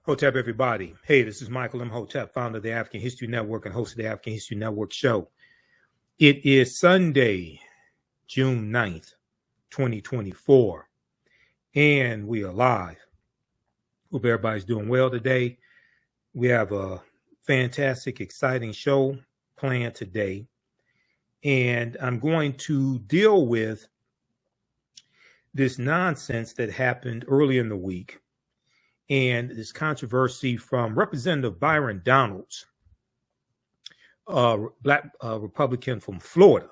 Hotep, everybody. Hey, this is Michael Imhotep, founder of the African History Network and host of the African History Network show. It is Sunday, June 9th, 2024, and we are live. Hope everybody's doing well today. We have a fantastic, exciting show planned today, and I'm going to deal with this nonsense that happened early in the week and this controversy from Representative Byron Donalds, Black Republican from Florida.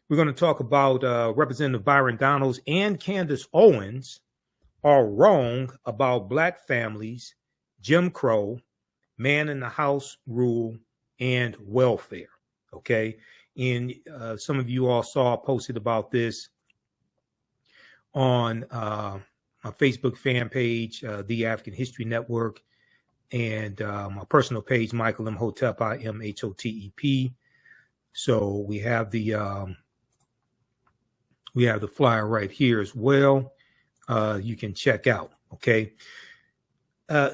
We're going to talk about Representative Byron Donalds and Candace Owens are wrong about Black families, Jim Crow, man in the house rule, and welfare. Okay. And some of you all saw posted about this on my Facebook fan page, The African History Network, and my personal page, Michael Imhotep, IMHOTEP. So we have the flyer right here as well. You can check out. Okay.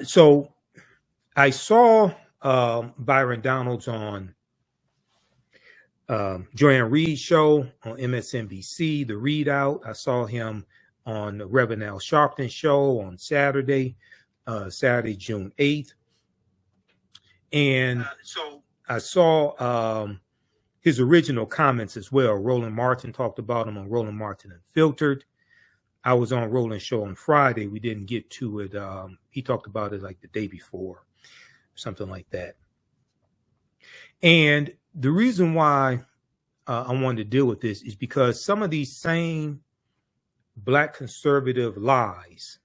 So I saw Byron Donalds on Joanne Reed's show on MSNBC, The Readout. I saw him on the Reverend Al Sharpton show on Saturday, June 8th. And so I saw his original comments as well. Roland Martin talked about him on Roland Martin Unfiltered. I was on Roland's show on Friday. We didn't get to it. He talked about it like the day before, something like that. And the reason why I wanted to deal with this is because some of these same Black conservative lies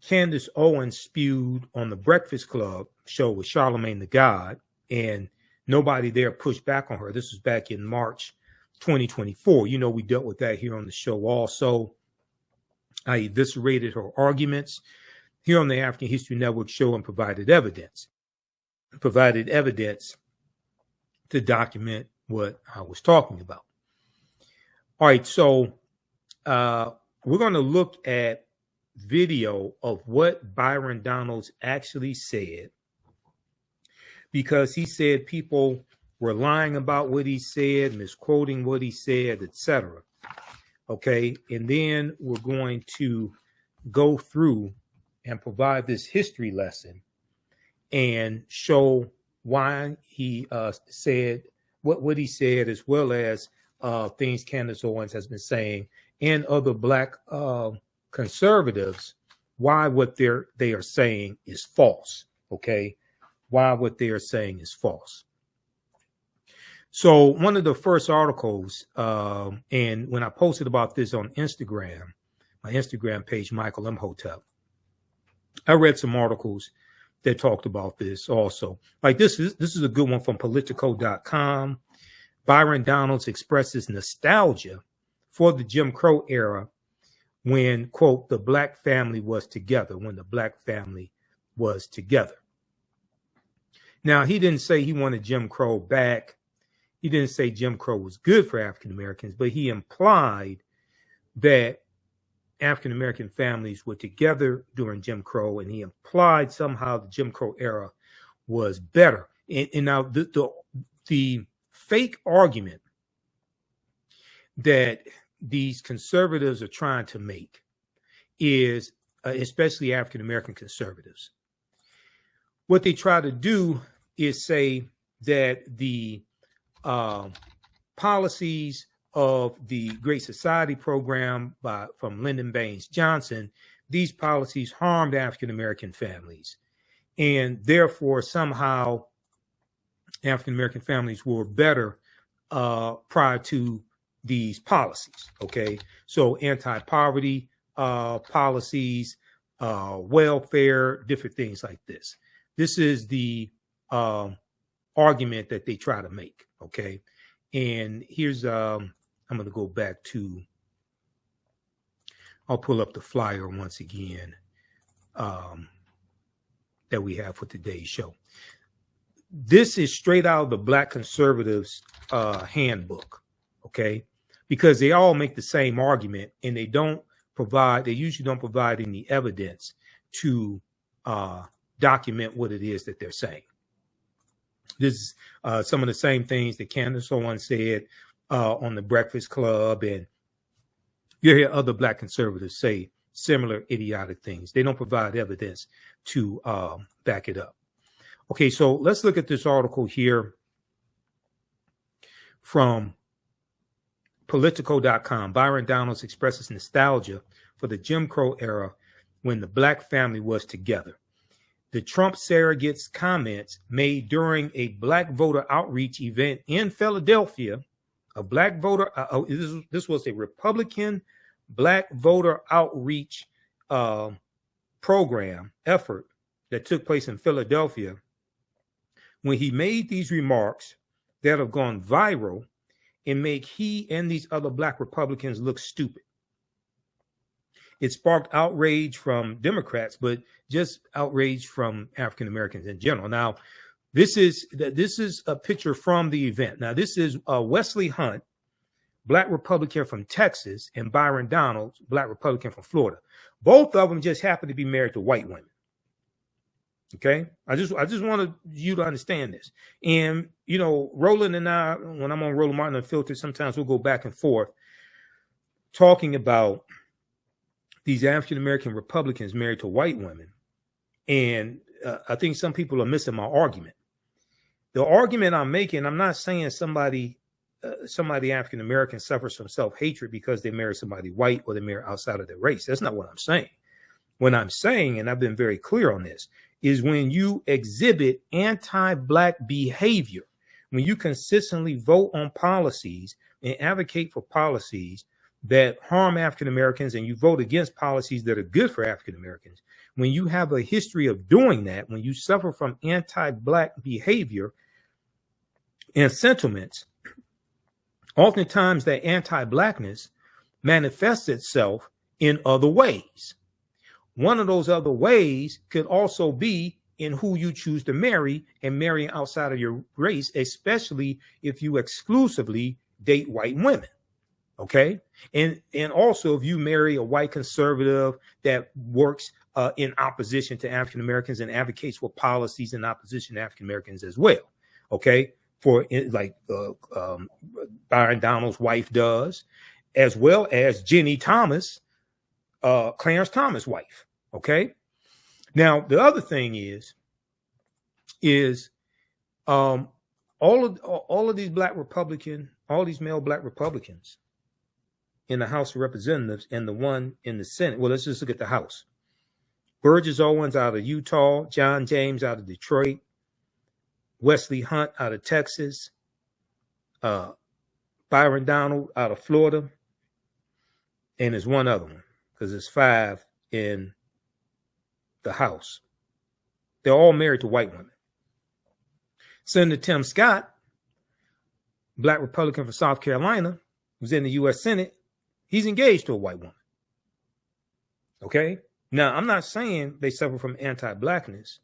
Candace Owens spewed on the Breakfast Club show with Charlemagne the God, and nobody there pushed back on her. This was back in March 2024. You know, we dealt with that here on the show also. I eviscerated her arguments here on the African History Network show and provided evidence to document what I was talking about. All right, so we're going to look at video of what Byron Donalds actually said, because he said people were lying about what he said, misquoting what he said, etc. Okay, and then we're going to go through and provide this history lesson and show why he said what he said, as well as things Candace Owens has been saying and other Black conservatives, why what they are saying is false. Okay, why what they are saying is false. So one of the first articles, and when I posted about this on Instagram, my Instagram page, Michael Imhotep, I read some articles that talked about this also. Like this is a good one from Politico.com. Byron Donalds expresses nostalgia for the Jim Crow era when, quote, the Black family was together, when the Black family was together. Now, he didn't say he wanted Jim Crow back. He didn't say Jim Crow was good for African Americans, but he implied that African American families were together during Jim Crow, and he implied somehow the Jim Crow era was better. And now the fake argument that these conservatives are trying to make is, especially African American conservatives, what they try to do is say that the policies of the Great Society program from Lyndon Baines Johnson, these policies harmed African American families, and therefore somehow African American families were better prior to these policies. Okay, so anti-poverty policies, welfare, different things like this. This is the argument that they try to make. Okay, and here's I'm going to go back to. I'll pull up the flyer once again that we have for today's show. This is straight out of the Black conservatives handbook. Okay, because they all make the same argument, and they usually don't provide any evidence to document what it is that they're saying. This is some of the same things that Candace Owens said on the Breakfast Club, and you hear other Black conservatives say similar idiotic things. They don't provide evidence to back it up. Okay, so let's look at this article here from Politico.com. Byron Donalds expresses nostalgia for the Jim Crow era when the Black family was together. The Trump surrogate's comments made during a Black voter outreach event in Philadelphia, a Black voter, this was a Republican Black voter outreach program effort that took place in Philadelphia, when he made these remarks that have gone viral and make he and these other Black Republicans look stupid. It sparked outrage from Democrats, but just outrage from African Americans in general. Now, this is a picture from the event. Now, this is Wesley Hunt, Black Republican from Texas, and Byron Donalds, Black Republican from Florida. Both of them just happen to be married to white women. Okay, I just wanted you to understand this. And you know, Roland and I, when I'm on Roland Martin Unfiltered, sometimes we'll go back and forth talking about these African American Republicans married to white women. And I think some people are missing my argument. The argument I'm making, I'm not saying somebody African American suffers from self-hatred because they marry somebody white or they marry outside of their race. That's not what I'm saying. What I'm saying, and I've been very clear on this, is when you exhibit anti-Black behavior, when you consistently vote on policies and advocate for policies that harm African Americans, and you vote against policies that are good for African Americans, when you have a history of doing that, when you suffer from anti-Black behavior and sentiments, oftentimes that anti-Blackness manifests itself in other ways. One of those other ways could also be in who you choose to marry, and marrying outside of your race, especially if you exclusively date white women. Okay. And also if you marry a white conservative that works in opposition to African Americans and advocates for policies in opposition to African Americans as well. Okay. For like Byron Donalds' wife does, as well as Jenny Thomas, Clarence Thomas' wife. Okay. Now, the other thing is all of these Black Republican, all these male Black Republicans in the House of Representatives and the one in the Senate. Well, let's just look at the House. Burgess Owens out of Utah, John James out of Detroit, Wesley Hunt out of Texas, Byron Donald out of Florida, and there's one other one, because there's 5 in the House. They're all married to white women. Senator Tim Scott, Black Republican from South Carolina, who's in the U.S. Senate, he's engaged to a white woman. Okay? Now, I'm not saying they suffer from anti-Blackness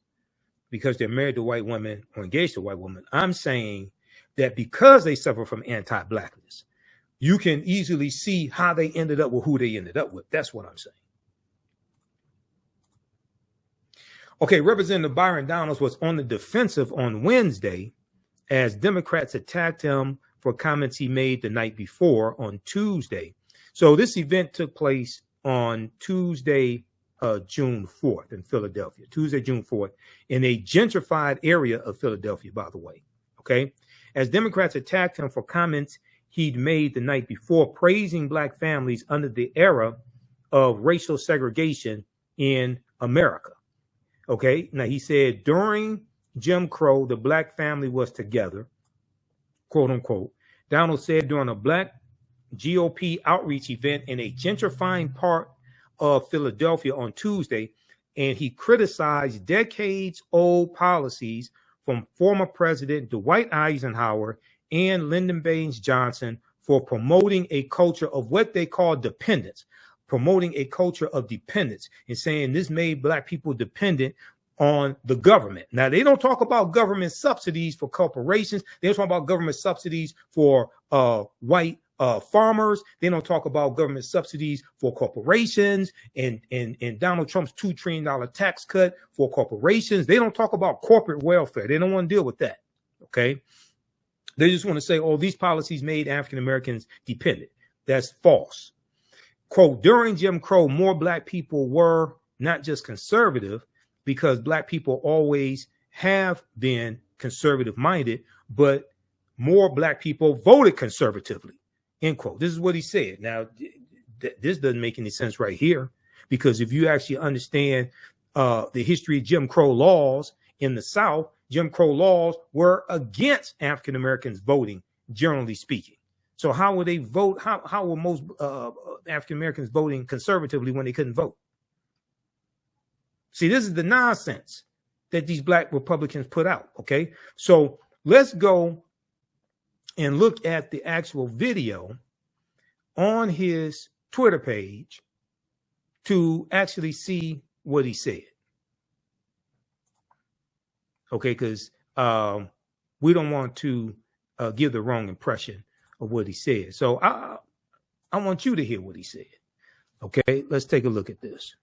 because they're married to white women or engaged to white women. I'm saying that because they suffer from anti-Blackness, you can easily see how they ended up with who they ended up with. That's what I'm saying. Okay, Representative Byron Donalds was on the defensive on Wednesday as Democrats attacked him for comments he made the night before on Tuesday. So this event took place on Tuesday, June 4th in Philadelphia, Tuesday, June 4th, in a gentrified area of Philadelphia, by the way. Okay, as Democrats attacked him for comments he'd made the night before praising Black families under the era of racial segregation in America. Okay, now he said during Jim Crow, the Black family was together, quote unquote. Donald said during a Black GOP outreach event in a gentrifying part of Philadelphia on Tuesday, and he criticized decades-old policies from former President Dwight Eisenhower and Lyndon Baines Johnson for promoting a culture of what they call dependence, promoting a culture of dependence, and saying this made Black people dependent on the government. Now, they don't talk about government subsidies for corporations. They don't talk about government subsidies for white farmers. They don't talk about government subsidies for corporations and Donald Trump's $2 trillion tax cut for corporations. They don't talk about corporate welfare. They don't want to deal with that. Okay. They just want to say, oh, these policies made African Americans dependent. That's false. Quote, during Jim Crow, more black people were not just conservative, because black people always have been conservative minded, but more black people voted conservatively, end quote. This is what he said. Now, this doesn't make any sense right here, because if you actually understand the history of Jim Crow laws in the South, Jim Crow laws were against African Americans voting, generally speaking. So how would they vote? How were most African Americans voting conservatively when they couldn't vote? See, this is the nonsense that these black Republicans put out. Okay, so let's go and look at the actual video on his Twitter page to actually see what he said. Okay, because we don't want to give the wrong impression of what he said. So I want you to hear what he said. Okay, let's take a look at this.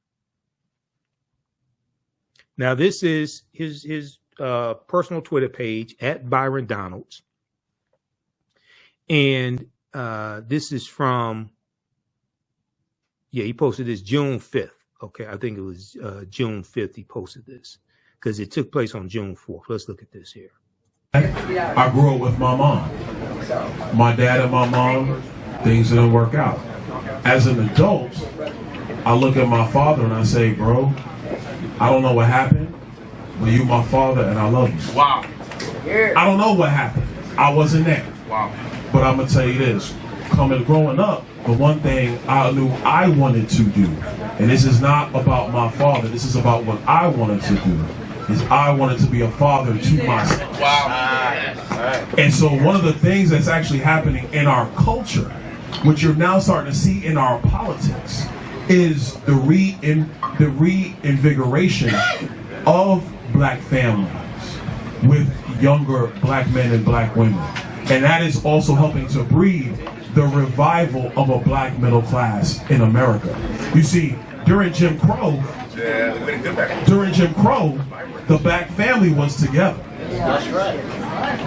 Now, this is his personal Twitter page at Byron Donalds. And this is from, he posted this June 5th. Okay, I think it was June 5th he posted this, because it took place on June 4th. Let's look at this here. I grew up with my mom. My dad and my mom, things didn't work out. As an adult, I look at my father and I say, bro, I don't know what happened, but you my father and I love you. Wow. I don't know what happened. I wasn't there. Wow. But I'm going to tell you this. Growing up, the one thing I knew I wanted to do, and this is not about my father, this is about what I wanted to do, is I wanted to be a father to myself. Wow. And so one of the things that's actually happening in our culture, which you're now starting to see in our politics, is the reinvigoration of black families with younger black men and black women. And that is also helping to breed the revival of a black middle class in America. You see, during Jim Crow, the black family was together. That's right.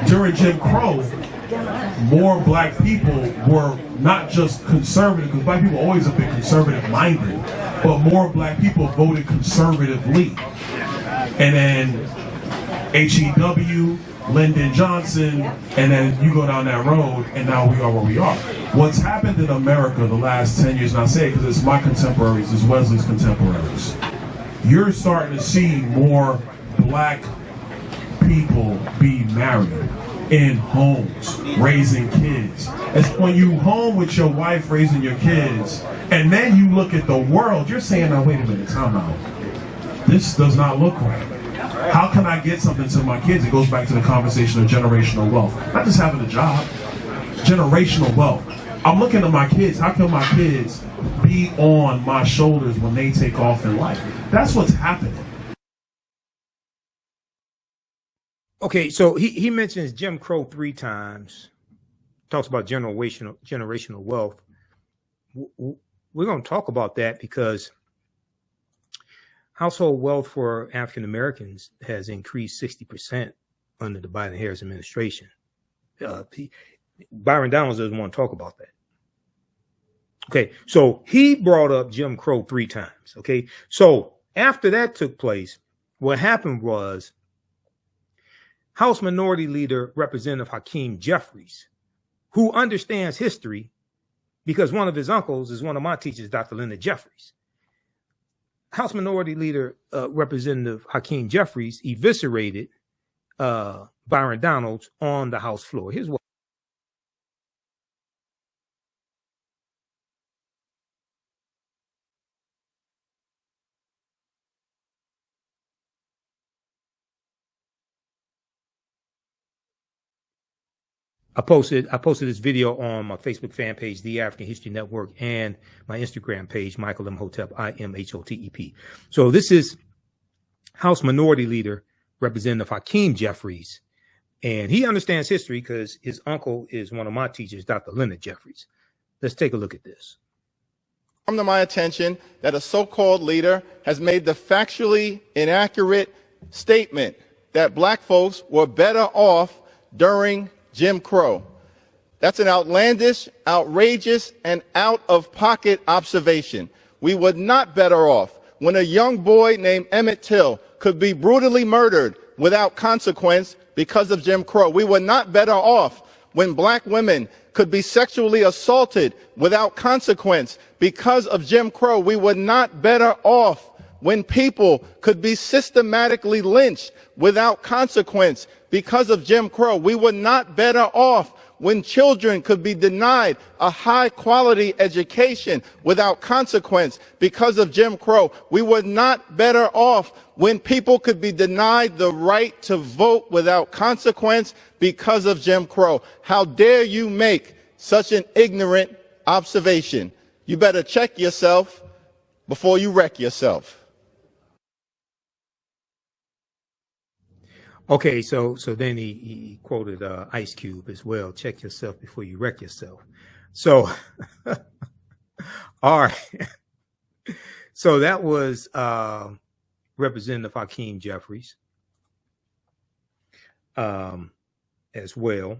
During Jim Crow, more black people were not just conservative, because black people always have been conservative minded, but more black people voted conservatively. And then H.E.W., Lyndon Johnson, and then you go down that road, and now we are where we are. What's happened in America the last 10 years, and I say it because it's my contemporaries, it's Wesley's contemporaries, you're starting to see more black people be married in homes, raising kids. It's when you home with your wife raising your kids, and then you look at the world, you're saying, now wait a minute, time out. This does not look right. How can I get something to my kids? It goes back to the conversation of generational wealth. Not just having a job, generational wealth. I'm looking at my kids. How can my kids be on my shoulders when they take off in life? That's what's happening. Okay, so he mentions Jim Crow 3 times, talks about generational wealth. We're going to talk about that because household wealth for African Americans has increased 60% under the Biden-Harris administration. Byron Donalds doesn't want to talk about that. Okay, so he brought up Jim Crow 3 times. Okay, so after that took place, what happened was House Minority Leader Representative Hakeem Jeffries, who understands history because one of his uncles is one of my teachers, Dr. Lyndon Jeffries. House Minority Leader Representative Hakeem Jeffries eviscerated Byron Donalds on the House floor. Here's what. I posted this video on my Facebook fan page, The African History Network, and my Instagram page, Michael Imhotep, Imhotep. So this is House Minority Leader Representative Hakeem Jeffries, and he understands history because his uncle is one of my teachers, Dr. Lyndon Jeffries. Let's take a look at this. Come to my attention that a so-called leader has made the factually inaccurate statement that black folks were better off during Jim Crow. That's an outlandish, outrageous, and out-of-pocket observation. We were not better off when a young boy named Emmett Till could be brutally murdered without consequence because of Jim Crow. We were not better off when black women could be sexually assaulted without consequence because of Jim Crow. We were not better off when people could be systematically lynched without consequence because of Jim Crow. We were not better off when children could be denied a high-quality education without consequence because of Jim Crow. We were not better off when people could be denied the right to vote without consequence because of Jim Crow. How dare you make such an ignorant observation? You better check yourself before you wreck yourself. Okay, so then he quoted Ice Cube as well. Check yourself before you wreck yourself. So, all right. So that was Representative Hakeem Jeffries as well.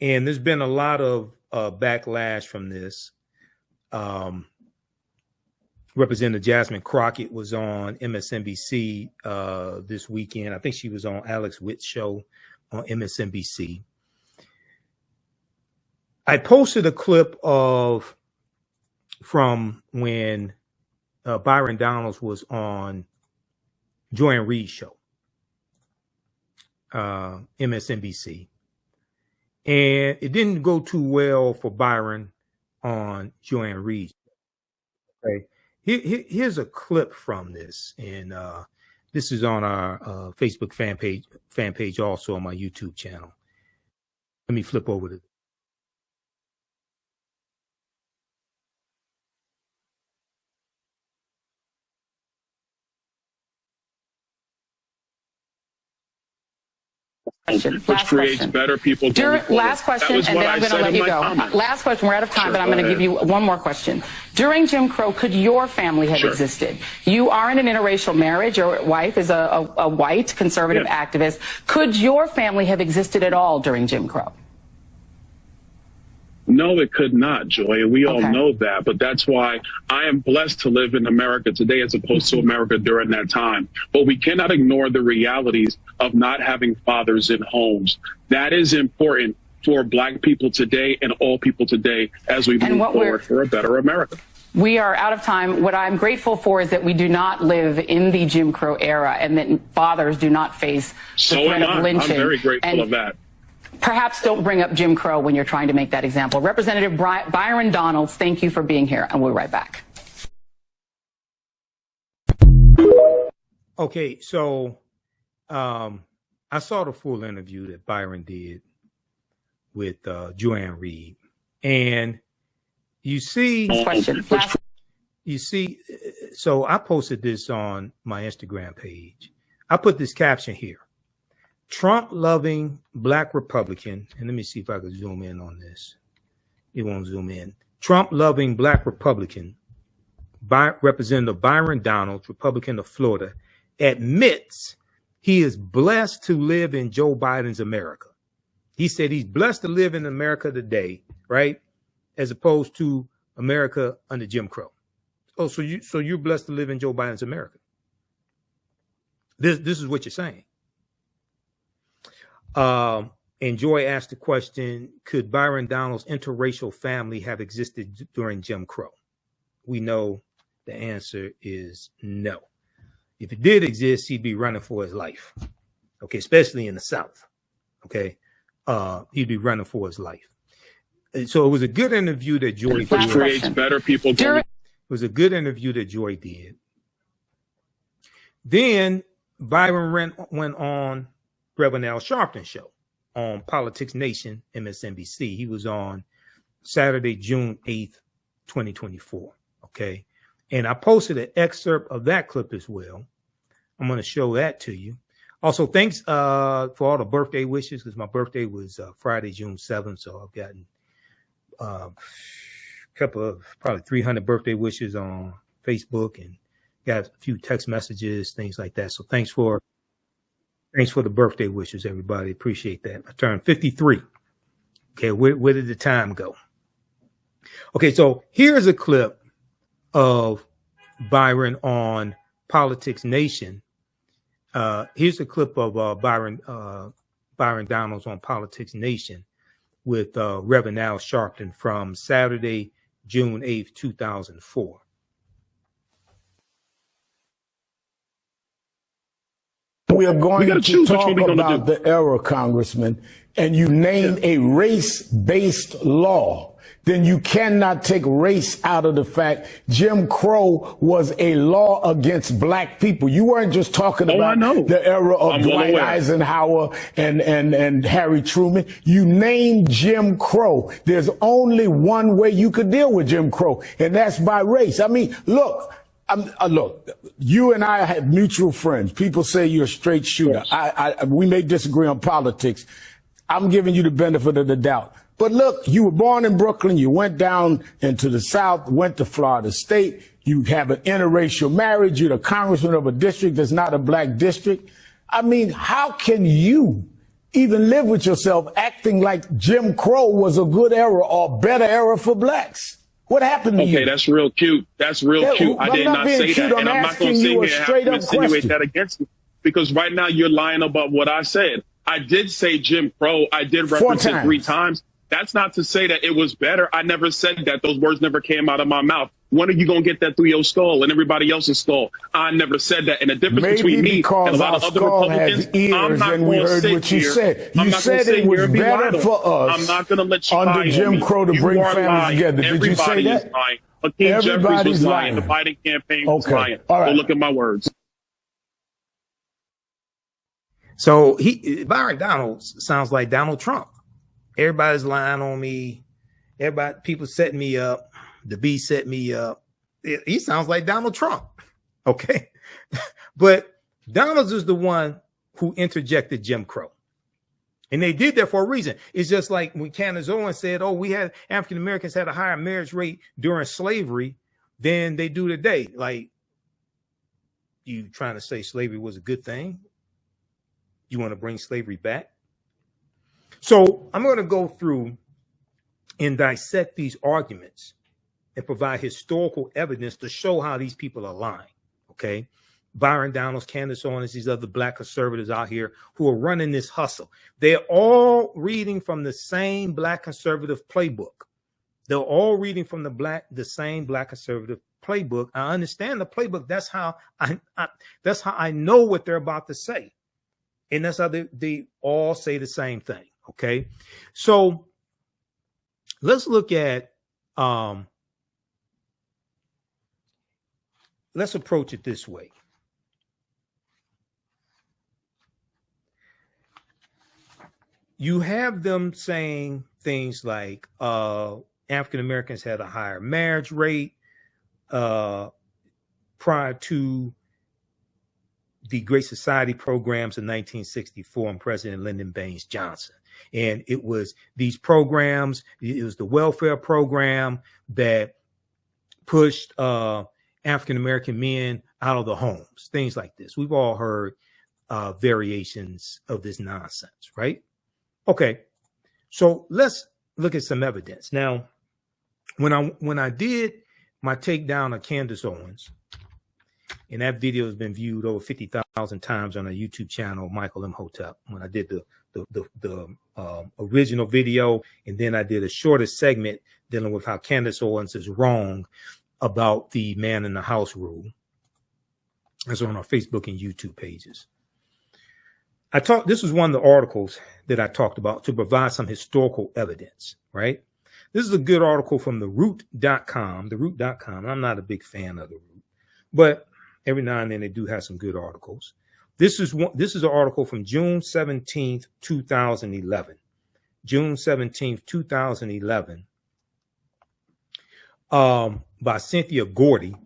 And there's been a lot of backlash from this. Representative Jasmine Crockett was on MSNBC this weekend. I think she was on Alex Witt's show on MSNBC. I posted a clip from when Byron Donalds was on Joy and Reed's show, MSNBC. And it didn't go too well for Byron on Joy and Reed. Okay. Here's a clip from this, and this is on our Facebook fan page, also on my YouTube channel. Let me flip over to. Which creates better people. Last question, and then I'm going to let you go. Last question. We're out of time, but I'm going to give you one more question. During Jim Crow, could your family have existed? You are in an interracial marriage. Your wife is a white conservative activist. Could your family have existed at all during Jim Crow? No, it could not, Joy, and we all know that. But that's why I am blessed to live in America today as opposed to America during that time. But we cannot ignore the realities of not having fathers in homes. That is important for Black people today and all people today as we move forward for a better America. We are out of time. What I'm grateful for is that we do not live in the Jim Crow era and that fathers do not face the threat of lynching. I'm very grateful of that. Perhaps don't bring up Jim Crow when you're trying to make that example. Representative Byron Donalds, thank you for being here, and we'll be right back. Okay, so I saw the full interview that Byron did with Joanne Reed, and you see, so I posted this on my Instagram page. I put this caption here. Trump-loving Black Republican, and let me see if I can zoom in on this. It won't zoom in. Trump-loving Black Republican, Representative Byron Donalds, Republican of Florida, admits he is blessed to live in Joe Biden's America. He said he's blessed to live in America today, right, as opposed to America under Jim Crow. Oh, so you're blessed to live in Joe Biden's America. This is what you're saying. And Joy asked the question, could Byron Donalds' interracial family have existed during Jim Crow? We know the answer is no. If it did exist, he'd be running for his life. Okay, especially in the South. Okay, he'd be running for his life. So it was a good interview that Joy did. Creates better people. It was a good interview that Joy did. Then Byron went on Reverend Al Sharpton's show on Politics Nation, MSNBC. He was on Saturday, June 8th, 2024. Okay. And I posted an excerpt of that clip as well. I'm going to show that to you. Also, thanks for all the birthday wishes, because my birthday was Friday, June 7th. So I've gotten couple of probably 300 birthday wishes on Facebook and got a few text messages, things like that. So thanks for the birthday wishes, everybody. Appreciate that. I turned 53. Okay, where did the time go? Okay, so here's a clip of Byron on Politics Nation. Here's a clip of Byron Donalds on Politics Nation with Reverend Al Sharpton from Saturday, June 8th, 2004. We are going to talk about the era, Congressman, and you name a race-based law, then you cannot take race out of the fact Jim Crow was a law against black people. You weren't just talking about the era of Dwight Eisenhower and Harry Truman. You named Jim Crow. There's only one way you could deal with Jim Crow, and that's by race. I mean, look, you and I have mutual friends. People say you're a straight shooter. We may disagree on politics. I'm giving you the benefit of the doubt. But look, you were born in Brooklyn. You went down into the South, went to Florida State. You have an interracial marriage. You're the congressman of a district that's not a black district. I mean, how can you even live with yourself acting like Jim Crow was a good era or better era for blacks? What happened to you? Okay, that's real cute. That's real cute. I did not say that. And I'm not going to sit here and have to insinuate that against you. Because right now you're lying about what I said. I did say Jim Crow. I did reference it 3 times. That's not to say that it was better. I never said that. Those words never came out of my mouth. When are you going to get that through your skull and everybody else's skull? I never said that. And the difference between me and a lot of other Republicans, I'm not going to sit here. You said it was better for us. I'm not going to let you lie under Jim Crow to bring families together. Did you say that? Hakeem Jeffries was lying. The Biden campaign was lying. All right. So look at my words. So Byron Donalds sounds like Donald Trump. Everybody's lying on me. People setting me up. The B set me up. He sounds like Donald Trump. Okay. But Donalds is the one who interjected Jim Crow. And they did that for a reason. It's just like when Candace Owens said, we had African Americans had a higher marriage rate during slavery than they do today. Like, you trying to say slavery was a good thing? You want to bring slavery back? So I'm going to go through and dissect these arguments and provide historical evidence to show how these people are lying. Okay. Byron Donalds, Candace Owens, these other black conservatives out here who are running this hustle. They're all reading from the same black conservative playbook. They're all reading from the same black conservative playbook. I understand the playbook. That's how I know what they're about to say. And that's how they all say the same thing. Okay. So let's look at, let's approach it this way. You have them saying things like African Americans had a higher marriage rate prior to the Great Society programs in 1964 and President Lyndon Baines Johnson. And it was these programs, it was the welfare program that pushed African American men out of the homes, things like this. We've all heard variations of this nonsense, right? Okay, so let's look at some evidence. Now, when I did my takedown of Candace Owens, and that video has been viewed over 50,000 times on our YouTube channel, Michael Imhotep, when I did the original video, and then I did a shorter segment dealing with how Candace Owens is wrong about the man in the house rule. That's on our Facebook and YouTube pages. This was one of the articles that I talked about to provide some historical evidence, right? This is a good article from theroot.com, theroot.com. I'm not a big fan of the Root, but every now and then they do have some good articles. This is an article from June 17th, 2011. June 17th, 2011, by Cynthia Gordy,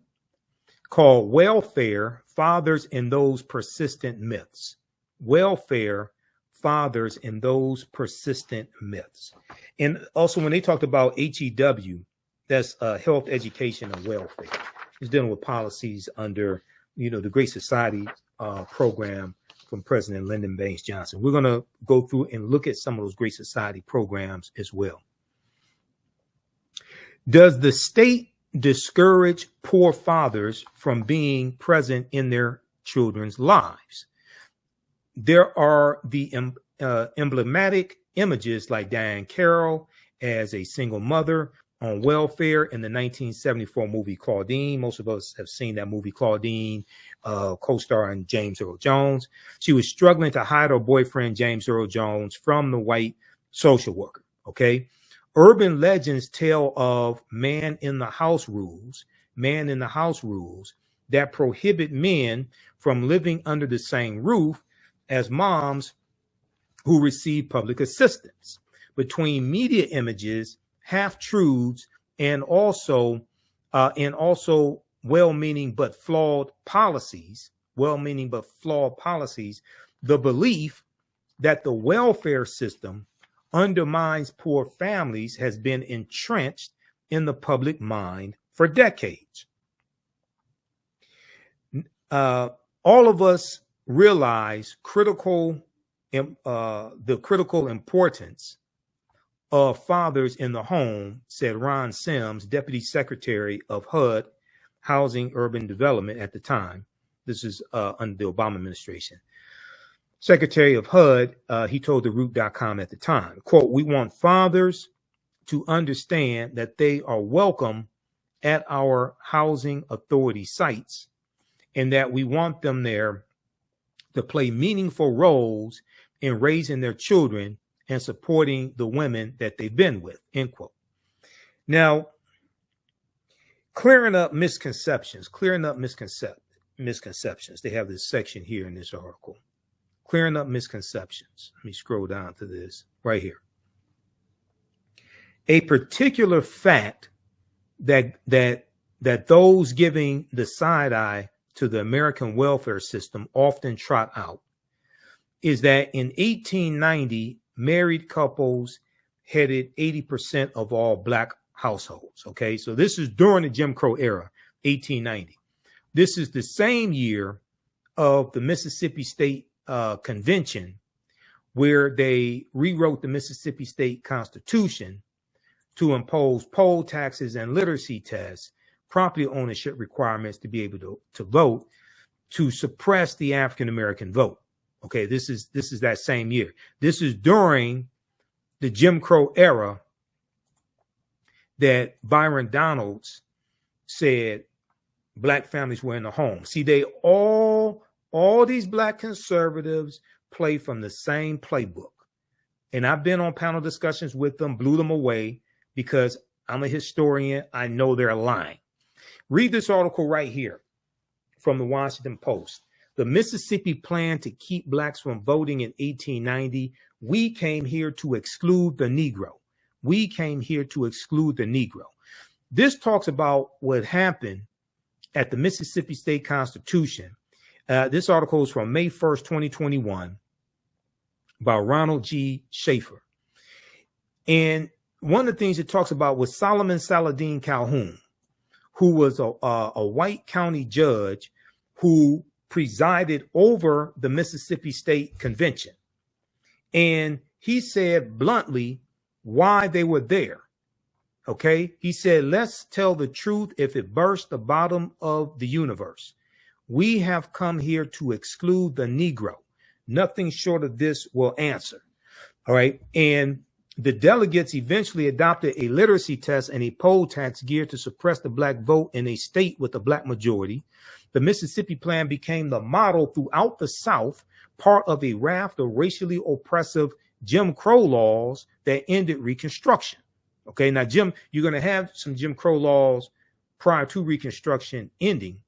called Welfare, Fathers and Those Persistent Myths. Welfare, Fathers and Those Persistent Myths. And also when they talked about HEW, That's health, education, and welfare. It's dealing with policies under, the Great Society program from President Lyndon Baines Johnson. We're going to go through and look at some of those Great Society programs as well. Does the state discourage poor fathers from being present in their children's lives? There are the emblematic images like Diane Carroll as a single mother on welfare in the 1974 movie Claudine. Most of us have seen that movie Claudine, co-starring James Earl Jones. She was struggling to hide her boyfriend, James Earl Jones, from the white social worker, okay? Urban legends tell of man in the house rules that prohibit men from living under the same roof as moms who receive public assistance. Between media images, half-truths, and also well-meaning but flawed policies, the belief that the welfare system undermines poor families has been entrenched in the public mind for decades. All of us realize the critical importance of fathers in the home, said Ron Sims, Deputy Secretary of HUD, Housing Urban Development at the time. This is under the Obama administration. Secretary of HUD, he told TheRoot.com at the time, quote, "We want fathers to understand that they are welcome at our housing authority sites and that we want them there to play meaningful roles in raising their children and supporting the women that they've been with," end quote. Now, clearing up misconceptions. They have this section here in this article. Clearing up misconceptions. Let me scroll down to this right here. A particular fact that those giving the side eye to the American welfare system often trot out is that in 1890, married couples headed 80% of all Black households. Okay, so this is during the Jim Crow era, 1890. This is the same year of the Mississippi State Convention, where they rewrote the Mississippi State Constitution to impose poll taxes and literacy tests, property ownership requirements to be able to vote, to suppress the African American vote. Okay, this is that same year. This is during the Jim Crow era that Byron Donalds said Black families were in the home. See, they all these Black conservatives play from the same playbook. And I've been on panel discussions with them, blew them away because I'm a historian. I know they're lying. Read this article right here from the Washington Post. The Mississippi plan to keep Blacks from voting in 1890. We came here to exclude the Negro. We came here to exclude the Negro. This talks about what happened at the Mississippi State Constitution. This article is from May 1st, 2021 by Ronald G. Schaefer. And one of the things it talks about was Solomon Saladin Calhoun, who was a white county judge who presided over the Mississippi State Convention. And he said bluntly why they were there. Okay, he said, let's tell the truth if it burst the bottom of the universe. We have come here to exclude the Negro. Nothing short of this will answer. All right. And the delegates eventually adopted a literacy test and a poll tax geared to suppress the Black vote in a state with a Black majority. The Mississippi plan became the model throughout the South, part of a raft of racially oppressive Jim Crow laws that ended Reconstruction. Okay, now, Jim, you're going to have some Jim Crow laws prior to Reconstruction ending.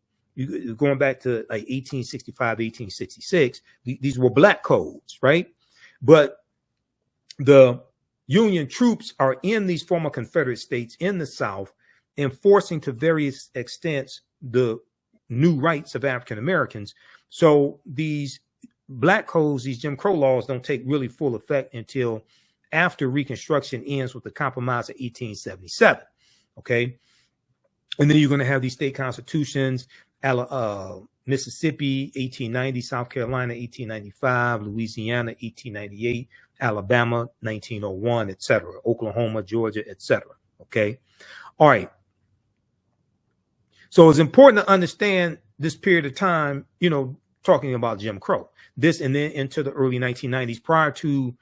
Going back to like 1865, 1866, these were Black codes, right? But the Union troops are in these former Confederate states in the South, enforcing to various extents the new rights of African Americans. So these Black codes, these Jim Crow laws, don't take really full effect until after Reconstruction ends with the Compromise of 1877. Okay. And then you're going to have these state constitutions, Mississippi, 1890, South Carolina, 1895, Louisiana, 1898, Alabama, 1901, etc., Oklahoma, Georgia, etc. Okay. All right. So it's important to understand this period of time, you know, talking about Jim Crow, this and then into the early 1990s prior to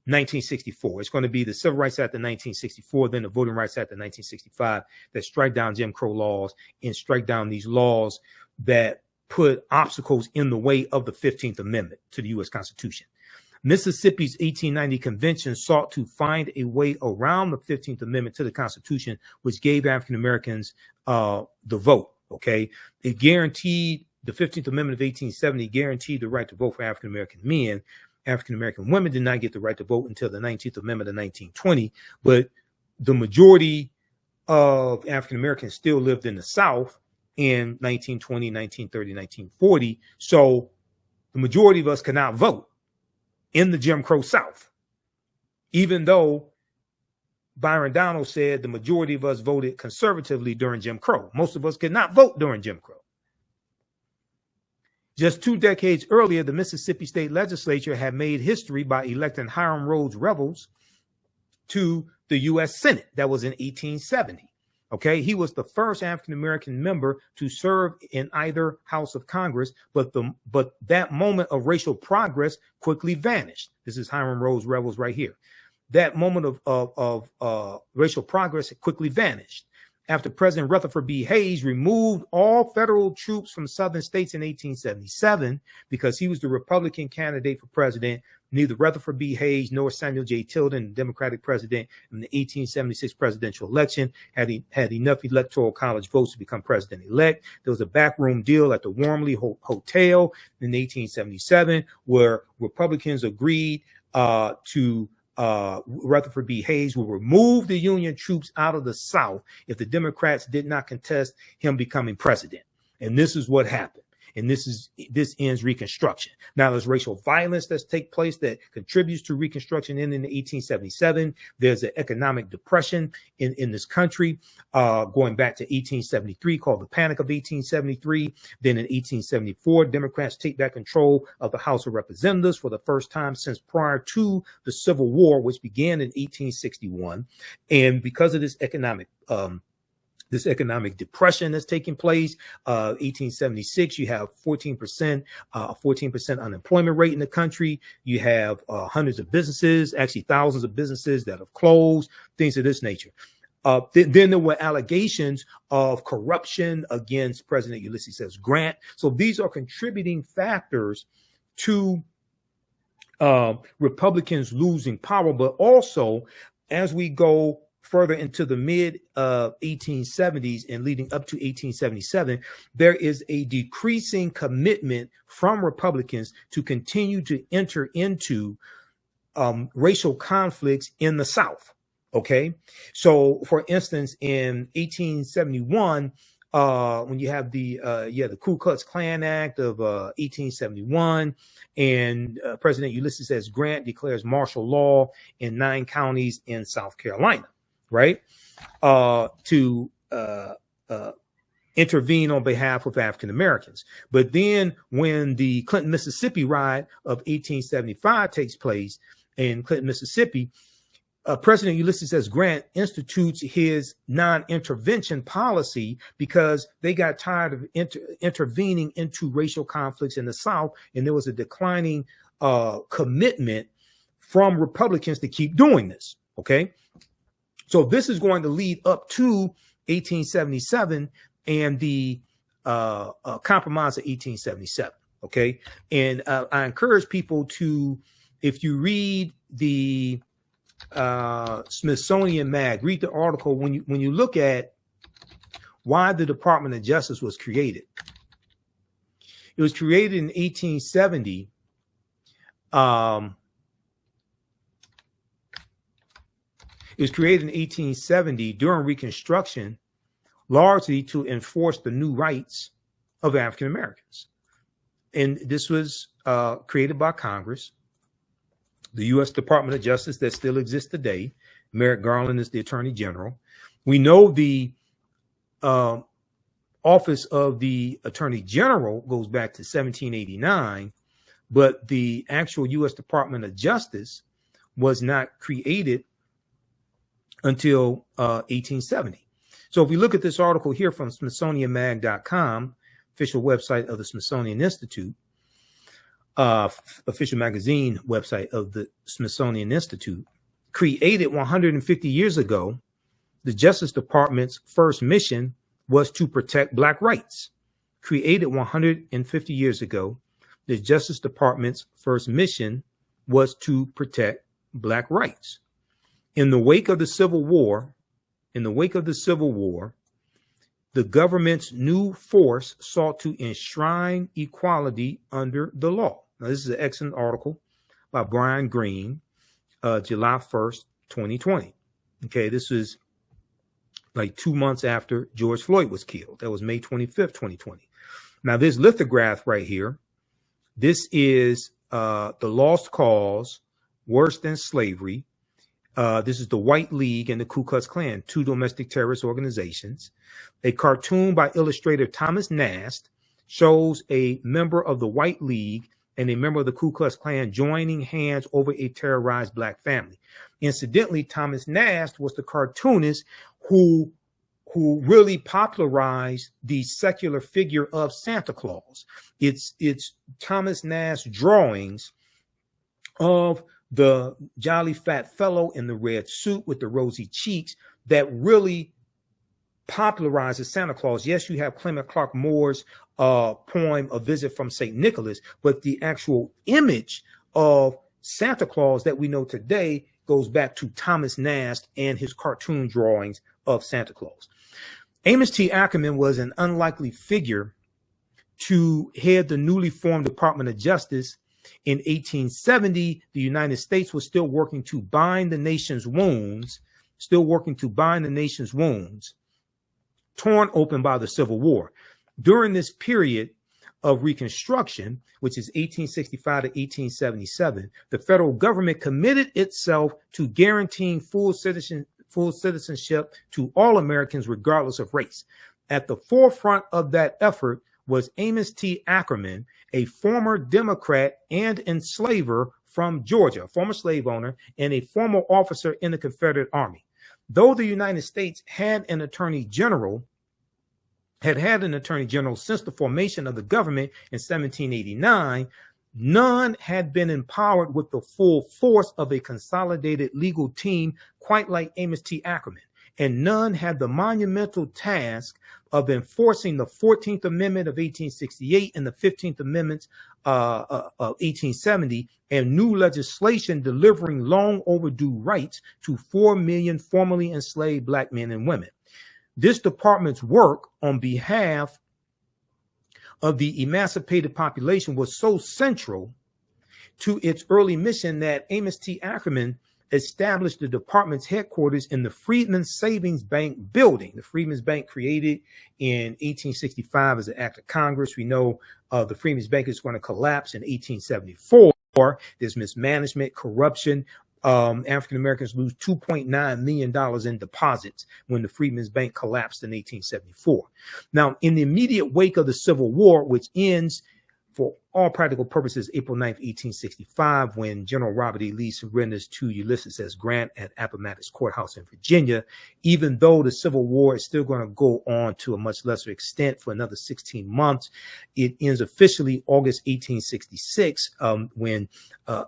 1964. It's going to be the Civil Rights Act of 1964, then the Voting Rights Act of 1965 that strike down Jim Crow laws and strike down these laws that put obstacles in the way of the 15th Amendment to the U.S. Constitution. Mississippi's 1890 convention sought to find a way around the 15th Amendment to the Constitution, which gave African Americans the vote. Okay. It guaranteed, the 15th Amendment of 1870 guaranteed the right to vote for African American men. African American women did not get the right to vote until the 19th Amendment of 1920, but the majority of African Americans still lived in the South in 1920, 1930, 1940. So the majority of us could not vote in the Jim Crow South, even though Byron Donalds said the majority of us voted conservatively during Jim Crow. Most of us could not vote during Jim Crow. Just 2 decades earlier, the Mississippi State Legislature had made history by electing Hiram Rhodes Revels to the U.S. Senate. That was in 1870. Okay, he was the first African-American member to serve in either house of Congress, but that moment of racial progress quickly vanished. This is Hiram Rhodes Revels right here. That moment of racial progress quickly vanished after President Rutherford B. Hayes removed all federal troops from southern states in 1877 because he was the Republican candidate for president. Neither Rutherford B. Hayes nor Samuel J. Tilden, the Democratic president in the 1876 presidential election, had enough electoral college votes to become president-elect. There was a backroom deal at the Wormley Hotel in 1877 where Republicans agreed to Rutherford B. Hayes will remove the Union troops out of the South if the Democrats did not contest him becoming president. And this is what happened. And this ends Reconstruction. Now there's racial violence that's take place that contributes to Reconstruction in 1877. There's an economic depression in this country going back to 1873 called the Panic of 1873. Then in 1874, Democrats take back control of the House of Representatives for the first time since prior to the Civil War, which began in 1861. And because of this economic depression that's taking place, 1876, you have 14% unemployment rate in the country. You have hundreds of businesses, actually thousands of businesses that have closed, things of this nature. Then there were allegations of corruption against President Ulysses S. Grant. So these are contributing factors to Republicans losing power, but also as we go further into the mid 1870s and leading up to 1877, there is a decreasing commitment from Republicans to continue to enter into racial conflicts in the South. Okay, so for instance, in 1871, when you have the Ku Klux Klan Act of 1871, and President Ulysses S. Grant declares martial law in 9 counties in South Carolina. Right, to intervene on behalf of African Americans. But then when the Clinton, Mississippi riot of 1875 takes place in Clinton, Mississippi, President Ulysses S. Grant institutes his non-intervention policy because they got tired of intervening into racial conflicts in the South, and there was a declining commitment from Republicans to keep doing this. Okay. So this is going to lead up to 1877 and the Compromise of 1877. Okay. And I encourage people to, if you read the Smithsonian Mag, read the article when you look at why the Department of Justice was created. It was created in 1870. It was created in 1870 during Reconstruction, largely to enforce the new rights of African Americans. And this was created by Congress. The U.S. Department of Justice that still exists today. Merrick Garland is the Attorney General. We know the office of the Attorney General goes back to 1789, but the actual U.S. Department of Justice was not created until 1870. So if we look at this article here from SmithsonianMag.com, official website of the Smithsonian Institute, official magazine website of the Smithsonian Institute, created 150 years ago, the Justice Department's first mission was to protect Black rights. Created 150 years ago, the Justice Department's first mission was to protect Black rights. In the wake of the Civil War, the government's new force sought to enshrine equality under the law. Now, this is an excellent article by Brian Greene, July 1st, 2020. Okay, this is like 2 months after George Floyd was killed. That was May 25th, 2020. Now, this lithograph right here, this is the lost cause, worse than slavery. This is the White League and the Ku Klux Klan, two domestic terrorist organizations. A cartoon by illustrator Thomas Nast shows a member of the White League and a member of the Ku Klux Klan joining hands over a terrorized Black family. Incidentally, Thomas Nast was the cartoonist who really popularized the secular figure of Santa Claus. It's Thomas Nast's drawings of the jolly fat fellow in the red suit with the rosy cheeks that really popularizes Santa Claus. Yes, you have Clement Clark Moore's poem, A Visit from St. Nicholas, but the actual image of Santa Claus that we know today goes back to Thomas Nast and his cartoon drawings of Santa Claus. Amos T. Ackerman was an unlikely figure to head the newly formed Department of Justice. In 1870, the United States was still working to bind the nation's wounds, torn open by the Civil War. During this period of Reconstruction, which is 1865 to 1877, the federal government committed itself to guaranteeing full citizenship to all Americans, regardless of race. At the forefront of that effort was Amos T. Ackerman, a former Democrat and enslaver from Georgia, a former slave owner and a former officer in the Confederate Army. Though the United States had an attorney general since the formation of the government in 1789, none had been empowered with the full force of a consolidated legal team quite like Amos T. Ackerman, and none had the monumental task of enforcing the 14th Amendment of 1868 and the 15th Amendments of 1870 and new legislation delivering long overdue rights to 4 million formerly enslaved Black men and women. This department's work on behalf of the emancipated population was so central to its early mission that Amos T. Ackerman established the department's headquarters in the Freedmen's Savings Bank building. The Freedmen's Bank, created in 1865 as an act of Congress. We know the Freedmen's Bank is going to collapse in 1874. There's mismanagement, corruption. African Americans lose $2.9 million in deposits when the Freedmen's Bank collapsed in 1874. Now, in the immediate wake of the Civil War, which ends for all practical purposes April 9th, 1865, when General Robert E. Lee surrenders to Ulysses S. Grant at Appomattox Courthouse in Virginia, even though the Civil War is still going to go on to a much lesser extent for another 16 months. It ends officially August 1866, when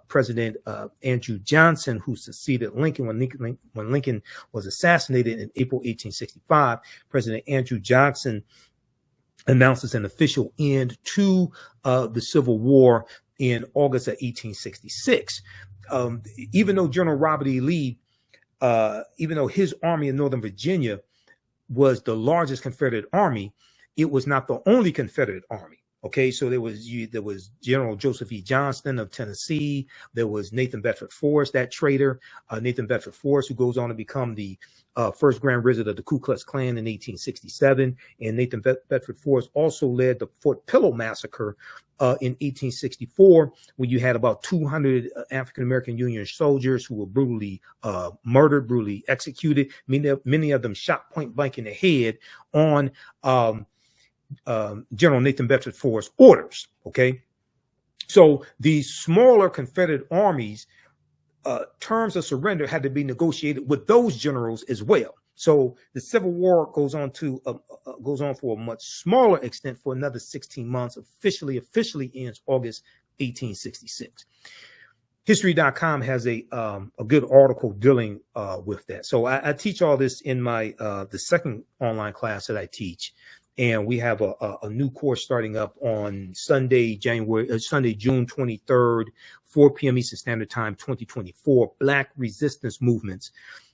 President Andrew Johnson, who succeeded Lincoln when Lincoln was assassinated in April 1865, President Andrew Johnson announces an official end to the Civil War in August of 1866. Even though General Robert E. Lee, even though his army in Northern Virginia was the largest Confederate army, it was not the only Confederate army. Okay, so there was General Joseph E. Johnston of Tennessee. There was Nathan Bedford Forrest, that traitor, Nathan Bedford Forrest, who goes on to become the first Grand Wizard of the Ku Klux Klan in 1867. And Nathan Bedford Forrest also led the Fort Pillow Massacre in 1864, where you had about 200 African-American Union soldiers who were brutally murdered, brutally executed, many of them shot point blank in the head on General Nathan Bedford Forrest's orders. Okay, so these smaller Confederate armies, terms of surrender had to be negotiated with those generals as well. So the Civil War goes on for a much smaller extent for another 16 months. Officially ends August 1866. History.com has a good article dealing with that. So I teach all this in my the second online class that I teach. And we have a new course starting up on Sunday, June 23rd, 4 p.m. Eastern Standard Time, 2024. Black resistance movements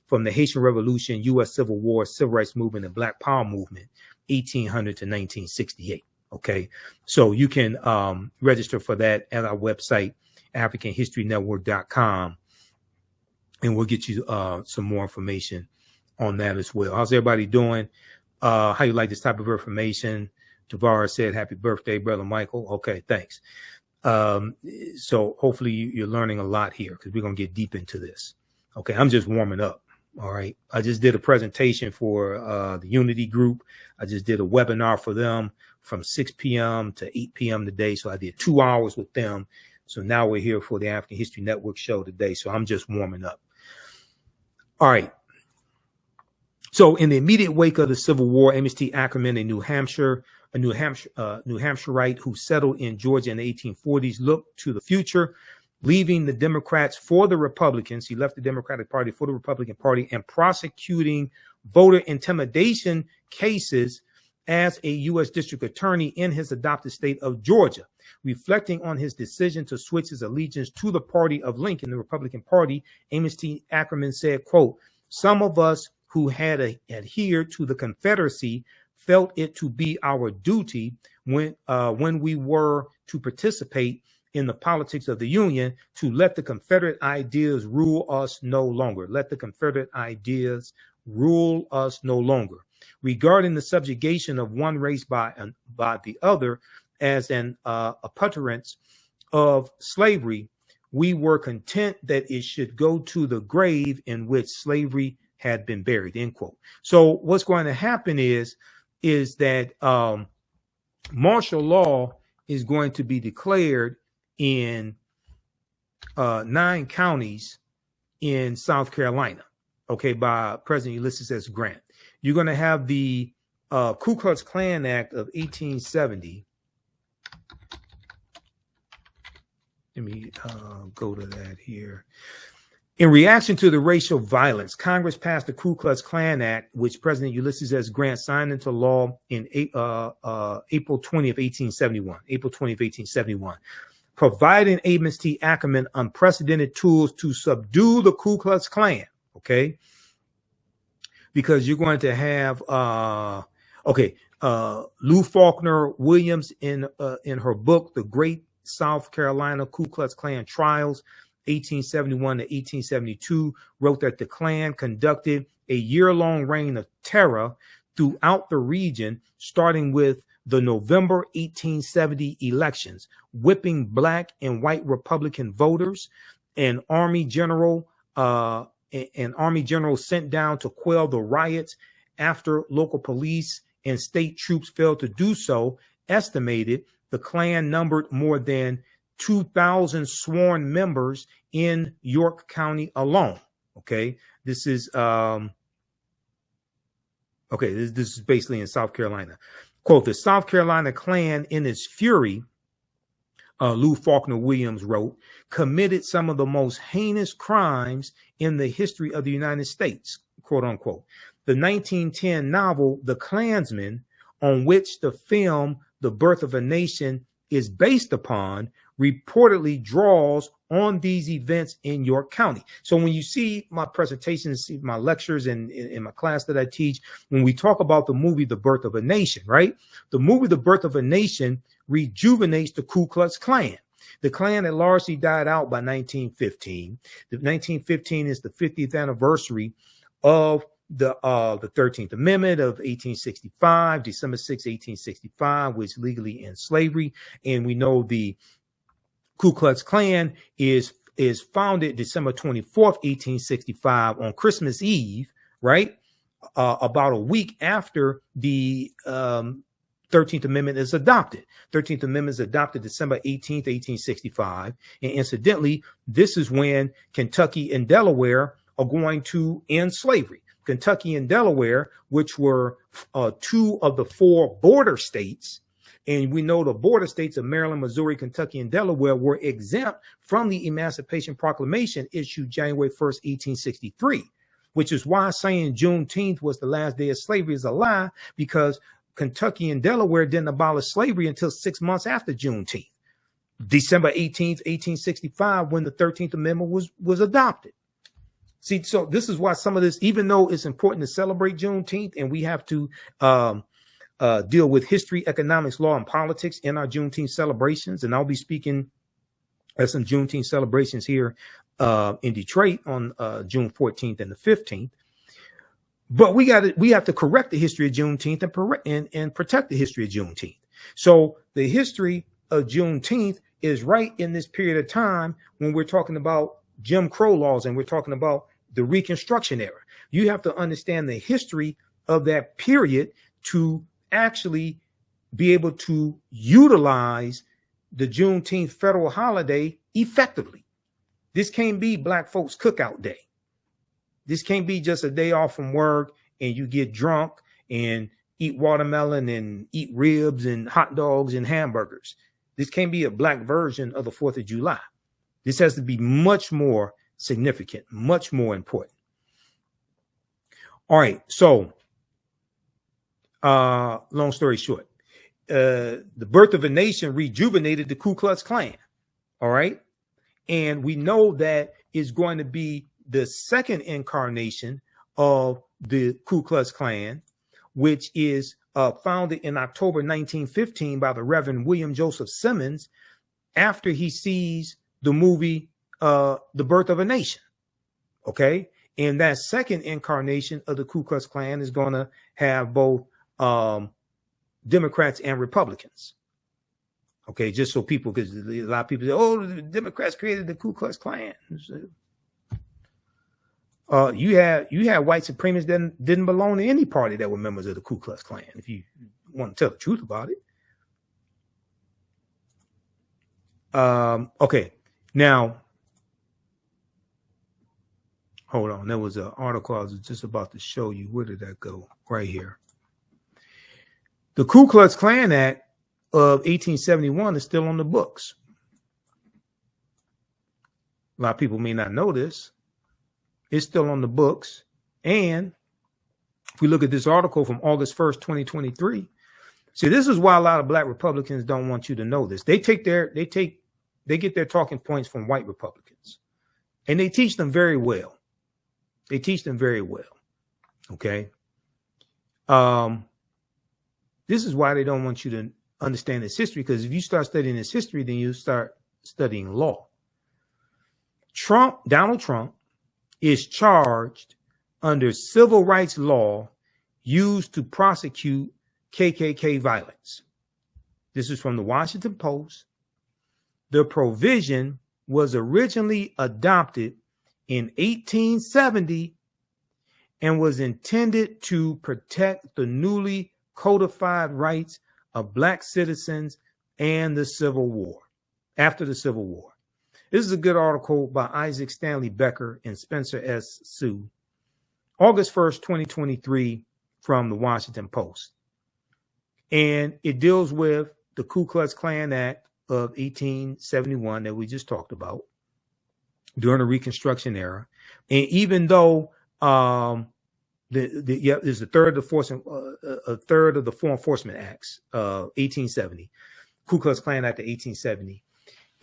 from the Haitian Revolution, U.S. Civil War, Civil Rights Movement, and Black Power Movement, 1800 to 1968. Okay, so you can register for that at our website, AfricanHistoryNetwork.com, and we'll get you some more information on that as well. How's everybody doing? How you like this type of information? Tavares said, "Happy birthday, brother Michael." Okay, thanks. So hopefully you're learning a lot here, because we're gonna get deep into this. Okay, I'm just warming up. All right, I just did a presentation for the Unity group. I just did a webinar for them from 6 p.m. to 8 p.m. today. So I did 2 hours with them. So now we're here for the African History Network show today. So I'm just warming up. All right. So in the immediate wake of the Civil War, Amos T. Ackerman, a New Hampshireite who settled in Georgia in the 1840s, looked to the future, leaving the Democrats for the Republicans. He left the Democratic Party for the Republican Party and prosecuting voter intimidation cases as a U.S. District Attorney in his adopted state of Georgia. Reflecting on his decision to switch his allegiance to the party of Lincoln, the Republican Party, Amos T. Ackerman said, quote, "Some of us who had adhered to the Confederacy felt it to be our duty when we were to participate in the politics of the Union to let the Confederate ideas rule us no longer. Let the Confederate ideas rule us no longer. Regarding the subjugation of one race by the other as an appurtenance of slavery, we were content that it should go to the grave in which slavery had been buried," end quote. So what's going to happen is that martial law is going to be declared in 9 counties in South Carolina, okay, by President Ulysses S. Grant. You're going to have the Ku Klux Klan Act of 1870. Let me go to that here. In reaction to the racial violence, Congress passed the Ku Klux Klan Act, which President Ulysses S. Grant signed into law in April 20th, 1871, providing Amos T. Ackerman unprecedented tools to subdue the Ku Klux Klan, okay? Because you're going to have, Lou Faulkner Williams in her book, The Great South Carolina Ku Klux Klan Trials, 1871 to 1872, wrote that the Klan conducted a year-long reign of terror throughout the region, starting with the November 1870 elections, whipping black and white Republican voters. An army general sent down to quell the riots after local police and state troops failed to do so. Estimated the Klan numbered more than 2,000 sworn members in York County alone. Okay, this is this is basically in South Carolina. Quote, "The South Carolina Klan, in its fury," Lou Faulkner Williams wrote, "committed some of the most heinous crimes in the history of the United States," quote unquote. The 1910 novel The Klansman, on which the film The Birth of a Nation is based upon, reportedly draws on these events in York County. So when you see my presentations, see my lectures and in my class that I teach, when we talk about the movie The Birth of a Nation, right? The movie The Birth of a Nation rejuvenates the Ku Klux Klan. The Klan had largely died out by 1915. The 1915 is the 50th anniversary of the 13th Amendment of 1865, December 6, 1865, which legally ends slavery. And we know the Ku Klux Klan is founded December 24th, 1865 on Christmas Eve, right? About a week after the 13th Amendment is adopted. 13th Amendment is adopted December 18th, 1865. And incidentally, this is when Kentucky and Delaware are going to end slavery. Kentucky and Delaware, which were two of the four border states, and we know the border states of Maryland, Missouri, Kentucky, and Delaware were exempt from the Emancipation Proclamation issued January 1st, 1863, which is why saying Juneteenth was the last day of slavery is a lie, because Kentucky and Delaware didn't abolish slavery until 6 months after Juneteenth, December 18th, 1865, when the 13th Amendment was adopted. See, so this is why some of this, even though it's important to celebrate Juneteenth and we have to deal with history, economics, law, and politics in our Juneteenth celebrations, and I'll be speaking at some Juneteenth celebrations here in Detroit on June 14th and the 15th. But we have to correct the history of Juneteenth and protect the history of Juneteenth. So the history of Juneteenth is right in this period of time when we're talking about Jim Crow laws and we're talking about the Reconstruction era. You have to understand the history of that period to actually be able to utilize the Juneteenth federal holiday effectively. This can't be Black folks' cookout day. This can't be just a day off from work and you get drunk and eat watermelon and eat ribs and hot dogs and hamburgers. This can't be a Black version of the 4th of July. This has to be much more significant, much more important. All right. So, long story short, the birth of a nation rejuvenated the Ku Klux Klan. All right. And we know that it's going to be the second incarnation of the Ku Klux Klan, which is founded in October 1915 by the Reverend William Joseph Simmons after he sees the movie The Birth of a Nation. Okay. And that second incarnation of the Ku Klux Klan is going to have both Democrats and Republicans. Okay. Just so people, because a lot of people say, oh, the Democrats created the Ku Klux Klan. You had white supremacists that didn't belong to any party that were members of the Ku Klux Klan, if you want to tell the truth about it. Okay. Now, hold on. There was an article I was just about to show you. Where did that go? Right here. The Ku Klux Klan Act of 1871 is still on the books. A lot of people may not know this. It's still on the books. And if we look at this article from August 1st, 2023, see, this is why a lot of Black Republicans don't want you to know this. They get their talking points from white Republicans, and they teach them very well. They teach them very well. Okay. This is why they don't want you to understand this history, because if you start studying this history, then you start studying law. Donald Trump is charged under civil rights law used to prosecute KKK violence. This is from the Washington Post. The provision was originally adopted in 1870 and was intended to protect the newly codified rights of Black citizens and the Civil War, after the Civil War. This is a good article by Isaac Stanley Becker and Spencer S. Sue, August 1st, 2023, from the Washington Post. And it deals with the Ku Klux Klan Act of 1871 that we just talked about during the Reconstruction era. And even though there's a third of the Foreign Enforcement Acts of 1870, Ku Klux Klan Act of 1870,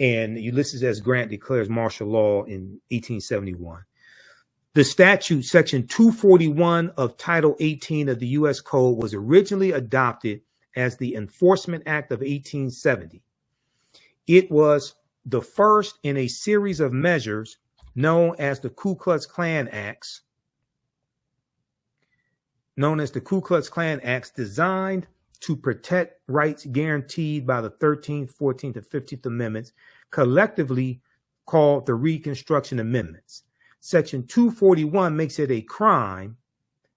and Ulysses S. Grant declares martial law in 1871. The statute, section 241 of Title 18 of the U.S. Code, was originally adopted as the Enforcement Act of 1870. It was the first in a series of measures known as the Ku Klux Klan Acts, designed to protect rights guaranteed by the 13th, 14th, and 15th Amendments, collectively called the Reconstruction Amendments. Section 241 makes it a crime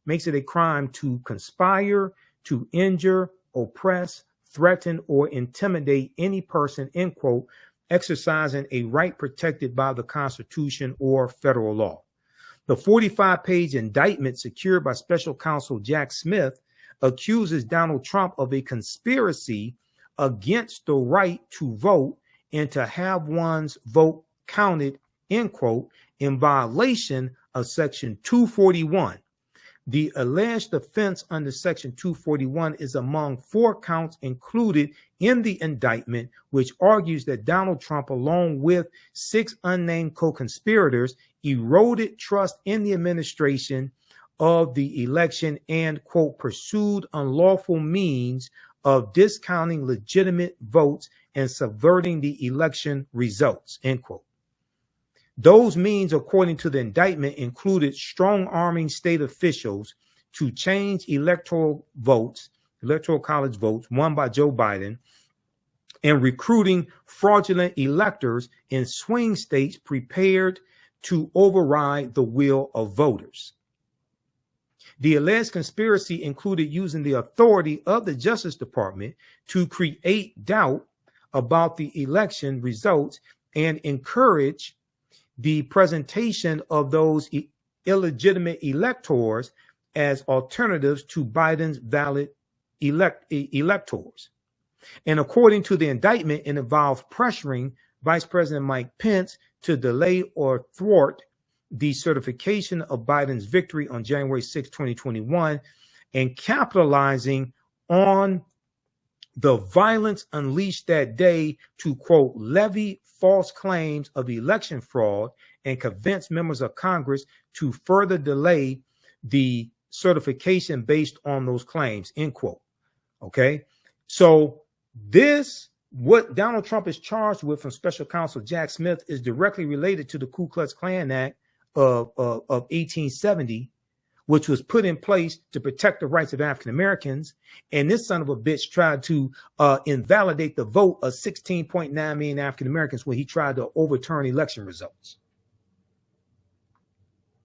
to conspire, to injure, oppress, threaten, or intimidate any person, end quote, exercising a right protected by the Constitution or federal law. The 45-page indictment secured by Special Counsel Jack Smith accuses Donald Trump of a conspiracy against the right to vote and to have one's vote counted, end quote, in violation of Section 241. The alleged offense under Section 241 is among 4 counts included in the indictment, which argues that Donald Trump, along with 6 unnamed co-conspirators, eroded trust in the administration of the election and, quote, pursued unlawful means of discounting legitimate votes and subverting the election results, end quote. Those means, according to the indictment, included strong-arming state officials to change electoral college votes won by Joe Biden, and recruiting fraudulent electors in swing states prepared to override the will of voters. The alleged conspiracy included using the authority of the Justice Department to create doubt about the election results and encourage the presentation of those illegitimate electors as alternatives to Biden's valid electors. And according to the indictment, it involved pressuring Vice President Mike Pence to delay or thwart the certification of Biden's victory on January 6, 2021, and capitalizing on the violence unleashed that day to, quote, levy false claims of election fraud and convince members of Congress to further delay the certification based on those claims, end quote. Okay. So what Donald Trump is charged with from Special Counsel Jack Smith is directly related to the Ku Klux Klan Act of 1870, which was put in place to protect the rights of African Americans. And this son of a bitch tried to invalidate the vote of 16.9 million African Americans when he tried to overturn election results.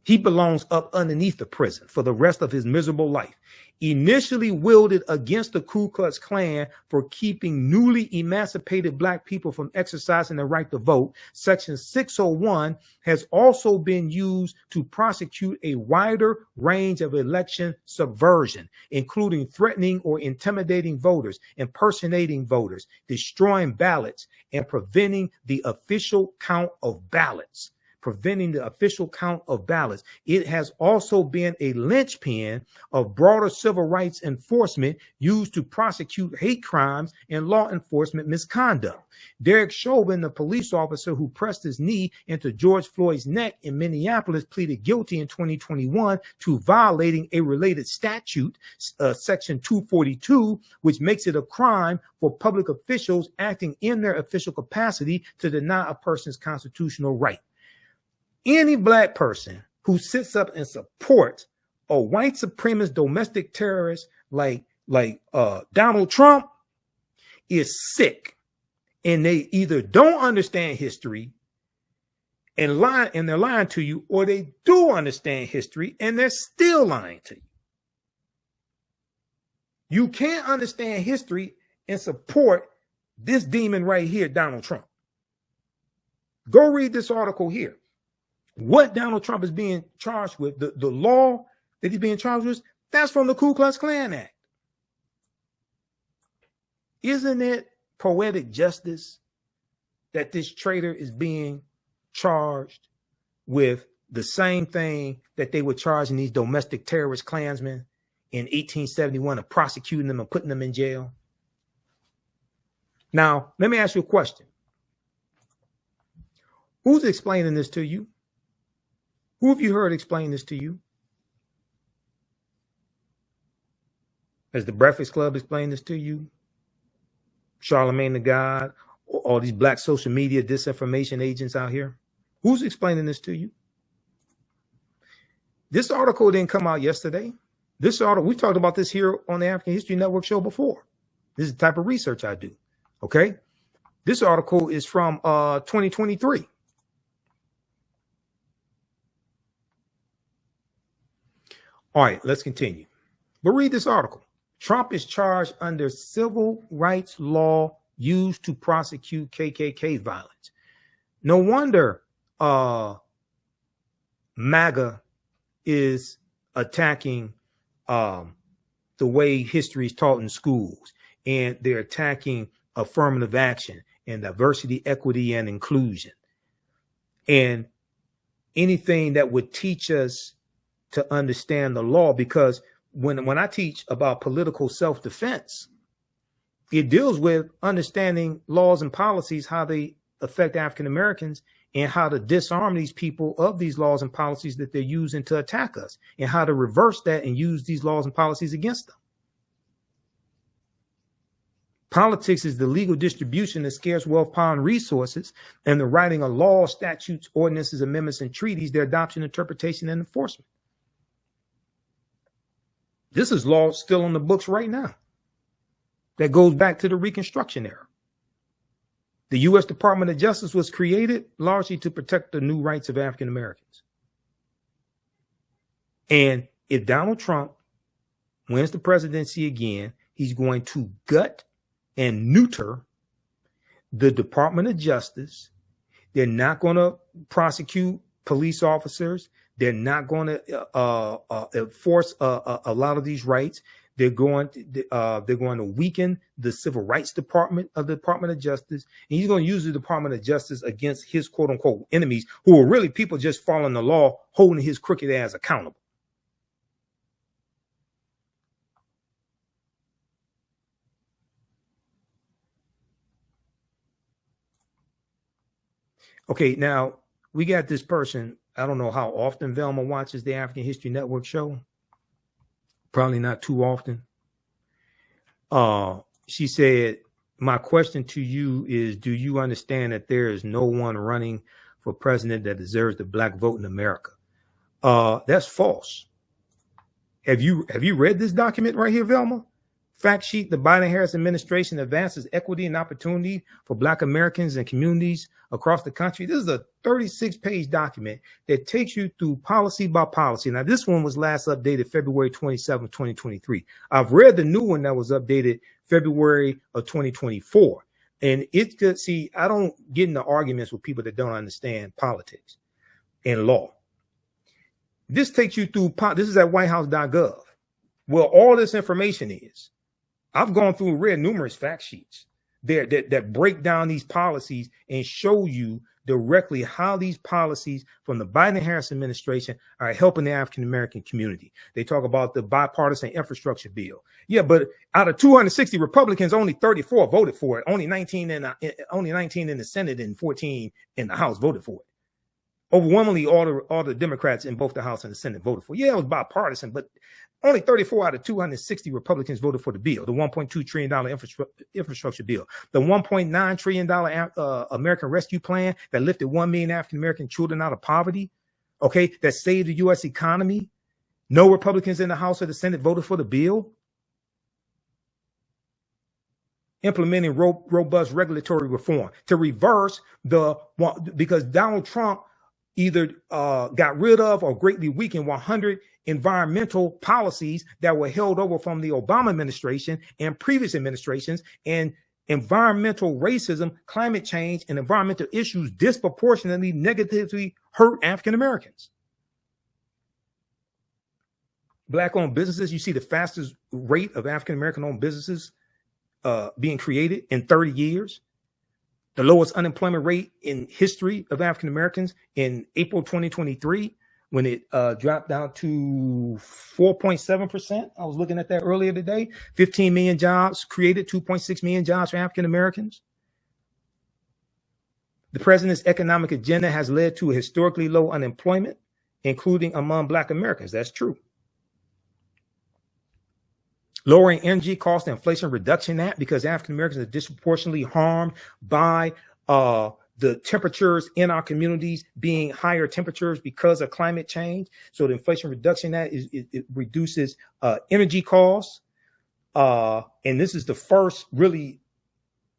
He belongs up underneath the prison for the rest of his miserable life. Initially wielded against the Ku Klux Klan for keeping newly emancipated Black people from exercising their right to vote, Section 601 has also been used to prosecute a wider range of election subversion, including threatening or intimidating voters, impersonating voters, destroying ballots, and preventing the official count of ballots. It has also been a linchpin of broader civil rights enforcement used to prosecute hate crimes and law enforcement misconduct. Derek Chauvin, the police officer who pressed his knee into George Floyd's neck in Minneapolis, pleaded guilty in 2021 to violating a related statute, Section 242, which makes it a crime for public officials acting in their official capacity to deny a person's constitutional right. Any Black person who sits up and supports a white supremacist domestic terrorist like Donald Trump is sick, and they either don't understand history and they're lying to you, or they do understand history and they're still lying to you. You can't understand history and support this demon right here, Donald Trump. Go read this article here. What Donald Trump is being charged with, the law that he's being charged with, that's from the Ku Klux Klan Act. Isn't it poetic justice that this traitor is being charged with the same thing that they were charging these domestic terrorist Klansmen in 1871 of prosecuting them and putting them in jail? Now, let me ask you a question. Who's explaining this to you? Who have you heard explain this to you? Has the Breakfast Club explained this to you? Charlemagne the God, all these black social media disinformation agents out here? Who's explaining this to you? This article didn't come out yesterday. This article, we talked about this here on the African History Network show before. This is the type of research I do. Okay. This article is from 2023. All right, let's continue. But read this article. Trump is charged under civil rights law used to prosecute KKK violence. No wonder MAGA is attacking the way history is taught in schools, and they're attacking affirmative action and diversity, equity, and inclusion, and anything that would teach us to understand the law. Because when I teach about political self-defense, it deals with understanding laws and policies, how they affect African Americans, and how to disarm these people of these laws and policies that they're using to attack us, and how to reverse that and use these laws and policies against them. Politics is the legal distribution of scarce wealth, power, and resources, and the writing of laws, statutes, ordinances, amendments, and treaties, their adoption, interpretation, and enforcement. This is law still on the books right now that goes back to the Reconstruction era. The U.S. Department of Justice was created largely to protect the new rights of African Americans. And if Donald Trump wins the presidency again, he's going to gut and neuter the Department of Justice. They're not going to prosecute police officers. They're not going to enforce a lot of these rights. They're going to weaken the Civil Rights Department of the Department of Justice. And he's going to use the Department of Justice against his quote unquote enemies, who are really people just following the law, holding his crooked ass accountable. Okay, now we got this person. I don't know how often Velma watches the African History Network show. Probably not too often. She said, my question to you is, do you understand that there is no one running for president that deserves the black vote in America? That's false. Have you read this document right here, Velma? Fact sheet: the Biden-Harris administration advances equity and opportunity for black Americans and communities across the country. This is a 36-page document that takes you through policy by policy. Now, this one was last updated February 27, 2023. I've read the new one that was updated February of 2024. And it's good. See, I don't get into arguments with people that don't understand politics and law. This takes you through, this is at whitehouse.gov, where all this information is. I've gone through and read numerous fact sheets there that break down these policies and show you directly how these policies from the Biden-Harris administration are helping the African-American community. They talk about the bipartisan infrastructure bill. Yeah, but out of 260 Republicans, only 34 voted for it. Only 19 in the Senate and 14 in the House voted for it. Overwhelmingly, all the Democrats in both the House and the Senate voted for it. Yeah, it was bipartisan, but only 34 out of 260 Republicans voted for the bill, the $1.2 trillion infrastructure bill, the $1.9 trillion American Rescue Plan that lifted 1 million African-American children out of poverty, okay, that saved the U.S. economy. No Republicans in the House or the Senate voted for the bill. Implementing robust regulatory reform to reverse because Donald Trump either got rid of or greatly weakened 100 environmental policies that were held over from the Obama administration and previous administrations, and environmental racism, climate change, and environmental issues disproportionately negatively hurt African Americans. Black-owned businesses, you see the fastest rate of African American-owned businesses being created in 30 years. The lowest unemployment rate in history of African Americans in April 2023, when it dropped down to 4.7%. I was looking at that earlier today. 15 million jobs created, 2.6 million jobs for African Americans. The president's economic agenda has led to a historically low unemployment, including among Black Americans. That's true. Lowering energy costs, the Inflation Reduction Act, because African Americans are disproportionately harmed by the temperatures in our communities being higher temperatures because of climate change. So the Inflation Reduction Act it reduces energy costs. And this is the first really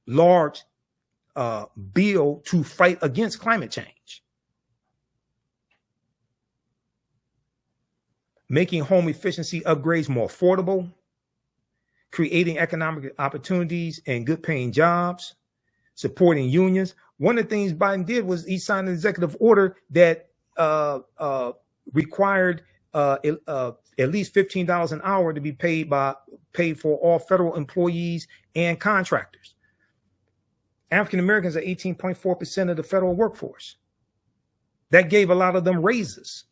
large bill to fight against climate change. Making home efficiency upgrades more affordable, creating economic opportunities and good paying jobs, supporting unions. One of the things Biden did was he signed an executive order that required at least $15 an hour to be paid for all federal employees and contractors. African Americans are 18.4% of the federal workforce. That gave a lot of them raises.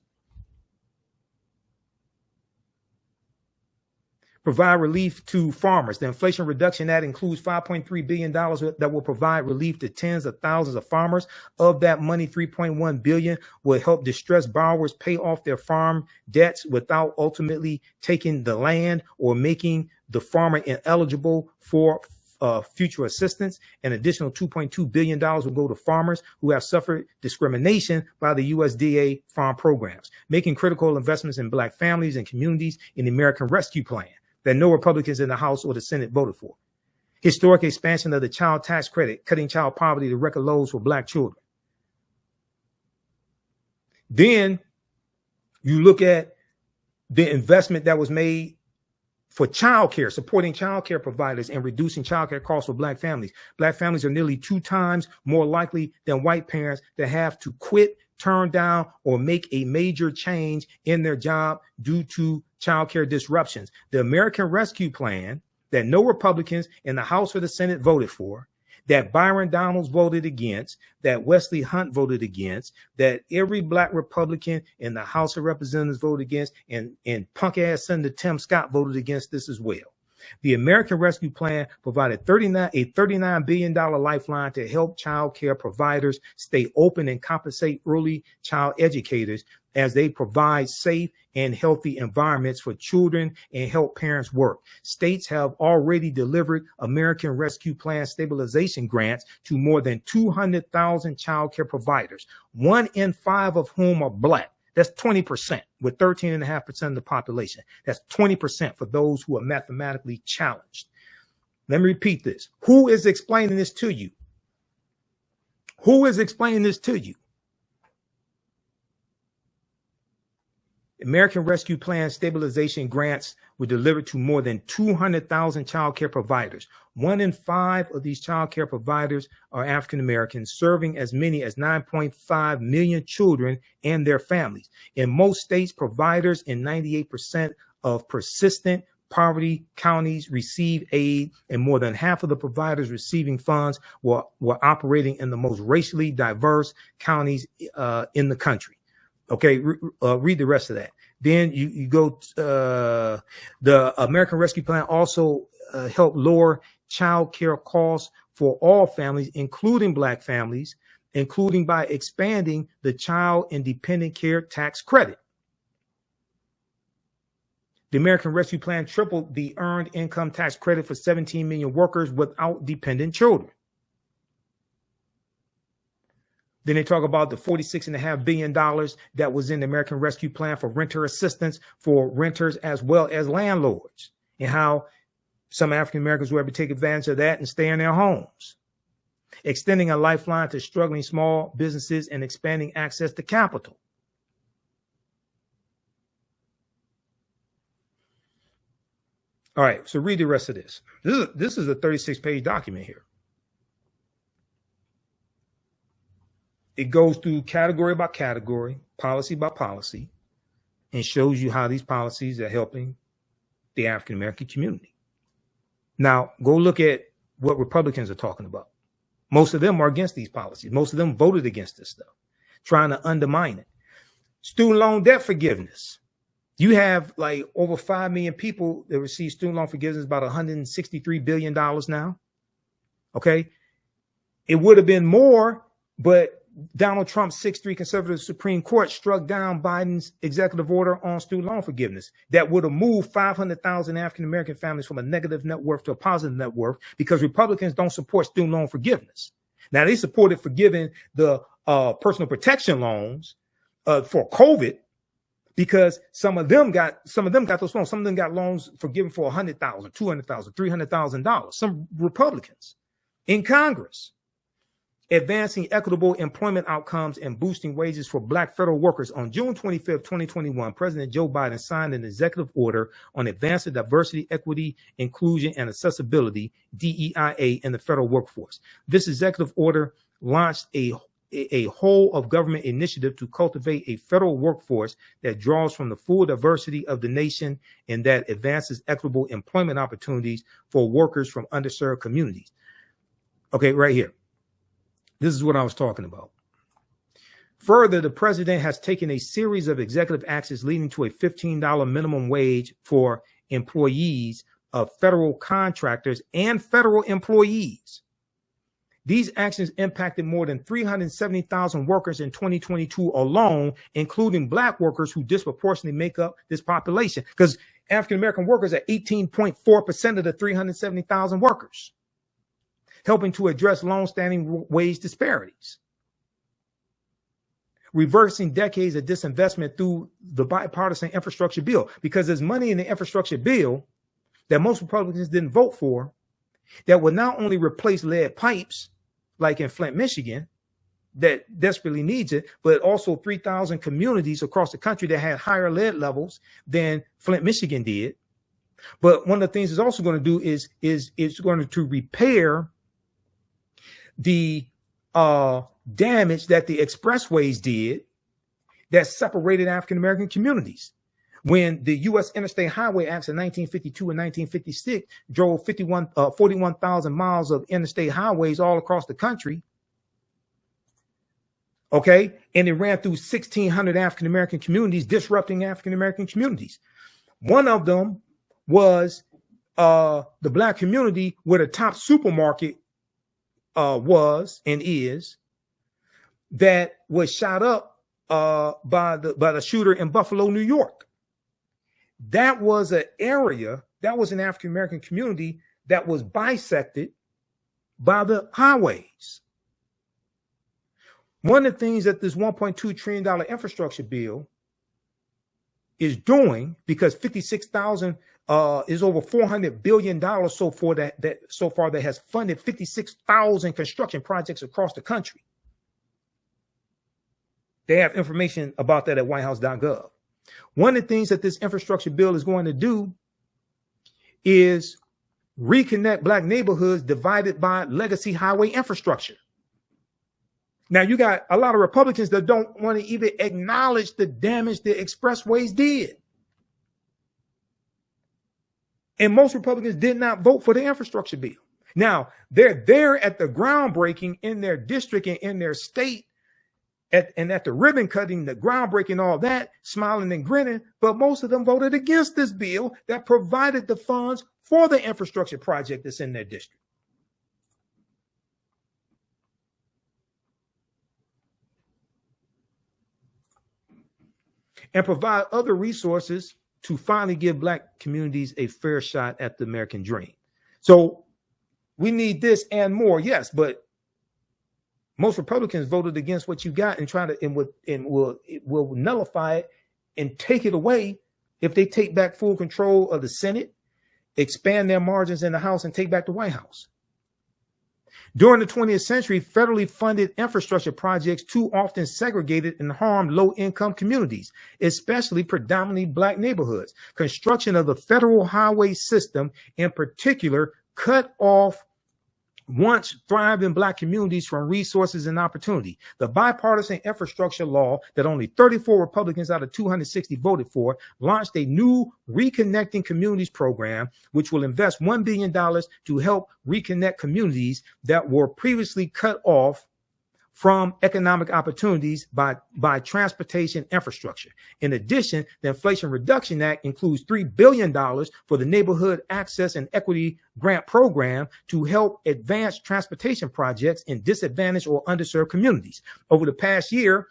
Provide relief to farmers. The Inflation Reduction Act includes $5.3 billion that will provide relief to tens of thousands of farmers. Of that money, $3.1 billion will help distressed borrowers pay off their farm debts without ultimately taking the land or making the farmer ineligible for future assistance. An additional $2.2 billion will go to farmers who have suffered discrimination by the USDA farm programs, making critical investments in Black families and communities in the American Rescue Plan that no Republicans in the House or the Senate voted for. Historic expansion of the child tax credit, cutting child poverty to record lows for Black children. Then you look at the investment that was made for child care, supporting child care providers and reducing child care costs for Black families. Black families are nearly 2 times more likely than white parents to have to quit, turn down, or make a major change in their job due to child care disruptions. The American Rescue Plan that no Republicans in the House or the Senate voted for, that Byron Donalds voted against, that Wesley Hunt voted against, that every Black Republican in the House of Representatives voted against, and punk ass Senator Tim Scott voted against this as well. The American Rescue Plan provided a $39 billion lifeline to help child care providers stay open and compensate early child educators as they provide safe and healthy environments for children and help parents work. States have already delivered American Rescue Plan stabilization grants to more than 200,000 child care providers, 1 in 5 of whom are Black. That's 20%, with 13.5% of the population. That's 20% for those who are mathematically challenged. Let me repeat this. Who is explaining this to you? Who is explaining this to you? American Rescue Plan stabilization grants were delivered to more than 200,000 child care providers. 1 in 5 of these child care providers are African Americans, serving as many as 9.5 million children and their families. In most states, providers in 98% of persistent poverty counties receive aid, and more than half of the providers receiving funds were operating in the most racially diverse counties in the country. Okay, read the rest of that. Then you go, the American Rescue Plan also helped lower child care costs for all families, including Black families, including by expanding the child and dependent care tax credit. The American Rescue Plan tripled the earned income tax credit for 17 million workers without dependent children. Then they talk about the $46.5 billion that was in the American Rescue Plan for renter assistance for renters as well as landlords, and how some African Americans were able to take advantage of that and stay in their homes. Extending a lifeline to struggling small businesses and expanding access to capital. All right, so read the rest of this. This is a 36-page document here. It goes through category by category, policy by policy, and shows you how these policies are helping the African American community. Now, go look at what Republicans are talking about. Most of them are against these policies. Most of them voted against this stuff, trying to undermine it. Student loan debt forgiveness. You have like over 5 million people that receive student loan forgiveness, about $163 billion now. Okay. It would have been more, but Donald Trump's 6-3 conservative Supreme Court struck down Biden's executive order on student loan forgiveness that would have moved 500,000 African-American families from a negative net worth to a positive net worth, because Republicans don't support student loan forgiveness. Now, they supported forgiving the personal protection loans for COVID, because some of them got those loans. Some of them got loans forgiven for $100,000, $200,000, $300,000. Some Republicans in Congress. Advancing equitable employment outcomes and boosting wages for Black federal workers. On June 25th, 2021, President Joe Biden signed an executive order on advancing diversity, equity, inclusion, and accessibility, DEIA, in the federal workforce. This executive order launched a whole of government initiative to cultivate a federal workforce that draws from the full diversity of the nation and that advances equitable employment opportunities for workers from underserved communities. Okay, right here. This is what I was talking about. Further, the president has taken a series of executive actions leading to a $15 minimum wage for employees of federal contractors and federal employees. These actions impacted more than 370,000 workers in 2022 alone, including Black workers who disproportionately make up this population, because African-American workers are 18.4% of the 370,000 workers, helping to address long-standing wage disparities, reversing decades of disinvestment through the bipartisan infrastructure bill, because there's money in the infrastructure bill that most Republicans didn't vote for that would not only replace lead pipes, like in Flint, Michigan, that desperately needs it, but also 3,000 communities across the country that had higher lead levels than Flint, Michigan did. But one of the things it's also going to do is it's going to repair the damage that the expressways did that separated African-American communities. When the U.S. Interstate Highway Acts in 1952 and 1956 drove 41,000 miles of interstate highways all across the country, okay, and it ran through 1,600 African-American communities, disrupting African-American communities. One of them was the Black community where the top supermarket was and is, that was shot up by the shooter in Buffalo, New York. That was an area, that was an African-American community that was bisected by the highways. One of the things that this $1.2 trillion infrastructure bill is doing, because 56,000 is over $400 billion so far that has funded 56,000 construction projects across the country. They have information about that at whitehouse.gov. One of the things that this infrastructure bill is going to do is reconnect Black neighborhoods divided by legacy highway infrastructure. Now, you got a lot of Republicans that don't want to even acknowledge the damage the expressways did. And most Republicans did not vote for the infrastructure bill. Now, they're there at the groundbreaking in their district and in their state, and at the ribbon cutting, the groundbreaking, all that, smiling and grinning. But most of them voted against this bill that provided the funds for the infrastructure project that's in their district. And provide other resources to finally give Black communities a fair shot at the American dream. So we need this and more, yes, but most Republicans voted against what you got and will nullify it and take it away if they take back full control of the Senate, expand their margins in the House, and take back the White House. During the 20th century, federally funded infrastructure projects too often segregated and harmed low-income communities, especially predominantly Black neighborhoods. Construction of the federal highway system, in particular, cut off once thriving Black communities from resources and opportunity. The bipartisan infrastructure law that only 34 Republicans out of 260 voted for launched a new Reconnecting Communities program, which will invest $1 billion to help reconnect communities that were previously cut off from economic opportunities by transportation infrastructure. In addition, the Inflation Reduction Act includes $3 billion for the Neighborhood Access and Equity Grant Program to help advance transportation projects in disadvantaged or underserved communities. Over the past year,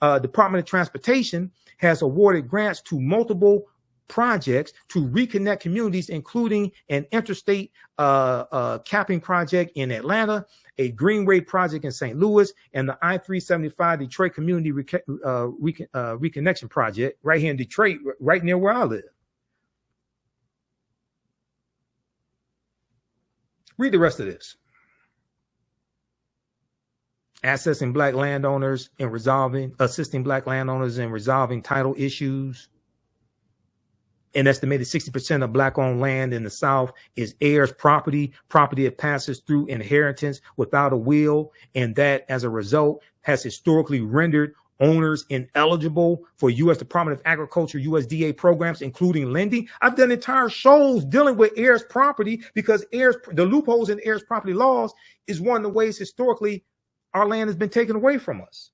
Department of Transportation has awarded grants to multiple projects to reconnect communities, including an interstate capping project in Atlanta, a Greenway project in St. Louis, and the I-375 Detroit Community Reconnection Project right here in Detroit, right near where I live. Read the rest of this. Assisting black landowners in resolving title issues. An estimated 60% of black-owned land in the South is heirs' property that passes through inheritance without a will, and that, as a result, has historically rendered owners ineligible for U.S. Department of Agriculture, USDA programs, including lending. I've done entire shows dealing with heirs' property because the loopholes in heirs' property laws is one of the ways historically our land has been taken away from us.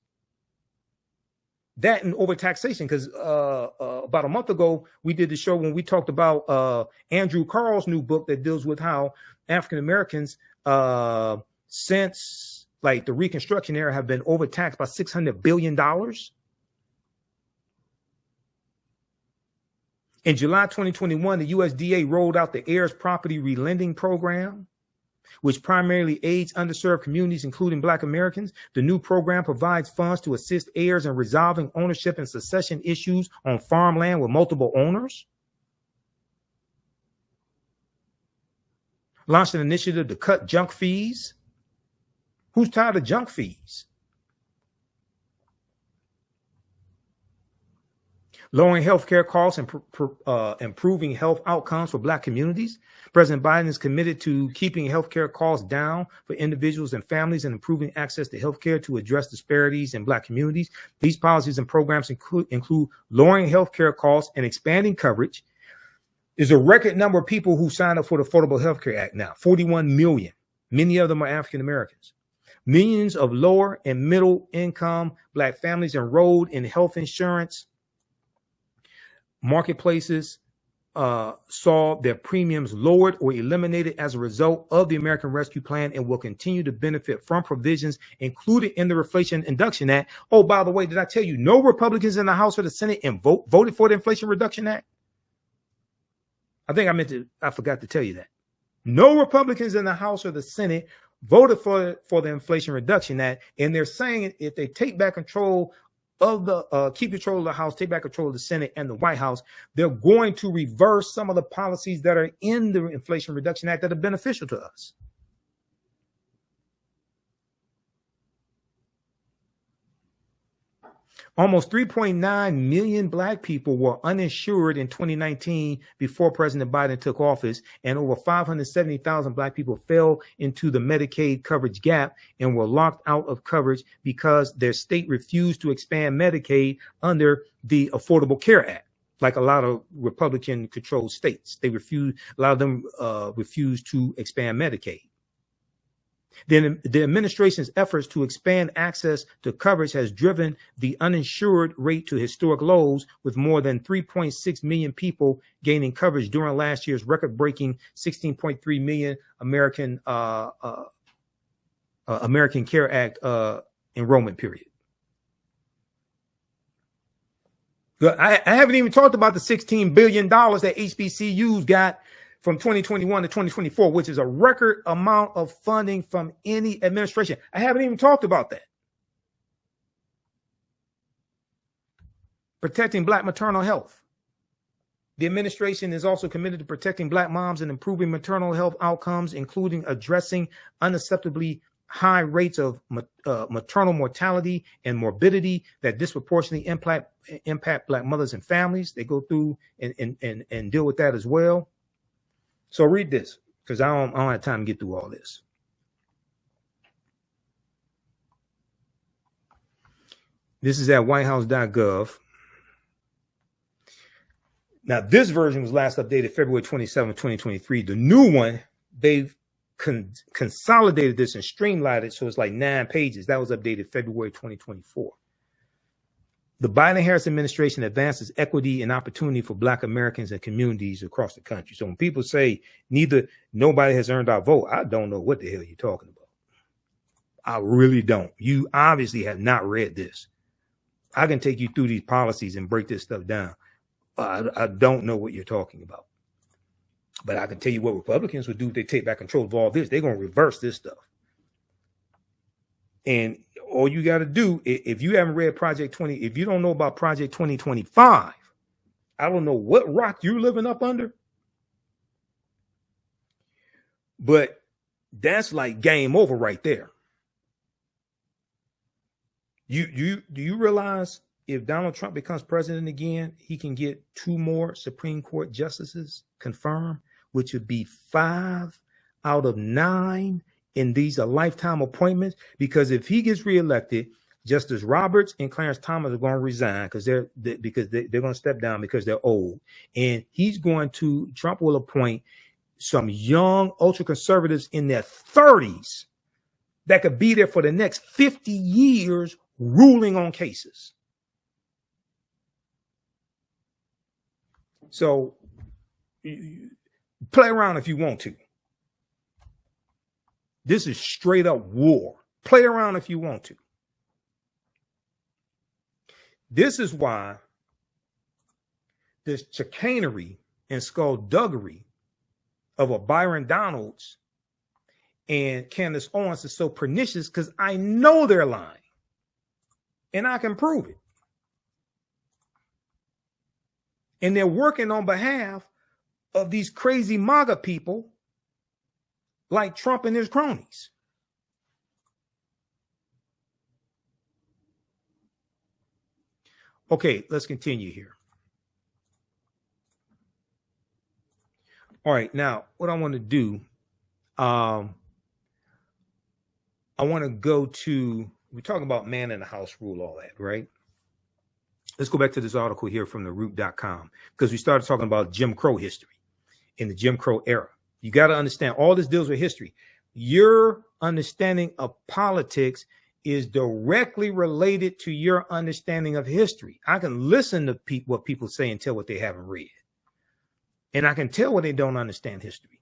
That and overtaxation, because about a month ago, we did the show when we talked about Andrew Carl's new book that deals with how African Americans, since like the Reconstruction era, have been overtaxed by $600 billion. In July 2021, the USDA rolled out the heirs property relending program, which primarily aids underserved communities, including Black Americans. The new program provides funds to assist heirs in resolving ownership and succession issues on farmland with multiple owners. Launched an initiative to cut junk fees. Who's tired of junk fees? Lowering healthcare costs and improving health outcomes for Black communities. President Biden is committed to keeping healthcare costs down for individuals and families and improving access to healthcare to address disparities in Black communities. These policies and programs include lowering healthcare costs and expanding coverage. There's a record number of people who signed up for the Affordable Health Care Act now, 41 million. Many of them are African Americans. Millions of lower and middle income Black families enrolled in health insurance marketplaces saw their premiums lowered or eliminated as a result of the American Rescue Plan and will continue to benefit from provisions included in the Inflation Reduction Act. Oh, by the way, did I tell you no Republicans in the House or the Senate voted for the Inflation Reduction Act? I forgot to tell you that. No Republicans in the House or the Senate voted for the Inflation Reduction Act, and they're saying if they take back control of the keep control of the House, take back control of the Senate and the White House, they're going to reverse some of the policies that are in the Inflation Reduction Act that are beneficial to us. Almost 3.9 million Black people were uninsured in 2019 before President Biden took office, and over 570,000 Black people fell into the Medicaid coverage gap and were locked out of coverage because their state refused to expand Medicaid under the Affordable Care Act. Like a lot of Republican-controlled states, a lot of them refused to expand Medicaid. Then the administration's efforts to expand access to coverage has driven the uninsured rate to historic lows, with more than 3.6 million people gaining coverage during last year's record-breaking 16.3 million American Care Act enrollment period. I haven't even talked about the $16 billion that HBCUs got from 2021 to 2024, which is a record amount of funding from any administration. I haven't even talked about that. Protecting Black maternal health. The administration is also committed to protecting Black moms and improving maternal health outcomes, including addressing unacceptably high rates of maternal mortality and morbidity that disproportionately impact Black mothers and families. They go through and deal with that as well. So read this, because I don't have time to get through all this. This is at whitehouse.gov. Now, this version was last updated February 27, 2023. The new one, they've consolidated this and streamlined it, so it's like 9 pages. That was updated February 2024. The Biden-Harris administration advances equity and opportunity for Black Americans and communities across the country. So when people say nobody has earned our vote, I don't know what the hell you're talking about. I really don't. You obviously have not read this. I can take you through these policies and break this stuff down. I don't know what you're talking about. But I can tell you what Republicans would do if they take back control of all this. They're going to reverse this stuff. And all you got to do, if you haven't read Project 20, if you don't know about Project 2025, I don't know what rock you're living up under. But that's like game over right there. Do you realize if Donald Trump becomes president again, he can get 2 more Supreme Court justices confirmed, which would be 5 out of 9. And these are lifetime appointments, because if he gets reelected, Justice Roberts and Clarence Thomas are going to resign because they're going to step down because they're old. And Trump will appoint some young ultra conservatives in their 30s that could be there for the next 50 years ruling on cases. So play around if you want to. This is straight up war. Play around if you want to. This is why this chicanery and skullduggery of a Byron Donalds and Candace Owens is so pernicious, because I know they're lying. And I can prove it. And they're working on behalf of these crazy MAGA people like Trump and his cronies. Okay, let's continue here. All right, now what I want to do, I want to go to, we're talking about man in the house rule, all that, right? Let's go back to this article here from theroot.com, because we started talking about Jim Crow history in the Jim Crow era. You got to understand, all this deals with history. Your understanding of politics is directly related to your understanding of history. I can listen to what people say and tell what they haven't read. And I can tell what they don't understand history.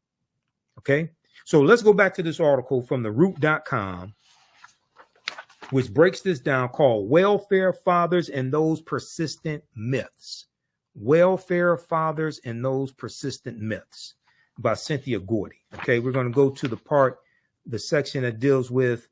Okay? So let's go back to this article from theroot.com, which breaks this down, called Welfare Fathers and Those Persistent Myths. Welfare Fathers and Those Persistent Myths, by Cynthia Gordy. Okay, we're going to go to the section that deals with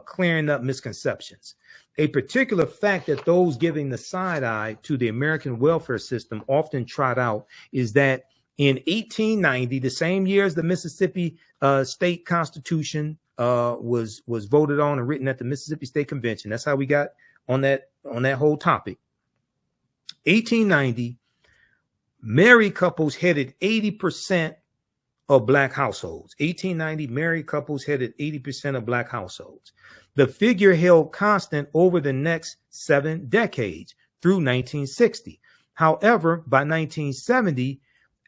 clearing up misconceptions. A particular fact that those giving the side eye to the American welfare system often trot out is that in 1890, the same year as the Mississippi state constitution was voted on and written at the Mississippi State Convention. That's how we got on that whole topic. 1890, married couples headed 80% of Black households. 1890, married couples headed 80% of Black households. The figure held constant over the next 7 decades through 1960. However, by 1970,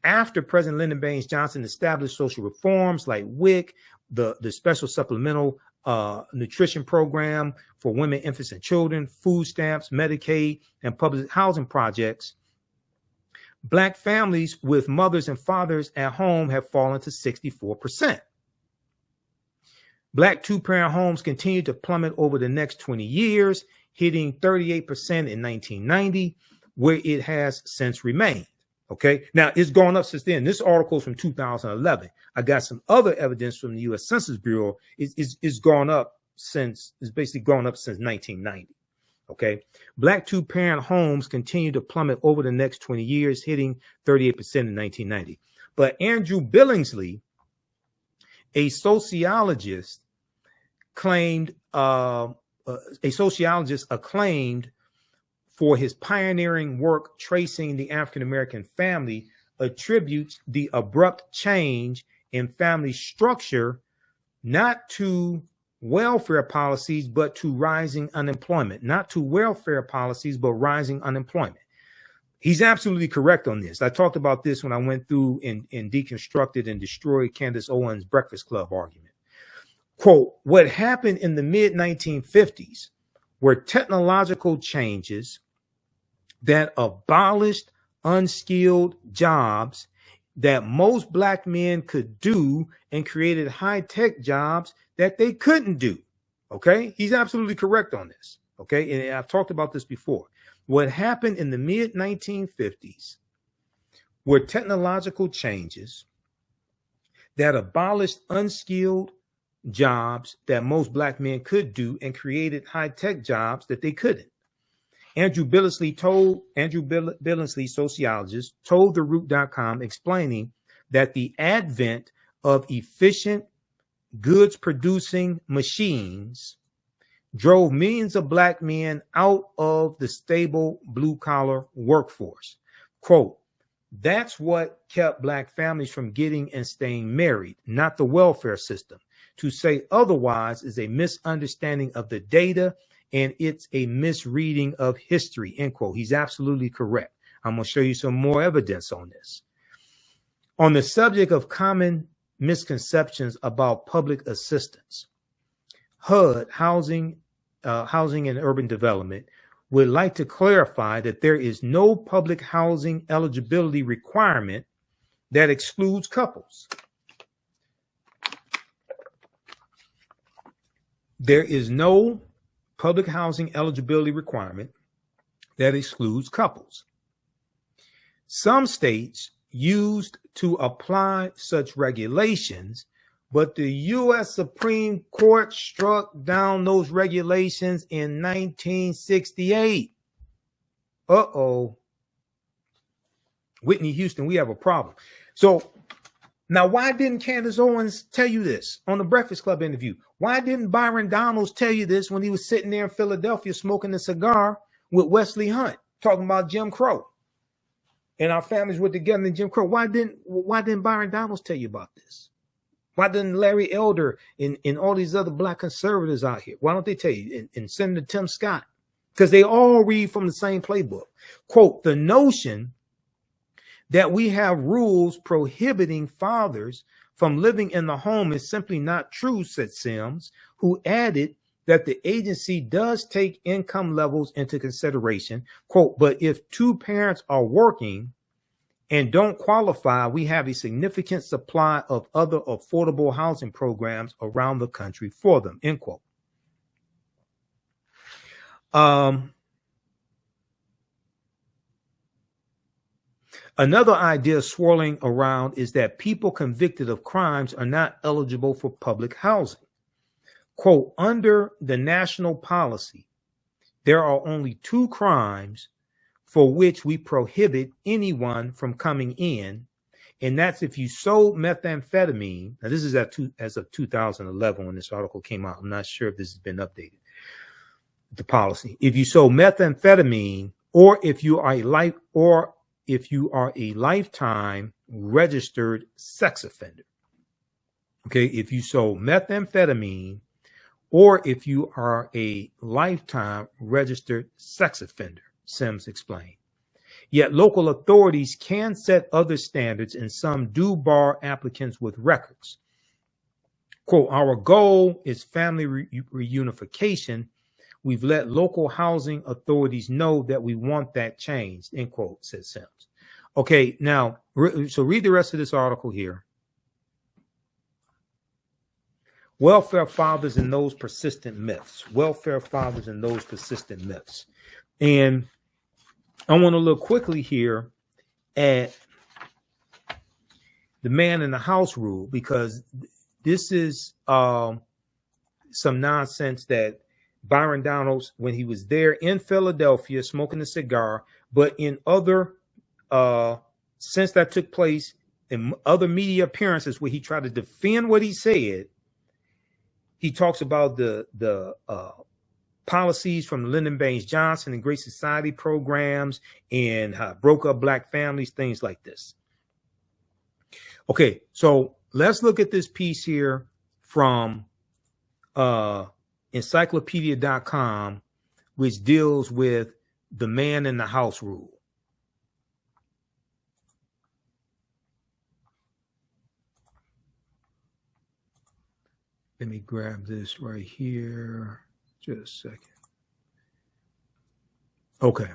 after President Lyndon Baines Johnson established social reforms like WIC, the special supplemental nutrition program for women, infants, and children, food stamps, Medicaid, and public housing projects, Black families with mothers and fathers at home have fallen to 64%. Black 2-parent homes continue to plummet over the next 20 years, hitting 38% in 1990, where it has since remained. Okay, now it's gone up since then. This article is from 2011. I got some other evidence from the U.S. Census Bureau. It's gone up since 1990. Okay, Black 2-parent homes continue to plummet over the next 20 years, hitting 38% in 1990. But Andrew Billingsley, a sociologist, acclaimed for his pioneering work tracing the African-American family, attributes the abrupt change in family structure not to welfare policies, but to rising unemployment. Not to welfare policies, but rising unemployment. He's absolutely correct on this. I talked about this when I went through and deconstructed and destroyed Candace Owens' Breakfast Club argument. Quote, what happened in the mid-1950s were technological changes that abolished unskilled jobs that most black men could do and created high-tech jobs that they couldn't do. Okay, he's absolutely correct on this. Okay, and I've talked about this before. What happened in the mid-1950s were technological changes that abolished unskilled jobs that most black men could do and created high-tech jobs that they couldn't. Andrew Billingsley, sociologist, told TheRoot.com, explaining that the advent of efficient goods-producing machines drove millions of black men out of the stable blue-collar workforce. Quote, that's what kept black families from getting and staying married, not the welfare system. To say otherwise is a misunderstanding of the data, and it's a misreading of history, end quote. He's absolutely correct. I'm going to show you some more evidence on this. On the subject of common misconceptions about public assistance, HUD, Housing and Urban Development, would like to clarify that there is no public housing eligibility requirement that excludes couples. There is no public housing eligibility requirement that excludes couples. Some states used to apply such regulations, but the U.S. Supreme Court struck down those regulations in 1968. Uh-oh. Whitney Houston, we have a problem. So now, why didn't Candace Owens tell you this on the Breakfast Club interview? Why didn't Byron Donalds tell you this when he was sitting there in Philadelphia smoking a cigar with Wesley Hunt, talking about Jim Crow? And our families were together in Jim Crow. Why didn't Byron Donalds tell you about this? Why didn't Larry Elder and all these other black conservatives out here? Why don't they tell you? And Senator Tim Scott? Because they all read from the same playbook. Quote, the notion that we have rules prohibiting fathers from living in the home is simply not true, said Sims, who added that the agency does take income levels into consideration. Quote, but if two parents are working and don't qualify, we have a significant supply of other affordable housing programs around the country for them, end quote. Another idea swirling around is that people convicted of crimes are not eligible for public housing. Quote, under the national policy, there are only 2 crimes for which we prohibit anyone from coming in, and that's if you sold methamphetamine. Now, this is as of 2011 when this article came out. I'm not sure if this has been updated. The policy: if you sold methamphetamine, or if you are a lifetime registered sex offender. Okay, if you sold methamphetamine, or if you are a lifetime registered sex offender, Sims explained. Yet local authorities can set other standards, and some do bar applicants with records. Quote, our goal is family reunification. We've let local housing authorities know that we want that changed, end quote, said Sims. Okay, now, so read the rest of this article here. Welfare fathers and those persistent myths. Welfare fathers and those persistent myths. And I want to look quickly here at the man in the house rule, because this is some nonsense that Byron Donalds, when he was there in Philadelphia smoking a cigar, but in other since that took place in other media appearances where he tried to defend what he said, he talks about the policies from Lyndon Baines Johnson and Great Society programs and how it broke up black families, things like this. Okay, so let's look at this piece here from encyclopedia.com, which deals with the man in the house rule. Let me grab this right here. Just a second. Okay.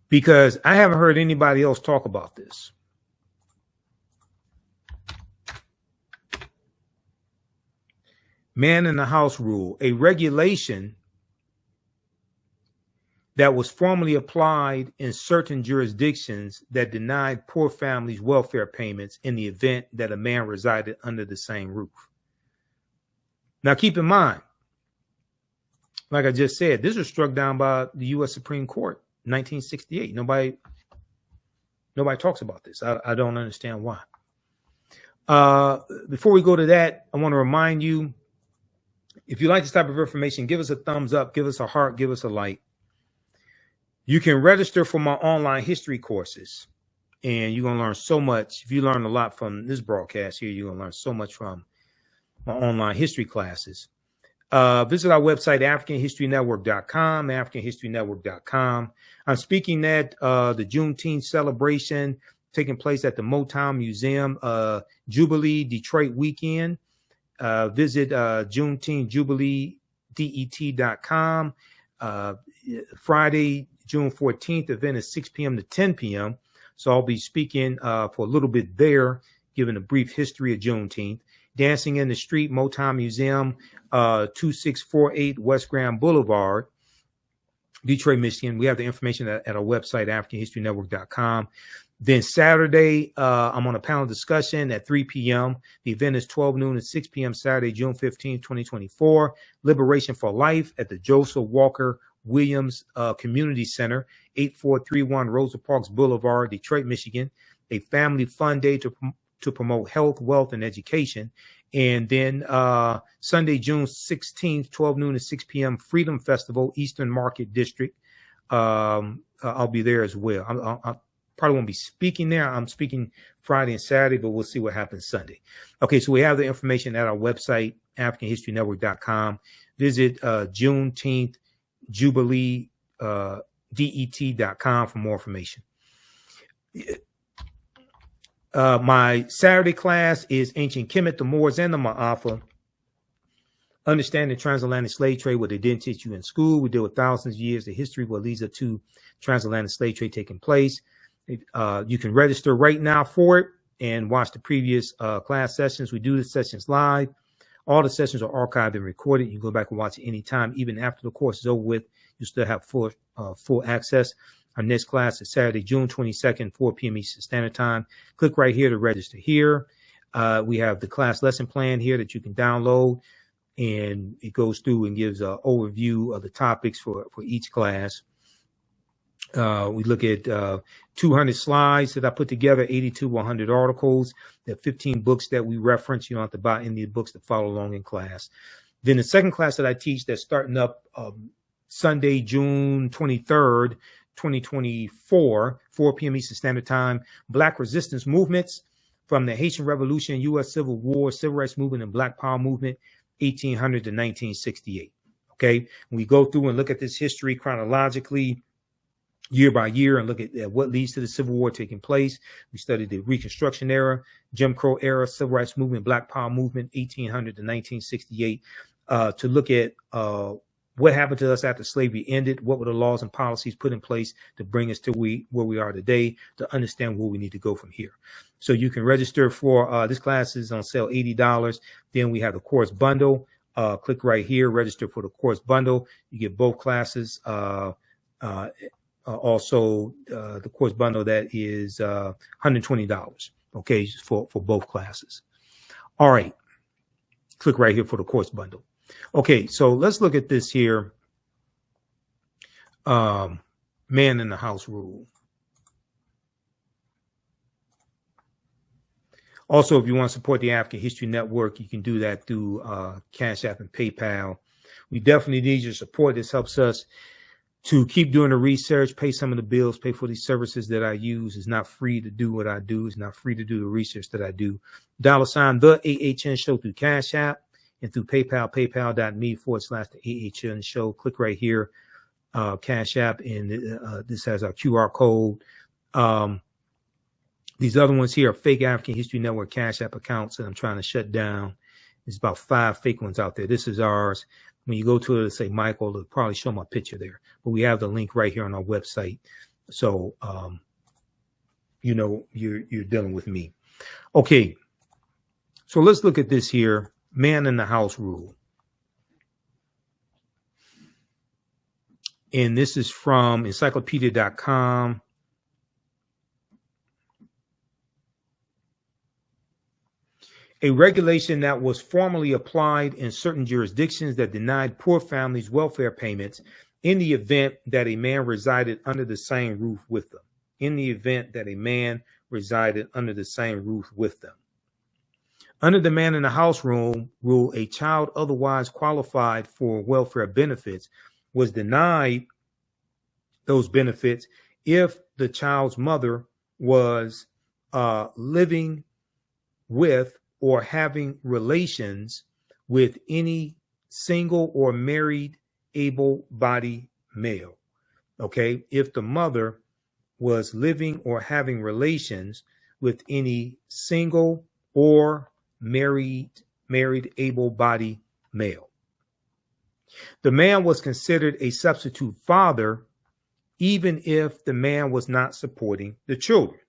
Because I haven't heard anybody else talk about this. Man in the house rule, a regulation that was formally applied in certain jurisdictions that denied poor families welfare payments in the event that a man resided under the same roof. Now, keep in mind, like I just said, this was struck down by the U.S. Supreme Court, 1968. Nobody talks about this. I don't understand why. Before we go to that, I want to remind you, if you like this type of information, give us a thumbs up, give us a heart, give us a like. You can register for my online history courses, and you're going to learn so much. If you learn a lot from this broadcast here, you're going to learn so much from my online history classes. Visit our website, AfricanHistoryNetwork.com, AfricanHistoryNetwork.com. I'm speaking at the Juneteenth celebration taking place at the Motown Museum, Jubilee Detroit weekend. Visit JuneteenthJubileeDET.com. Friday, June 14th, event is 6 p.m. to 10 p.m. So I'll be speaking for a little bit there, giving a brief history of Juneteenth. Dancing in the Street, Motown Museum, 2648 West Grand Boulevard, Detroit, Michigan. We have the information at our website, AfricanHistoryNetwork.com. Then Saturday, I'm on a panel discussion at 3 p.m. The event is 12 noon to 6 p.m. Saturday, June 15, 2024. Liberation for Life at the Joseph Walker Williams Community Center, 8431 Rosa Parks Boulevard, Detroit, Michigan. A family fun day to promote health, wealth, and education. And then Sunday, June 16th, 12 noon to 6 p.m., Freedom Festival, Eastern Market District. I'll be there as well. I probably won't be speaking there. I'm speaking Friday and Saturday, but we'll see what happens Sunday. Okay, so we have the information at our website, AfricanHistoryNetwork.com. Visit Juneteenth Jubilee DET.com for more information. My Saturday class is Ancient Kemet, the Moors, and the Ma'afa. Understanding transatlantic slave trade, what they didn't teach you in school. We deal with thousands of years of history, what leads up to transatlantic slave trade taking place. You can register right now for it and watch the previous class sessions. We do the sessions live. All the sessions are archived and recorded. You can go back and watch it anytime. Even after the course is over with, you still have full access. Our next class is Saturday, June 22nd, 4 p.m. Eastern Standard Time. Click right here to register here. We have the class lesson plan here that you can download, and it goes through and gives an overview of the topics for each class. We look at 200 slides that I put together, 80 to 100 articles. There are 15 books that we reference. You don't have to buy any books to follow along in class. Then the second class that I teach that's starting up Sunday, June 23rd, 2024, 4 p.m. Eastern Standard Time, Black Resistance Movements from the Haitian Revolution, U.S. Civil War, Civil Rights Movement, and Black Power Movement, 1800 to 1968. Okay, we go through and look at this history chronologically, year by year, and look at what leads to the Civil War taking place. We studied the Reconstruction era, Jim Crow era, Civil Rights Movement, Black Power Movement, 1800 to 1968, to look at what happened to us after slavery ended, what were the laws and policies put in place to bring us to where we are today, to understand where we need to go from here. So you can register for this class is on sale, $80. Then we have the course bundle. Click right here, register for the course bundle. You get both classes. Also, the course bundle that is $120, okay, for both classes. All right, click right here for the course bundle. Okay, so let's look at this here. Man in the house rule. Also, if you want to support the African History Network, you can do that through Cash App and PayPal. We definitely need your support. This helps us to keep doing the research, pay some of the bills, pay for these services that I use. It's not free to do what I do. It's not free to do the research that I do. $, the TheAHNShow through Cash App and through PayPal, paypal.me/TheAHNShow. Click right here, Cash App, and this has our QR code. These other ones here are fake African History Network Cash App accounts that I'm trying to shut down There's about 5 fake ones out there. This is ours. When you go to it, it'll say Michael. It'll probably show my picture there. But we have the link right here on our website. So, you know, you're dealing with me. Okay. So let's look at this here. Man in the house rule. And this is from encyclopedia.com. A regulation that was formally applied in certain jurisdictions that denied poor families welfare payments in the event that a man resided under the same roof with them. In the event that a man resided under the same roof with them. Under the man in the house rule, a child otherwise qualified for welfare benefits was denied those benefits if the child's mother was living with or having relations with any single or married able-bodied male. Okay, if the mother was living or having relations with any single or married able-bodied male. The man was considered a substitute father even if the man was not supporting the children.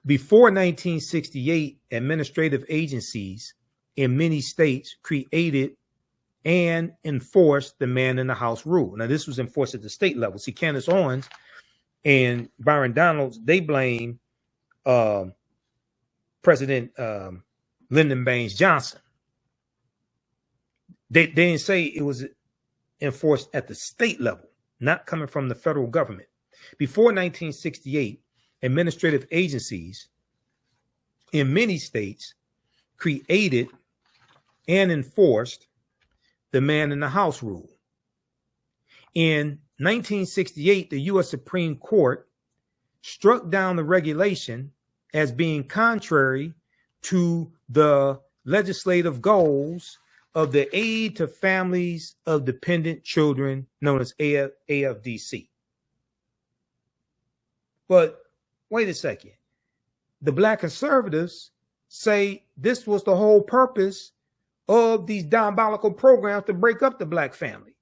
Before 1968, administrative agencies in many states created and enforced the man in the house rule. Now, this was enforced at the state level. See, Candace Owens and Byron Donalds, they blame President Lyndon Baines Johnson. They didn't say it was enforced at the state level, not coming from the federal government. Before 1968, administrative agencies in many states created and enforced the man in the house rule. In 1968, the U.S. Supreme Court struck down the regulation as being contrary to the legislative goals of the Aid to Families of Dependent Children, known as AFDC. But wait a second. The Black conservatives say this was the whole purpose of these diabolical programs to break up the Black family.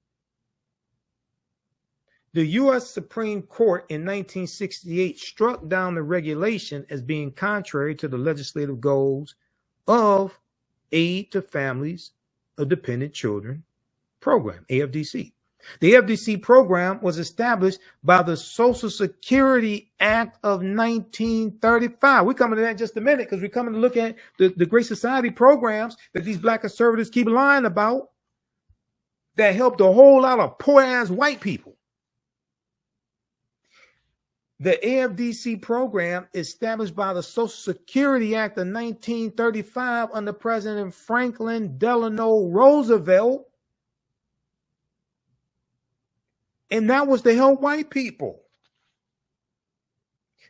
The U.S. Supreme Court in 1968 struck down the regulation as being contrary to the legislative goals of Aid to Families of Dependent Children program, AFDC. The AFDC program was established by the Social Security Act of 1935. We're coming to that in just a minute because we're coming to look at the Great Society programs that these Black conservatives keep lying about that helped a whole lot of poor-ass white people. The AFDC program, established by the Social Security Act of 1935 under President Franklin Delano Roosevelt, and that was to help white people.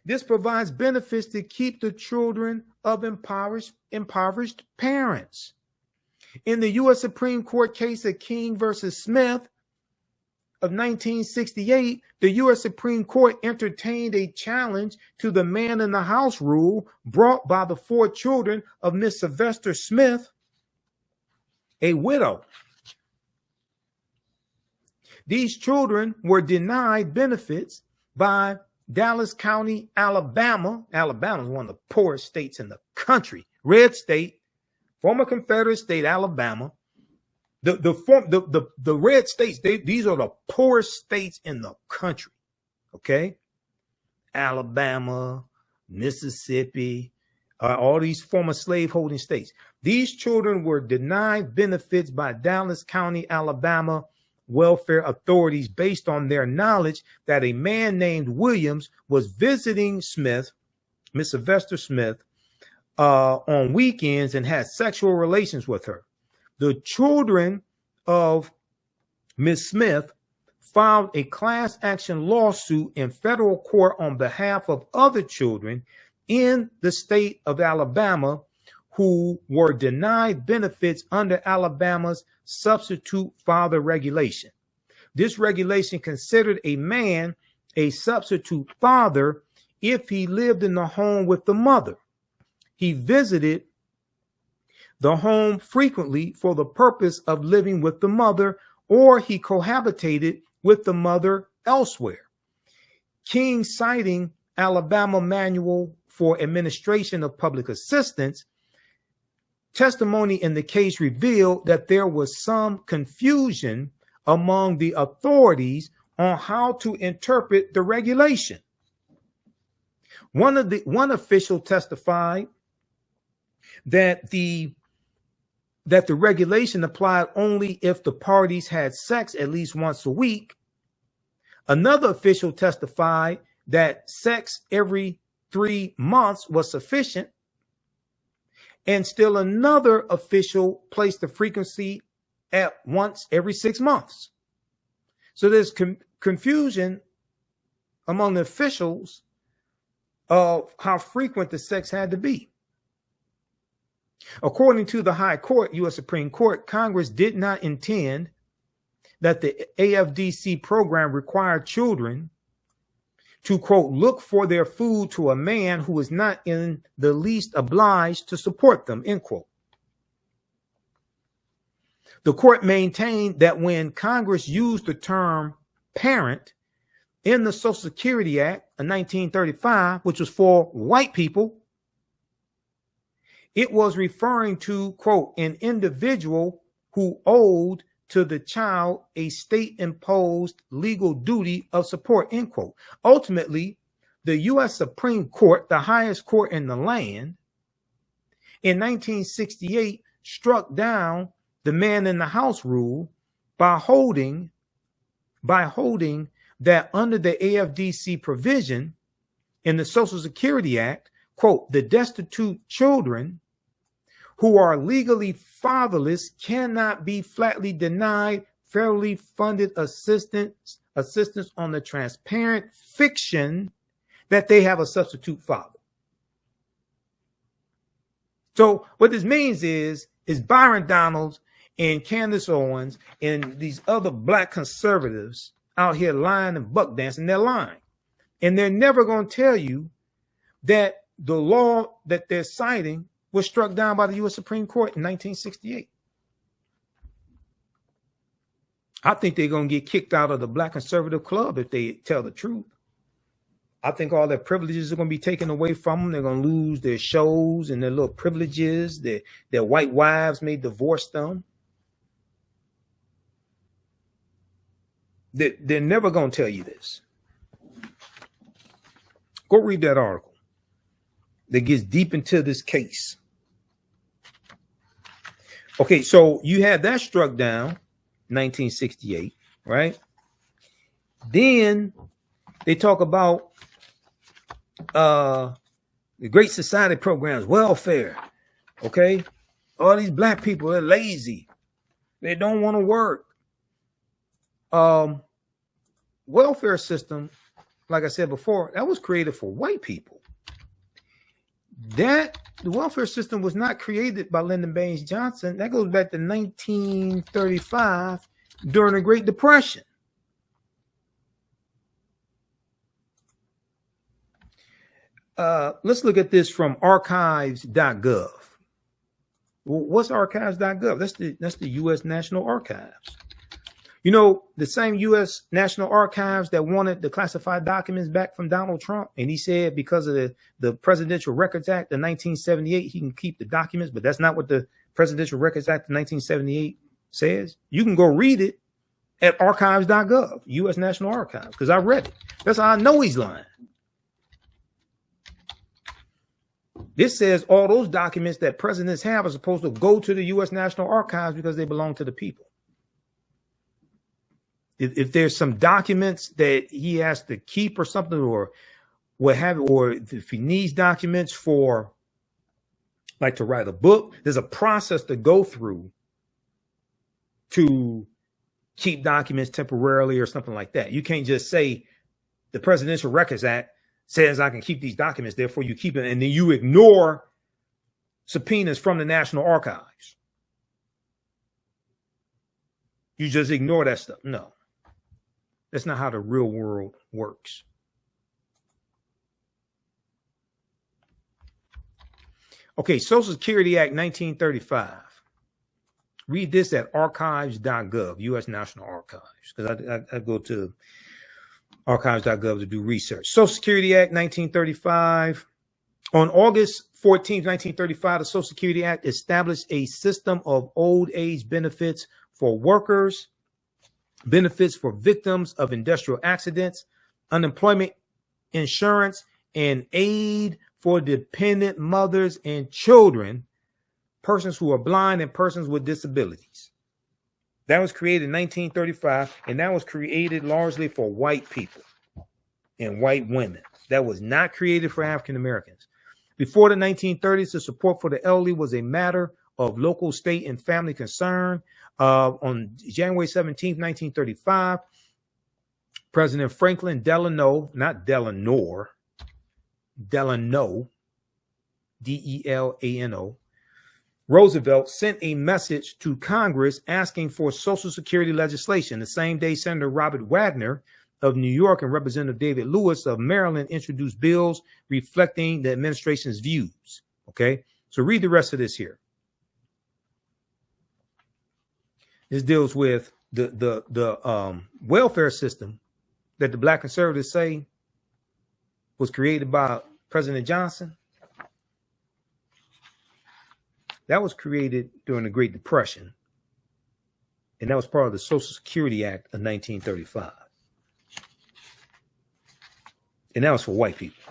This provides benefits to keep the children of impoverished parents. In the U.S. Supreme Court case of King versus Smith of 1968, the U.S. Supreme Court entertained a challenge to the man in the house rule brought by the 4 children of Miss Sylvester Smith, a widow. These children were denied benefits by Dallas County, Alabama. Alabama is one of the poorest states in the country. Red state, former Confederate state, Alabama. The red states, these are the poorest states in the country. Okay? Alabama, Mississippi, all these former slaveholding states. These children were denied benefits by Dallas County, Alabama welfare authorities based on their knowledge that a man named Williams was visiting Smith, Miss Sylvester Smith, on weekends and had sexual relations with her. The children of Miss Smith filed a class action lawsuit in federal court on behalf of other children in the state of Alabama who were denied benefits under Alabama's substitute father regulation. This regulation considered a man a substitute father if he lived in the home with the mother he visited the home frequently for the purpose of living with the mother, or he cohabitated with the mother elsewhere. King, citing Alabama Manual for Administration of Public Assistance, testimony in the case revealed that there was some confusion among the authorities on how to interpret the regulation. One official testified that the regulation applied only if the parties had sex at least once a week. Another official testified that sex every 3 months was sufficient. And still another official placed the frequency at once every 6 months. So there's confusion among the officials of how frequent the sex had to be. According to the High Court, U.S. Supreme Court, Congress did not intend that the AFDC program required children to, quote, look for their food to a man who is not in the least obliged to support them, end quote. The court maintained that when Congress used the term parent in the Social Security Act of 1935, which was for white people, it was referring to, quote, an individual who owed to the child a state-imposed legal duty of support, end quote. Ultimately, the U.S. Supreme Court, the highest court in the land, in 1968 struck down the man in the house rule by holding that under the AFDC provision in the Social Security Act, quote, the destitute children who are legally fatherless cannot be flatly denied federally funded assistance on the transparent fiction that they have a substitute father. So what this means is Byron Donalds and Candace Owens and these other black conservatives out here lying and buck dancing, they're lying. And they're never going to tell you that the law that they're citing was struck down by the U.S. Supreme Court in 1968. I think they're going to get kicked out of the Black Conservative Club if they tell the truth. I think all their privileges are going to be taken away from them. They're going to lose their shows and their little privileges. Their white wives may divorce them. They're never going to tell you this. Go read that article that gets deep into this case. Okay, so you had that struck down, 1968, right? Then they talk about the Great Society programs, welfare, okay? All these black people are lazy. They don't want to work. Welfare system, like I said before, that was created for white people. The welfare system was not created by Lyndon Baines Johnson. That goes back to 1935 during the Great Depression. Let's look at this from archives.gov. What's archives.gov? That's the U.S. National Archives. You know, the same U.S. National Archives that wanted the classified documents back from Donald Trump. And he said because of the Presidential Records Act of 1978, he can keep the documents. But that's not what the Presidential Records Act of 1978 says. You can go read it at archives.gov, U.S. National Archives, because I read it. That's how I know he's lying. This says all those documents that presidents have are supposed to go to the U.S. National Archives because they belong to the people. If there's some documents that he has to keep or something, or what have, or if he needs documents for, like, to write a book, there's a process to go through to keep documents temporarily or something like that. You can't just say the Presidential Records Act says I can keep these documents, therefore you keep it, and then you ignore subpoenas from the National Archives. You just ignore that stuff. No. That's not how the real world works. Okay, Social Security Act 1935. Read this at archives.gov, U.S. National Archives, because I go to archives.gov to do research. Social Security Act 1935. On August 14, 1935, the Social Security Act established a system of old age benefits for workers, benefits for victims of industrial accidents, unemployment insurance, and aid for dependent mothers and children, persons who are blind, and persons with disabilities. That was created in 1935, and that was created largely for white people and white women. That was not created for African Americans. Before the 1930s, the support for the elderly was a matter of local, state, and family concern. On January 17, 1935, President Franklin Delano, not Delano, Delano, Delano, Roosevelt sent a message to Congress asking for Social Security legislation. The same day, Senator Robert Wagner of New York and Representative David Lewis of Maryland introduced bills reflecting the administration's views. Okay, so read the rest of this here. This deals with the welfare system that the black conservatives say was created by President Johnson. That was created during the Great Depression, and that was part of the Social Security Act of 1935. And that was for white people.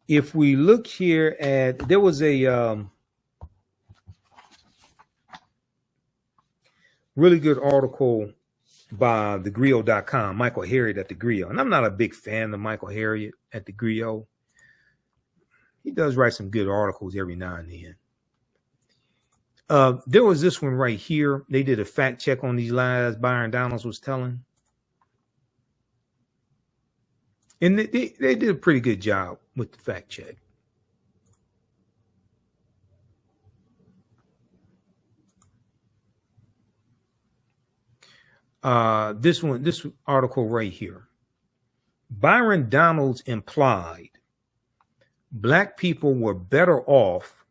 If we look here at, there was a really good article by thegrio.com, Michael Harriot at the Grio. And I'm not a big fan of Michael Harriot at the Grio. He does write some good articles every now and then. There was this one right here. They did a fact check on these lies Byron Donalds was telling. And they did a pretty good job with the fact check. This article right here. Byron Donalds implied black people were better off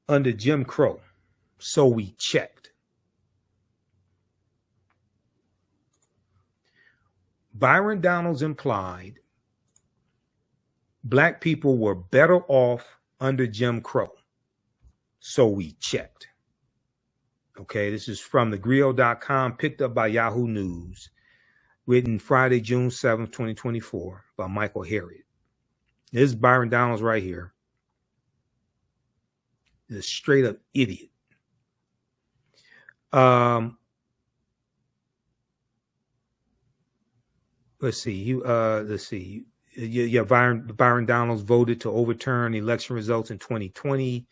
under Jim Crow, so we checked. Byron Donalds implied black people were better off under Jim Crow, so we checked. Okay, this is from thegrio.com, picked up by Yahoo News, written Friday, June 7th, 2024, by Michael Harriot. This is Byron Donalds right here. He's a straight up idiot. Let's see. Byron Donalds voted to overturn election results in 2020.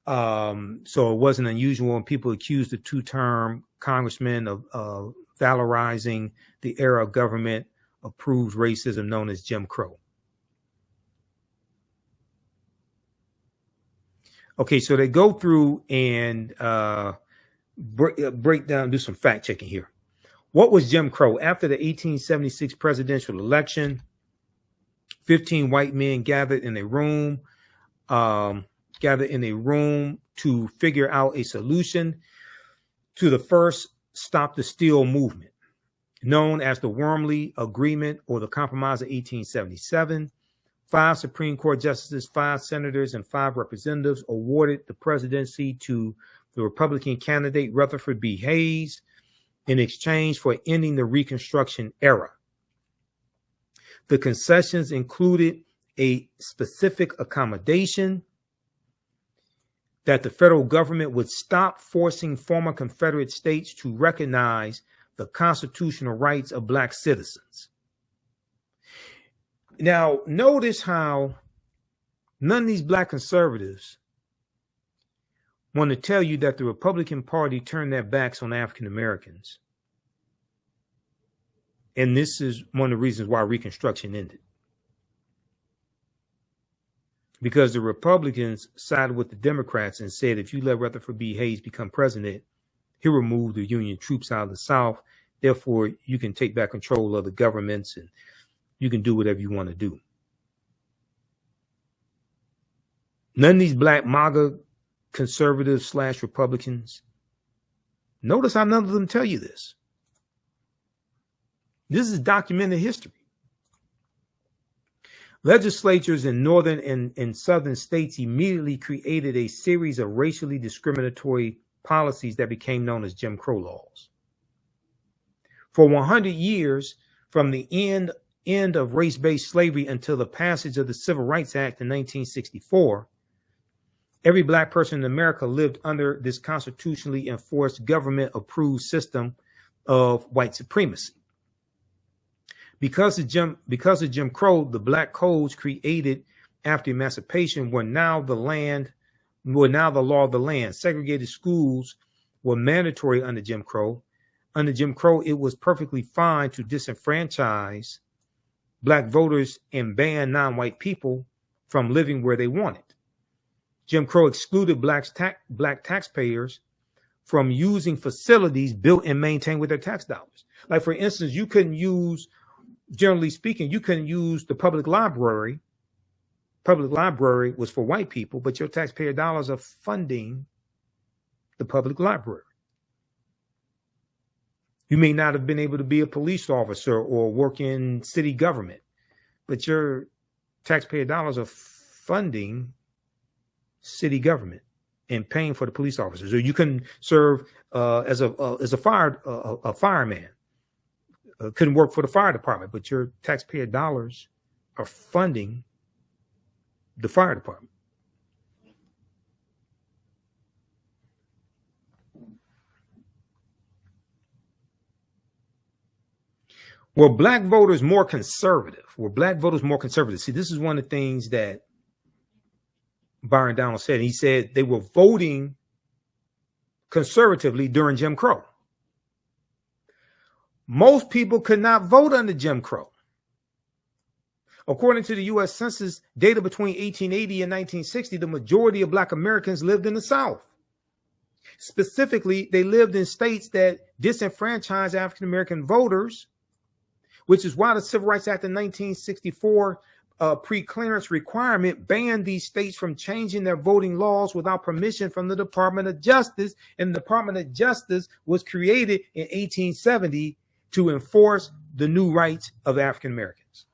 So it wasn't unusual when people accused the two-term congressman of valorizing the era of government-approved racism known as Jim Crow. Okay, so they go through and break down, do some fact-checking here. What was Jim Crow? After the 1876 presidential election, 15 white men gathered in a room to figure out a solution to the first Stop the Steal movement, known as the Wormley Agreement or the Compromise of 1877. 5 Supreme Court justices, 5 senators, and 5 representatives awarded the presidency to the Republican candidate Rutherford B. Hayes in exchange for ending the Reconstruction era. The concessions included a specific accommodation that the federal government would stop forcing former Confederate states to recognize the constitutional rights of black citizens. Now, notice how none of these black conservatives want to tell you that the Republican Party turned their backs on African Americans. And this is one of the reasons why Reconstruction ended. Because the Republicans sided with the Democrats and said, if you let Rutherford B. Hayes become president, he removed the Union troops out of the South. Therefore, you can take back control of the governments and you can do whatever you want to do. None of these black MAGA conservatives / Republicans, notice how none of them tell you this. This is documented history. Legislatures in northern and southern states immediately created a series of racially discriminatory policies that became known as Jim Crow laws. For 100 years, from the end of race-based slavery until the passage of the Civil Rights Act in 1964, every black person in America lived under this constitutionally enforced government-approved system of white supremacy. Because of Jim Crow, the black codes created after emancipation were now the law of the land. Segregated schools were mandatory under Jim Crow. Under Jim Crow, it was perfectly fine to disenfranchise black voters and ban non-white people from living where they wanted. Jim Crow excluded black taxpayers from using facilities built and maintained with their tax dollars. Like, for instance, you couldn't use, generally speaking, you couldn't use the public library. Public library was for white people, but your taxpayer dollars are funding the public library. You may not have been able to be a police officer or work in city government, but your taxpayer dollars are funding city government and paying for the police officers. Or you can serve as a fireman. Couldn't work for the fire department, but your taxpayer dollars are funding the fire department. Were black voters more conservative? See, this is one of the things that Byron Donalds said. He said they were voting conservatively during Jim Crow. Most people could not vote under Jim Crow. According to the U.S. Census data between 1880 and 1960, the majority of black Americans lived in the South. Specifically, they lived in states that disenfranchised African American voters, which is why the Civil Rights Act of 1964 pre-clearance requirement banned these states from changing their voting laws without permission from the Department of Justice. And the Department of Justice was created in 1870 to enforce the new rights of African Americans.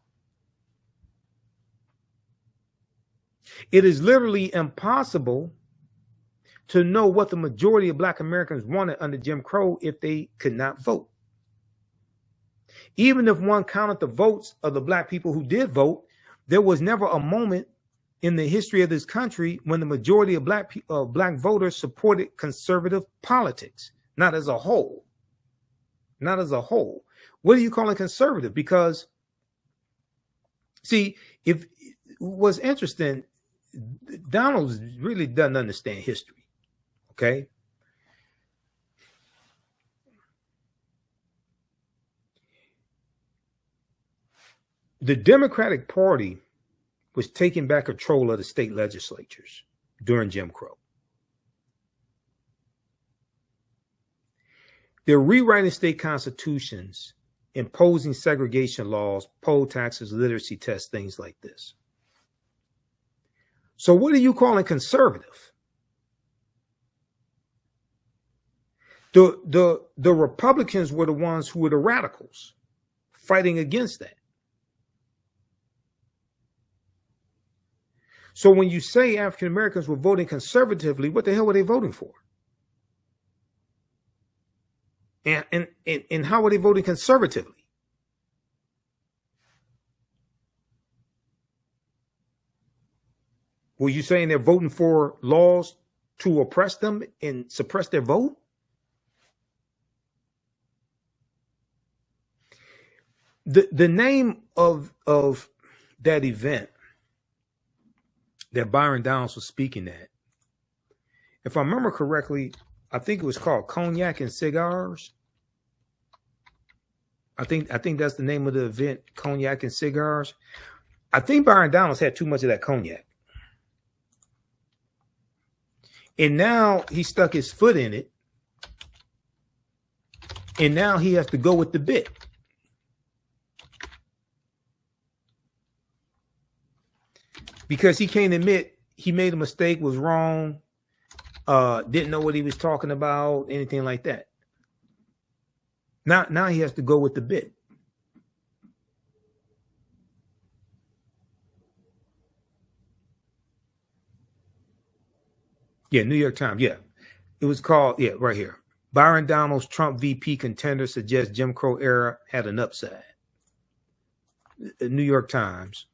It is literally impossible to know what the majority of black Americans wanted under Jim Crow if they could not vote. Even if one counted the votes of the black people who did vote, there was never a moment in the history of this country when the majority of black voters supported conservative politics. Not as a whole. Not as a whole. What do you call it conservative? Because, see, if what's interesting, Donalds really doesn't understand history. Okay. The Democratic Party was taking back control of the state legislatures during Jim Crow. They're rewriting state constitutions, imposing segregation laws, poll taxes, literacy tests, things like this. So what are you calling conservative? The Republicans were the ones who were the radicals fighting against that. So when you say African Americans were voting conservatively, what the hell were they voting for? And how were they voting conservatively? Were you saying they're voting for laws to oppress them and suppress their vote? The name of that event that Byron Donalds was speaking at, if I remember correctly, I think it was called Cognac and Cigars. I think that's the name of the event, Cognac and Cigars. I think Byron Donalds had too much of that cognac. And now he stuck his foot in it And now he has to go with the bit. Because he can't admit he made a mistake, was wrong, didn't know what he was talking about, anything like that. Now he has to go with the bit. Yeah, New York Times. Yeah, it was called. Yeah, right here. Byron Donalds, Trump VP contender, suggests Jim Crow era had an upside. The New York Times.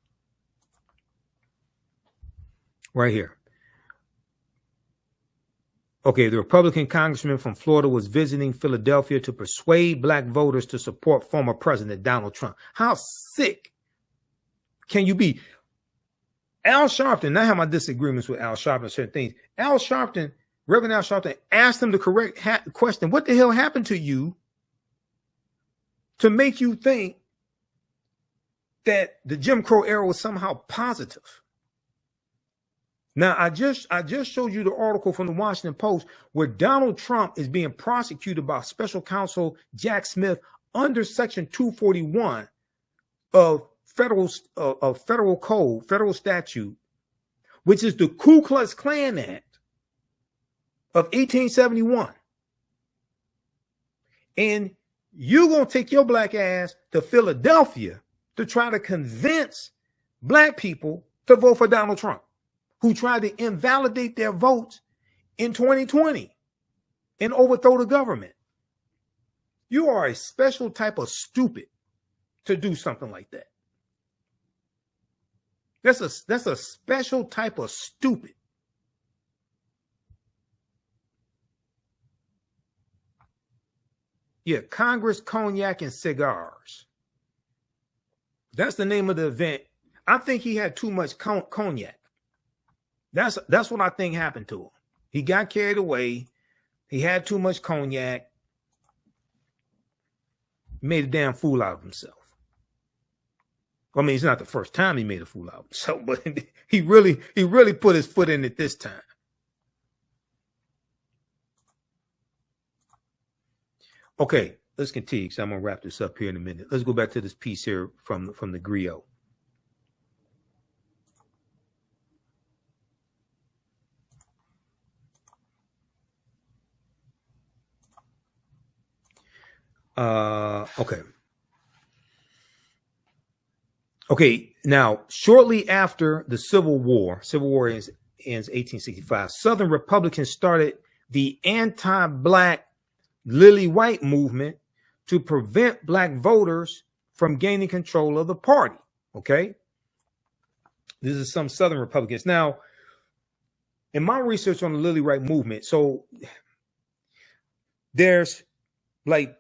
Right here. Okay, the Republican congressman from Florida was visiting Philadelphia to persuade black voters to support former President Donald Trump. How sick can you be? Al Sharpton, I have my disagreements with Al Sharpton on certain things. Al Sharpton, Reverend Al Sharpton, asked him the correct question. What the hell happened to you to make you think that the Jim Crow era was somehow positive? Now, I just showed you the article from the Washington Post where Donald Trump is being prosecuted by Special Counsel Jack Smith under Section 241 of federal code, federal statute, which is the Ku Klux Klan Act of 1871. And you're going to take your black ass to Philadelphia to try to convince black people to vote for Donald Trump, who tried to invalidate their votes in 2020 and overthrow the government. You are a special type of stupid to do something like that. That's a special type of stupid. Yeah, Congress, Cognac, and Cigars. That's the name of the event. I think he had too much cognac. That's what I think happened to him. He got carried away. He had too much cognac. Made a damn fool out of himself. I mean, it's not the first time he made a fool out of himself, but he really put his foot in it this time. Okay, let's continue because I'm gonna wrap this up here in a minute. Let's go back to this piece here from the griot. Okay. Now, shortly after the Civil War ends 1865, Southern Republicans started the anti-black Lily White movement to prevent black voters from gaining control of the party. Okay. This is some Southern Republicans. Now, in my research on the Lily White movement, so there's like,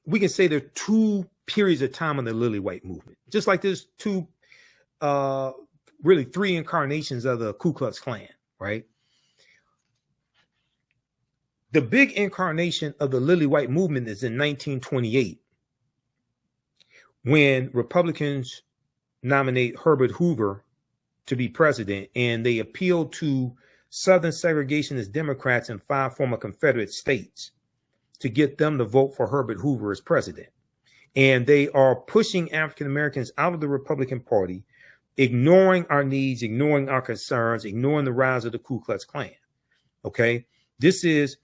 we can say there are two periods of time in the Lily White movement, just like there's really three incarnations of the Ku Klux Klan, right? The big incarnation of the Lily White movement is in 1928, when Republicans nominate Herbert Hoover to be president, and they appeal to Southern segregationist Democrats in 5 former Confederate states to get them to vote for Herbert Hoover as president. And they are pushing African Americans out of the Republican Party, ignoring our needs, ignoring our concerns, ignoring the rise of the Ku Klux Klan. Okay, this is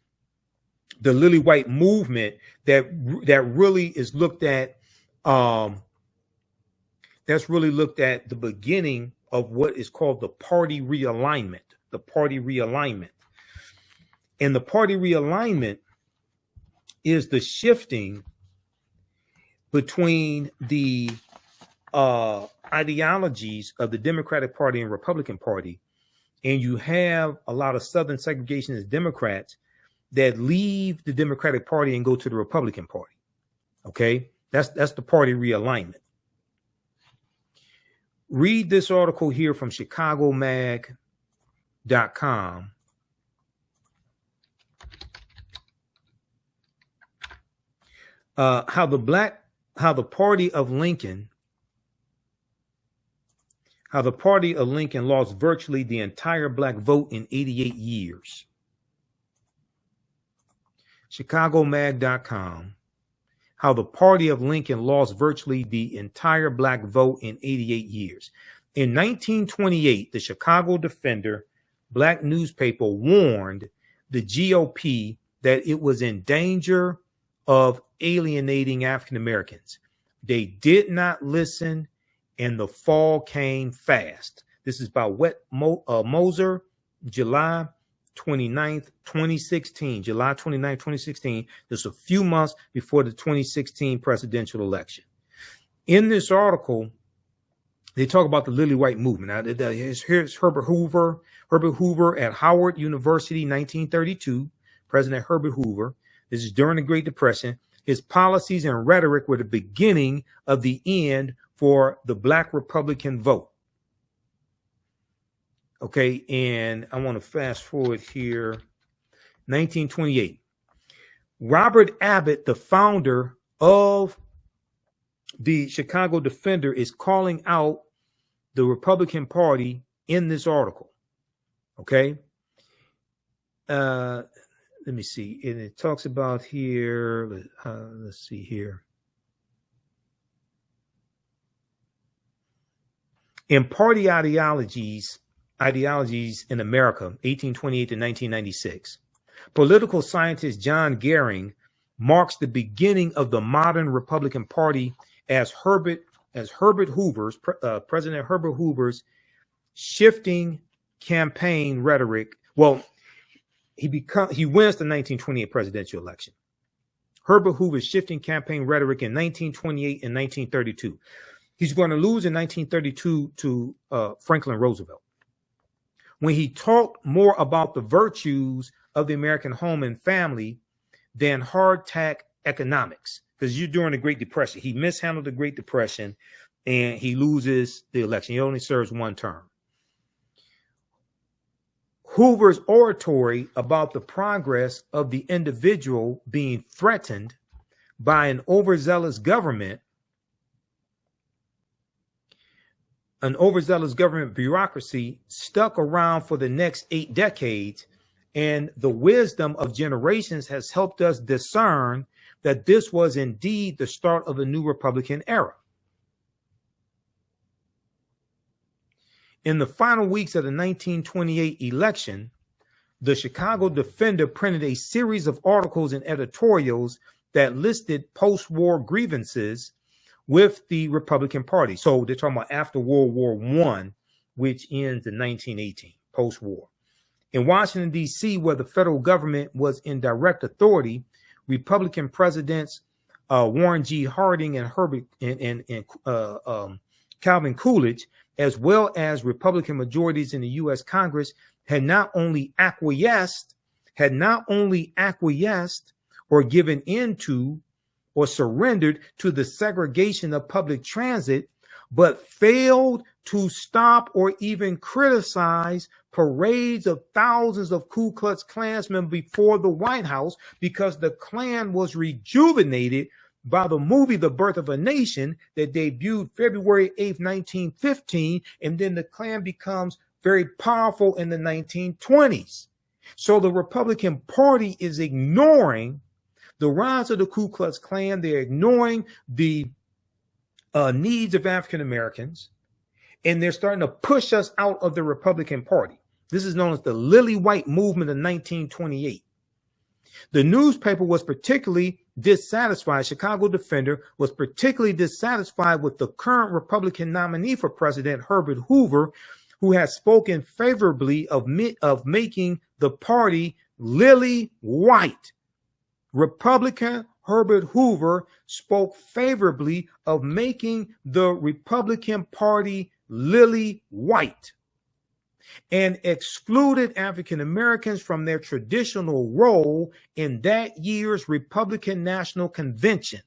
the Lily White movement that really is looked at. That's really looked at the beginning of what is called the party realignment. The party realignment, and the party realignment is the shifting between the ideologies of the Democratic Party and Republican Party. And you have a lot of Southern segregationist Democrats that leave the Democratic Party and go to the Republican Party. Okay, that's the party realignment. Read this article here from ChicagoMag.com. How the party of Lincoln lost virtually the entire black vote in 88 years. ChicagoMag.com. how the party of Lincoln lost virtually the entire black vote in 88 years. In 1928, the Chicago Defender, black newspaper, warned the GOP that it was in danger of alienating African Americans. They did not listen, and the fall came fast. This is by Moser, July 29th, 2016. July 29th, 2016. Just a few months before the 2016 presidential election. In this article, they talk about the Lily White movement. Now, here's Herbert Hoover. Herbert Hoover at Howard University, 1932. President Herbert Hoover. This is during the Great Depression. His policies and rhetoric were the beginning of the end for the Black Republican vote. Okay, and I want to fast forward here. 1928. Robert Abbott, the founder of the Chicago Defender, is calling out the Republican Party in this article. Okay. Let me see. And it talks about here. Let's see here. In party ideologies in America, 1828 to 1996, political scientist John Gehring marks the beginning of the modern Republican Party as President Herbert Hoover's shifting campaign rhetoric. Well, he wins the 1928 presidential election. Herbert Hoover's shifting campaign rhetoric in 1928 and 1932. He's going to lose in 1932 to Franklin Roosevelt. When he talked more about the virtues of the American home and family than hard tack economics, because you're during the Great Depression. He mishandled the Great Depression and he loses the election. He only serves one term. Hoover's oratory about the progress of the individual being threatened by an overzealous government bureaucracy stuck around for the next 8 decades, and the wisdom of generations has helped us discern that this was indeed the start of the new Republican era. In the final weeks of the 1928 election, the Chicago Defender printed a series of articles and editorials that listed post-war grievances with the Republican Party. So they're talking about after World War I, which ends in 1918, post-war. In Washington, D.C., where the federal government was in direct authority, Republican presidents Warren G. Harding and Calvin Coolidge, as well as Republican majorities in the U.S. Congress, had not only acquiesced or given into or surrendered to the segregation of public transit, but failed to stop or even criticize parades of thousands of Ku Klux Klansmen before the White House, because the Klan was rejuvenated by the movie The Birth of a Nation that debuted February 8th, 1915, and then the Klan becomes very powerful in the 1920s. So the Republican Party is ignoring the rise of the Ku Klux Klan. They're ignoring the needs of African Americans, and they're starting to push us out of the Republican Party. This is known as the Lily White movement of 1928. The newspaper was particularly dissatisfied. Chicago Defender was particularly dissatisfied with the current Republican nominee for president, Herbert Hoover, who has spoken favorably of making the party lily white. Republican Herbert Hoover spoke favorably of making the Republican Party lily white and excluded African Americans from their traditional role in that year's Republican National Convention.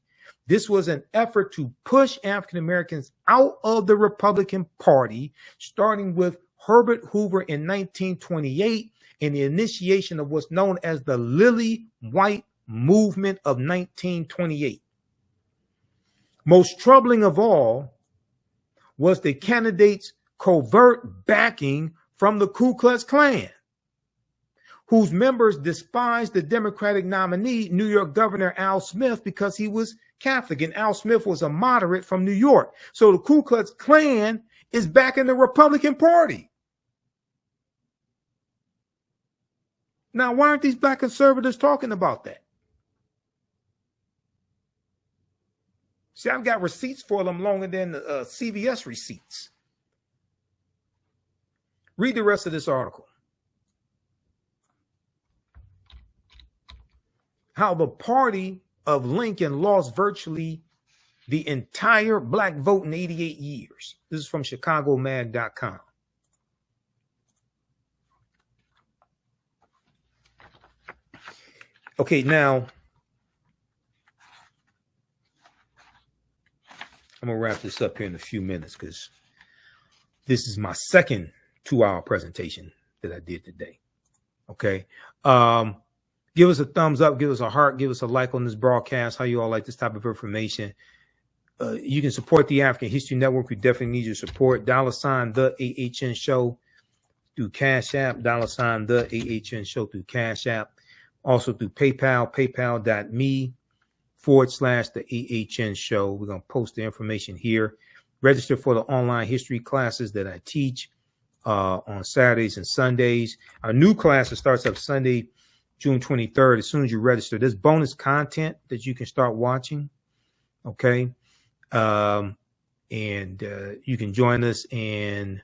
This was an effort to push African Americans out of the Republican Party, starting with Herbert Hoover in 1928 and the initiation of what's known as the Lily White movement of 1928. Most troubling of all was the candidate's covert backing from the Ku Klux Klan, whose members despised the Democratic nominee, New York Governor Al Smith, because he was Catholic, and Al Smith was a moderate from New York. So the Ku Klux Klan is back in the Republican Party. Now, why aren't these black conservatives talking about that? See, I've got receipts for them longer than CVS receipts. Read the rest of this article. How the party of Lincoln lost virtually the entire black vote in 88 years. This is from ChicagoMag.com. Okay, now I'm going to wrap this up here in a few minutes because this is my second 2-hour presentation that I did today. Okay. Give us a thumbs up, give us a heart, give us a like on this broadcast. How you all like this type of information? You can support the African History Network. We definitely need your support. $, the AHN Show through Cash App. $, the AHN Show through Cash App. Also through PayPal, paypal.me/the AHN Show. We're going to post the information here. Register for the online history classes that I teach on Saturdays and Sundays. Our new class starts up Sunday, June 23rd. As soon as you register, there's bonus content that you can start watching. Okay. And you can join us and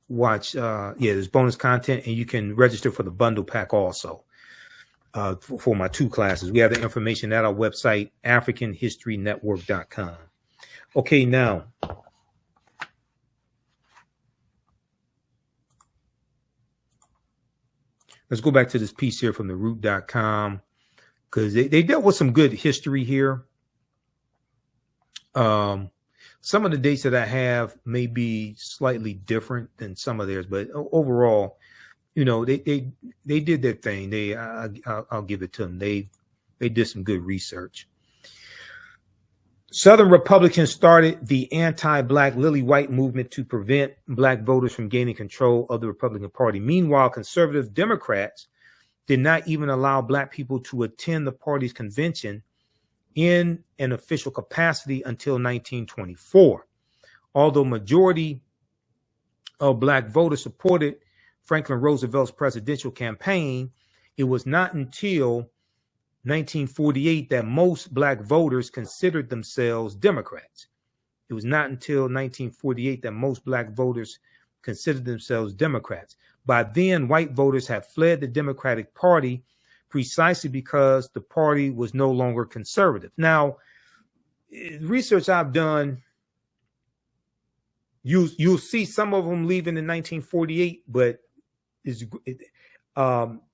watch. There's bonus content, and you can register for the bundle pack also for my 2 classes. We have the information at our website, AfricanHistoryNetwork.com. Okay, now let's go back to this piece here from theroot.com because they dealt with some good history here. Some of the dates that I have may be slightly different than some of theirs, but overall, you know, they did their thing. I'll give it to them. They did some good research. Southern Republicans started the anti-black Lily White movement to prevent black voters from gaining control of the Republican Party. Meanwhile, conservative Democrats did not even allow black people to attend the party's convention in an official capacity until 1924. Although majority of black voters supported Franklin Roosevelt's presidential campaign, it was not until 1948 that most black voters considered themselves Democrats. It was not until 1948 that most black voters considered themselves Democrats. By then, white voters had fled the Democratic Party precisely because the party was no longer conservative. Now, research I've done, you'll see some of them leaving in 1948, but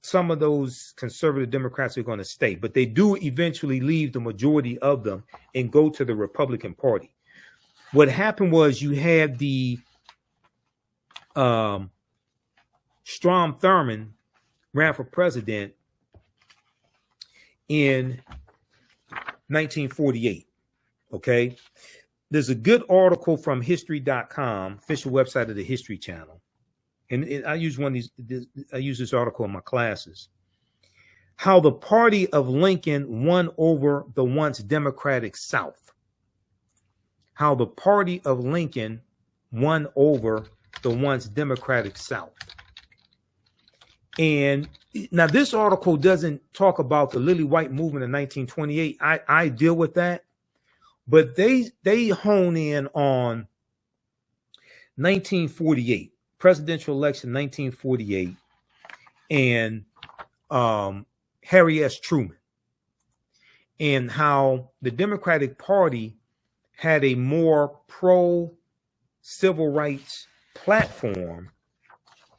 some of those conservative Democrats are going to stay, but they do eventually leave, the majority of them, and go to the Republican Party. What happened was you had the Strom Thurmond ran for president in 1948. Okay. There's a good article from history.com, official website of the History Channel. And I use I use this article in my classes. How the party of Lincoln won over the once Democratic South. How the party of Lincoln won over the once Democratic South. And now this article doesn't talk about the Lily White movement in 1928. I deal with that, but they hone in on 1948, presidential election 1948, and Harry S. Truman, and how the Democratic Party had a more pro-civil rights platform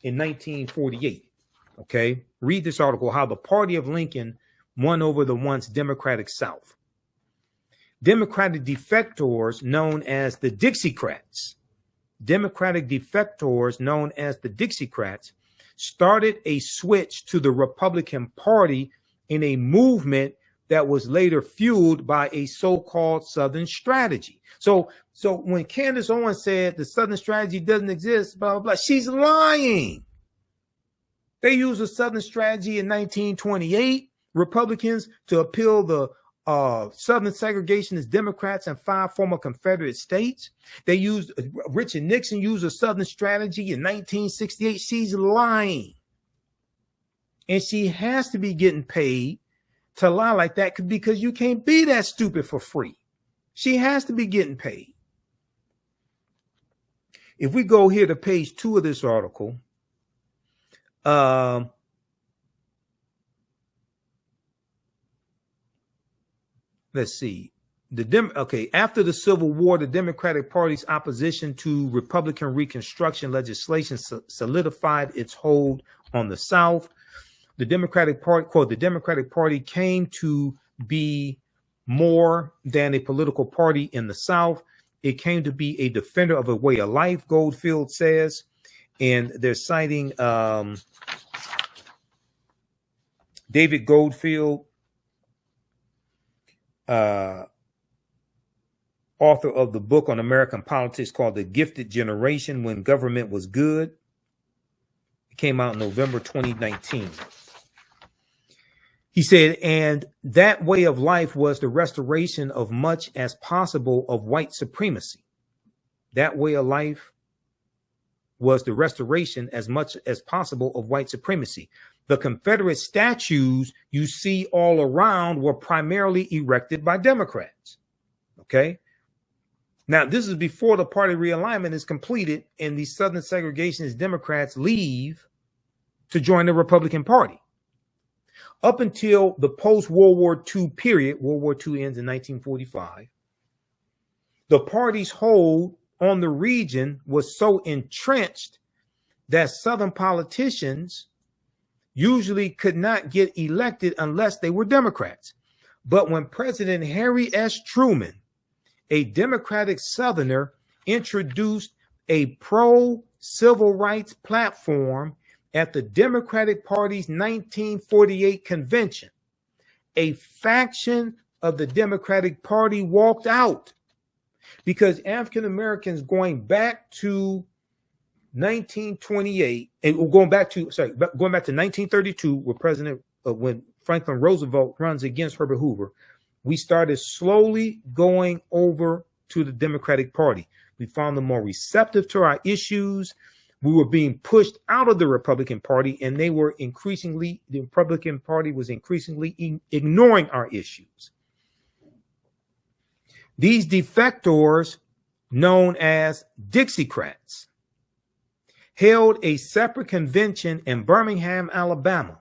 in 1948. Okay, read this article, how the party of Lincoln won over the once Democratic South. Democratic defectors known as the Dixiecrats, started a switch to the Republican Party in a movement that was later fueled by a so-called Southern strategy. So when Candace Owens said the Southern strategy doesn't exist, blah, blah, blah, she's lying. They used a Southern strategy in 1928, Republicans, to appeal the Southern segregationist Democrats in 5 former Confederate states. They used, Richard Nixon used a Southern strategy in 1968. She's lying. And she has to be getting paid to lie like that because you can't be that stupid for free. She has to be getting paid. If we go here to page 2 of this article, let's see. After the Civil War, the Democratic Party's opposition to Republican Reconstruction legislation solidified its hold on the South. The Democratic Party, quote, the Democratic Party came to be more than a political party in the South. It came to be a defender of a way of life, Goldfield says. And they're citing David Goldfield, author of the book on American politics called The Gifted Generation When Government Was Good. It came out in November 2019. He said, and that way of life was the restoration of much as possible of white supremacy. That way of life was the restoration as much as possible of white supremacy. The Confederate statues you see all around were primarily erected by Democrats. Okay. Now, this is before the party realignment is completed and the Southern segregationist Democrats leave to join the Republican Party. Up until the post-World War II period, World War II ends in 1945, the party's hold on the region was so entrenched that Southern politicians usually could not get elected unless they were Democrats. But when President Harry S. Truman, a Democratic Southerner, introduced a pro-civil rights platform at the Democratic Party's 1948 convention, a faction of the Democratic Party walked out because African Americans going back to 1928 and going back to 1932, when Franklin Roosevelt runs against Herbert Hoover, we started slowly going over to the Democratic Party. We found them more receptive to our issues. We were being pushed out of the Republican Party, and the Republican Party was increasingly ignoring our issues. These defectors, known as Dixiecrats, held a separate convention in Birmingham, Alabama.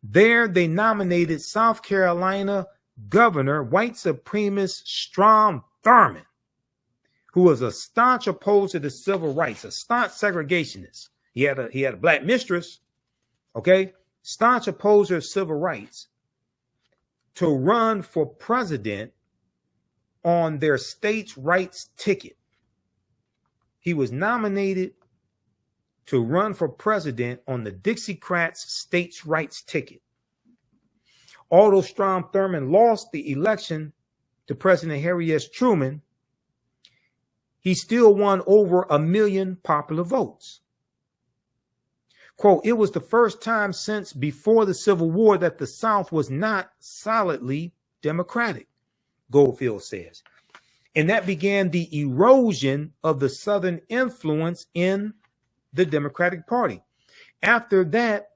There, they nominated South Carolina Governor, white supremacist Strom Thurmond, who was a staunch opposer to civil rights, a staunch segregationist. He had a black mistress, okay, staunch opposer of civil rights, to run for president on their states' rights ticket. He was nominated to run for president on the Dixiecrats states' rights ticket. Although Strom Thurmond lost the election to President Harry S. Truman, he still won over 1 million popular votes. Quote, it was the first time since before the Civil War that the South was not solidly Democratic, Goldfield says. And that began the erosion of the Southern influence in the Democratic Party. After that,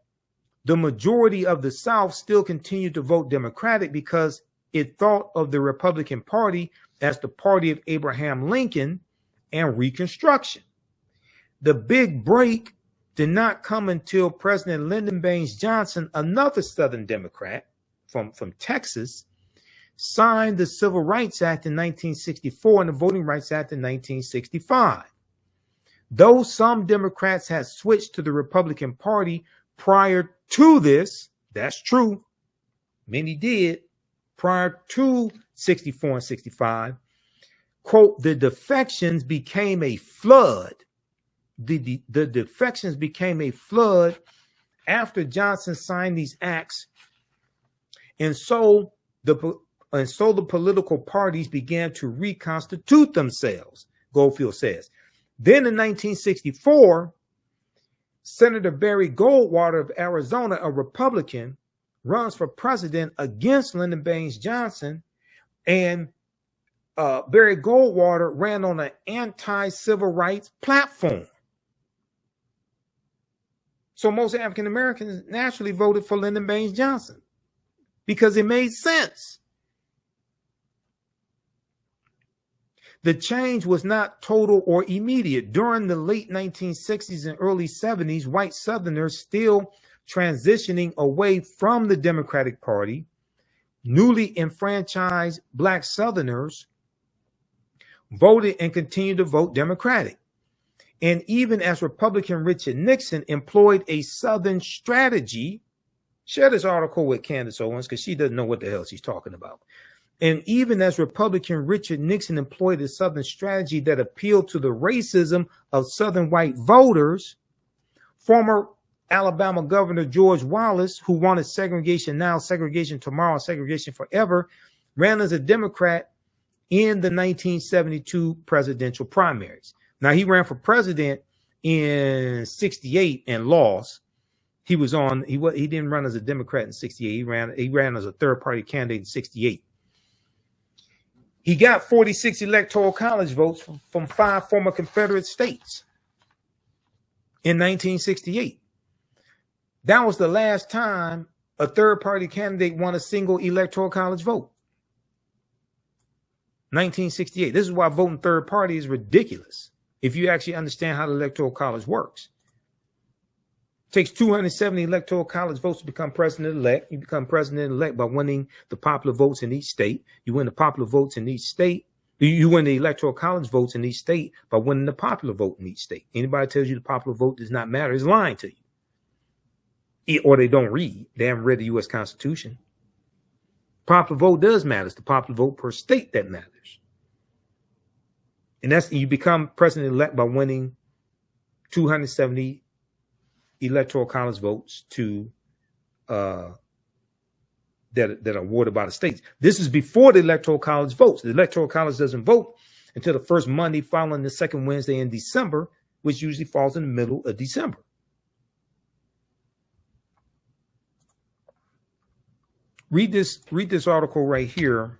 the majority of the South still continued to vote Democratic because it thought of the Republican Party as the party of Abraham Lincoln and Reconstruction. The big break did not come until President Lyndon Baines Johnson, another Southern Democrat from Texas, signed the Civil Rights Act in 1964 and the Voting Rights Act in 1965. Though some Democrats had switched to the Republican Party prior to this, that's true, many did, prior to 64 and 65, quote, the defections became a flood. The defections became a flood after Johnson signed these acts. And so the political parties began to reconstitute themselves, Goldfield says. Then in 1964, Senator Barry Goldwater of Arizona, a Republican, runs for president against Lyndon Baines Johnson, and Barry Goldwater ran on an anti-civil rights platform. So most African Americans naturally voted for Lyndon Baines Johnson because it made sense. The change was not total or immediate. During the late 1960s and early 70s, white Southerners still transitioning away from the Democratic Party, newly enfranchised Black Southerners voted and continued to vote Democratic. And even as Republican Richard Nixon employed a Southern strategy, share this article with Candace Owens because she doesn't know what the hell she's talking about. And even as Republican Richard Nixon employed a Southern strategy that appealed to the racism of Southern white voters, former Alabama Governor George Wallace, who wanted segregation now, segregation tomorrow, segregation forever, ran as a Democrat in the 1972 presidential primaries. Now, he ran for president in 68 and lost. He didn't run as a Democrat in 68. He ran as a third party candidate in 68. He got 46 electoral college votes from 5 former Confederate states in 1968. That was the last time a third party candidate won a single electoral college vote. 1968. This is why voting third party is ridiculous if you actually understand how the electoral college works. It takes 270 electoral college votes to become president-elect. You become president-elect by winning the popular votes in each state. You win the popular votes in each state. You win the electoral college votes in each state by winning the popular vote in each state. Anybody tells you the popular vote does not matter is lying to you. Or they don't read. They haven't read the U.S. Constitution. Popular vote does matter. It's the popular vote per state that matters. And that's, you become president-elect by winning 270 electoral college votes to that are awarded by the states. This is before the electoral college votes. The electoral college doesn't vote until the first Monday following the second Wednesday in December, which usually falls in the middle of December. Read this article right here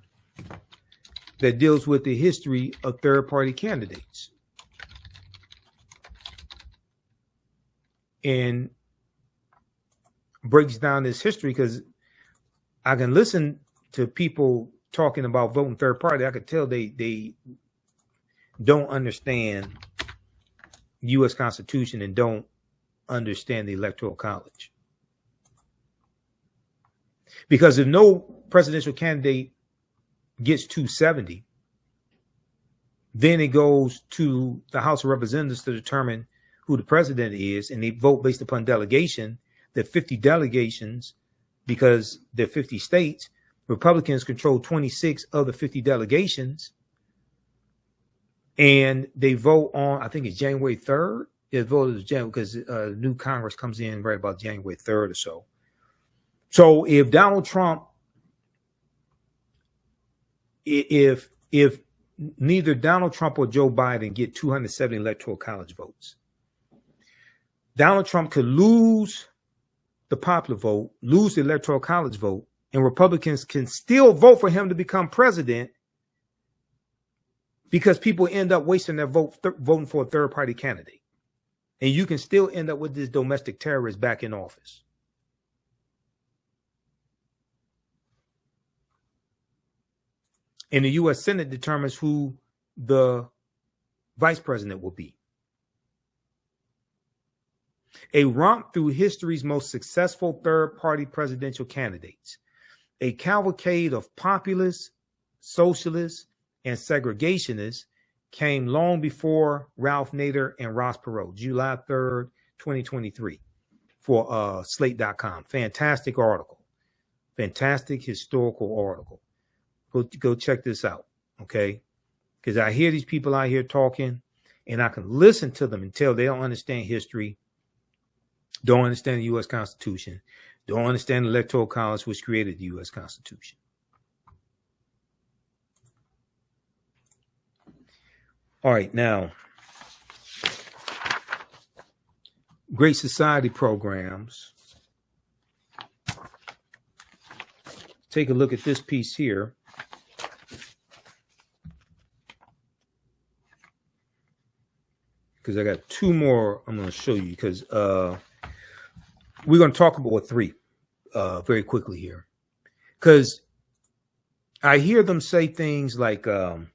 that deals with the history of third-party candidates. And breaks down this history, because I can listen to people talking about voting third party. I could tell they don't understand the U.S. Constitution and don't understand the Electoral College. Because if no presidential candidate gets 270, then it goes to the House of Representatives to determine who the president is, and they vote based upon delegation. There are 50 delegations because there are 50 states. Republicans control 26 of the 50 delegations, and they vote on, I think it's January 3rd. They voted January because new Congress comes in right about January 3rd or so. So if Donald Trump, if neither Donald Trump or Joe Biden get 270 electoral college votes, Donald Trump could lose the popular vote, lose the electoral college vote, and Republicans can still vote for him to become president because people end up wasting their vote voting for a third party candidate. And you can still end up with this domestic terrorist back in office. And the U.S. Senate determines who the vice president will be. A romp through history's most successful third-party presidential candidates. A cavalcade of populists, socialists, and segregationists came long before Ralph Nader and Ross Perot, July 3rd, 2023, for Slate.com. Fantastic article. Fantastic historical article. Go check this out, okay? Because I hear these people out here talking, and I can listen to them and tell they don't understand history, don't understand the U.S. Constitution, don't understand the Electoral College, which created the U.S. Constitution. All right, now, Great Society programs. Take a look at this piece here. Because I got two more I'm going to show you, because we're going to talk about three very quickly here. Because I hear them say things like the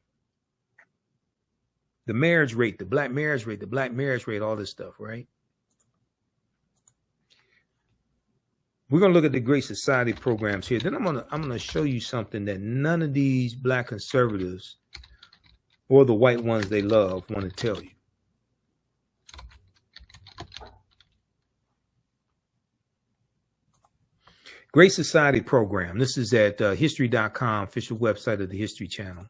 marriage rate, the black marriage rate, all this stuff, right? We're going to look at the Great Society programs here. Then I'm going to show you something that none of these black conservatives or the white ones they love want to tell you. Great Society program. This is at history.com, official website of the History Channel.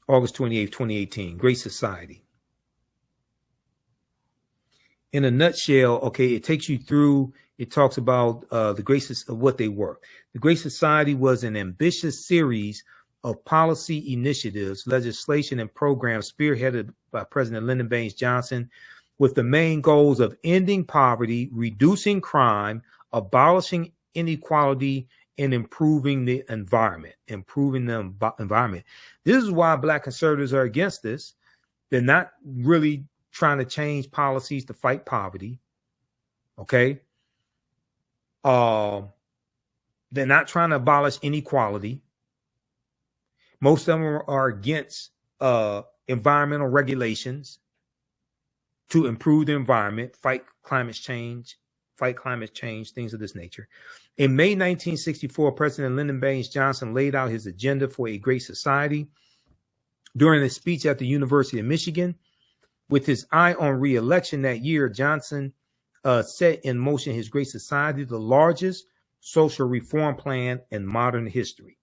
August 28th, 2018. Great Society. In a nutshell, okay, it takes you through, it talks about the Great of what they were. The Great Society was an ambitious series of policy initiatives, legislation, and programs spearheaded by President Lyndon Baines Johnson, with the main goals of ending poverty, reducing crime, abolishing inequality, and improving the environment. This is why black conservatives are against this. They're not really trying to change policies to fight poverty. Okay. They're not trying to abolish inequality. Most of them are against environmental regulations to improve the environment, fight climate change, things of this nature. In May 1964, President Lyndon Baines Johnson laid out his agenda for a great society. During a speech at the University of Michigan, with his eye on re-election that year, Johnson set in motion his Great Society, the largest social reform plan in modern history.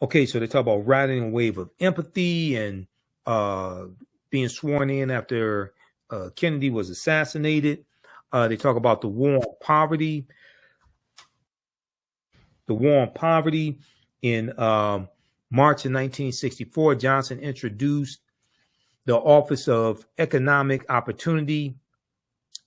Okay, so they talk about riding a wave of empathy and being sworn in after Kennedy was assassinated. They talk about the war on poverty. The war on poverty. In March of 1964, Johnson introduced the Office of Economic Opportunity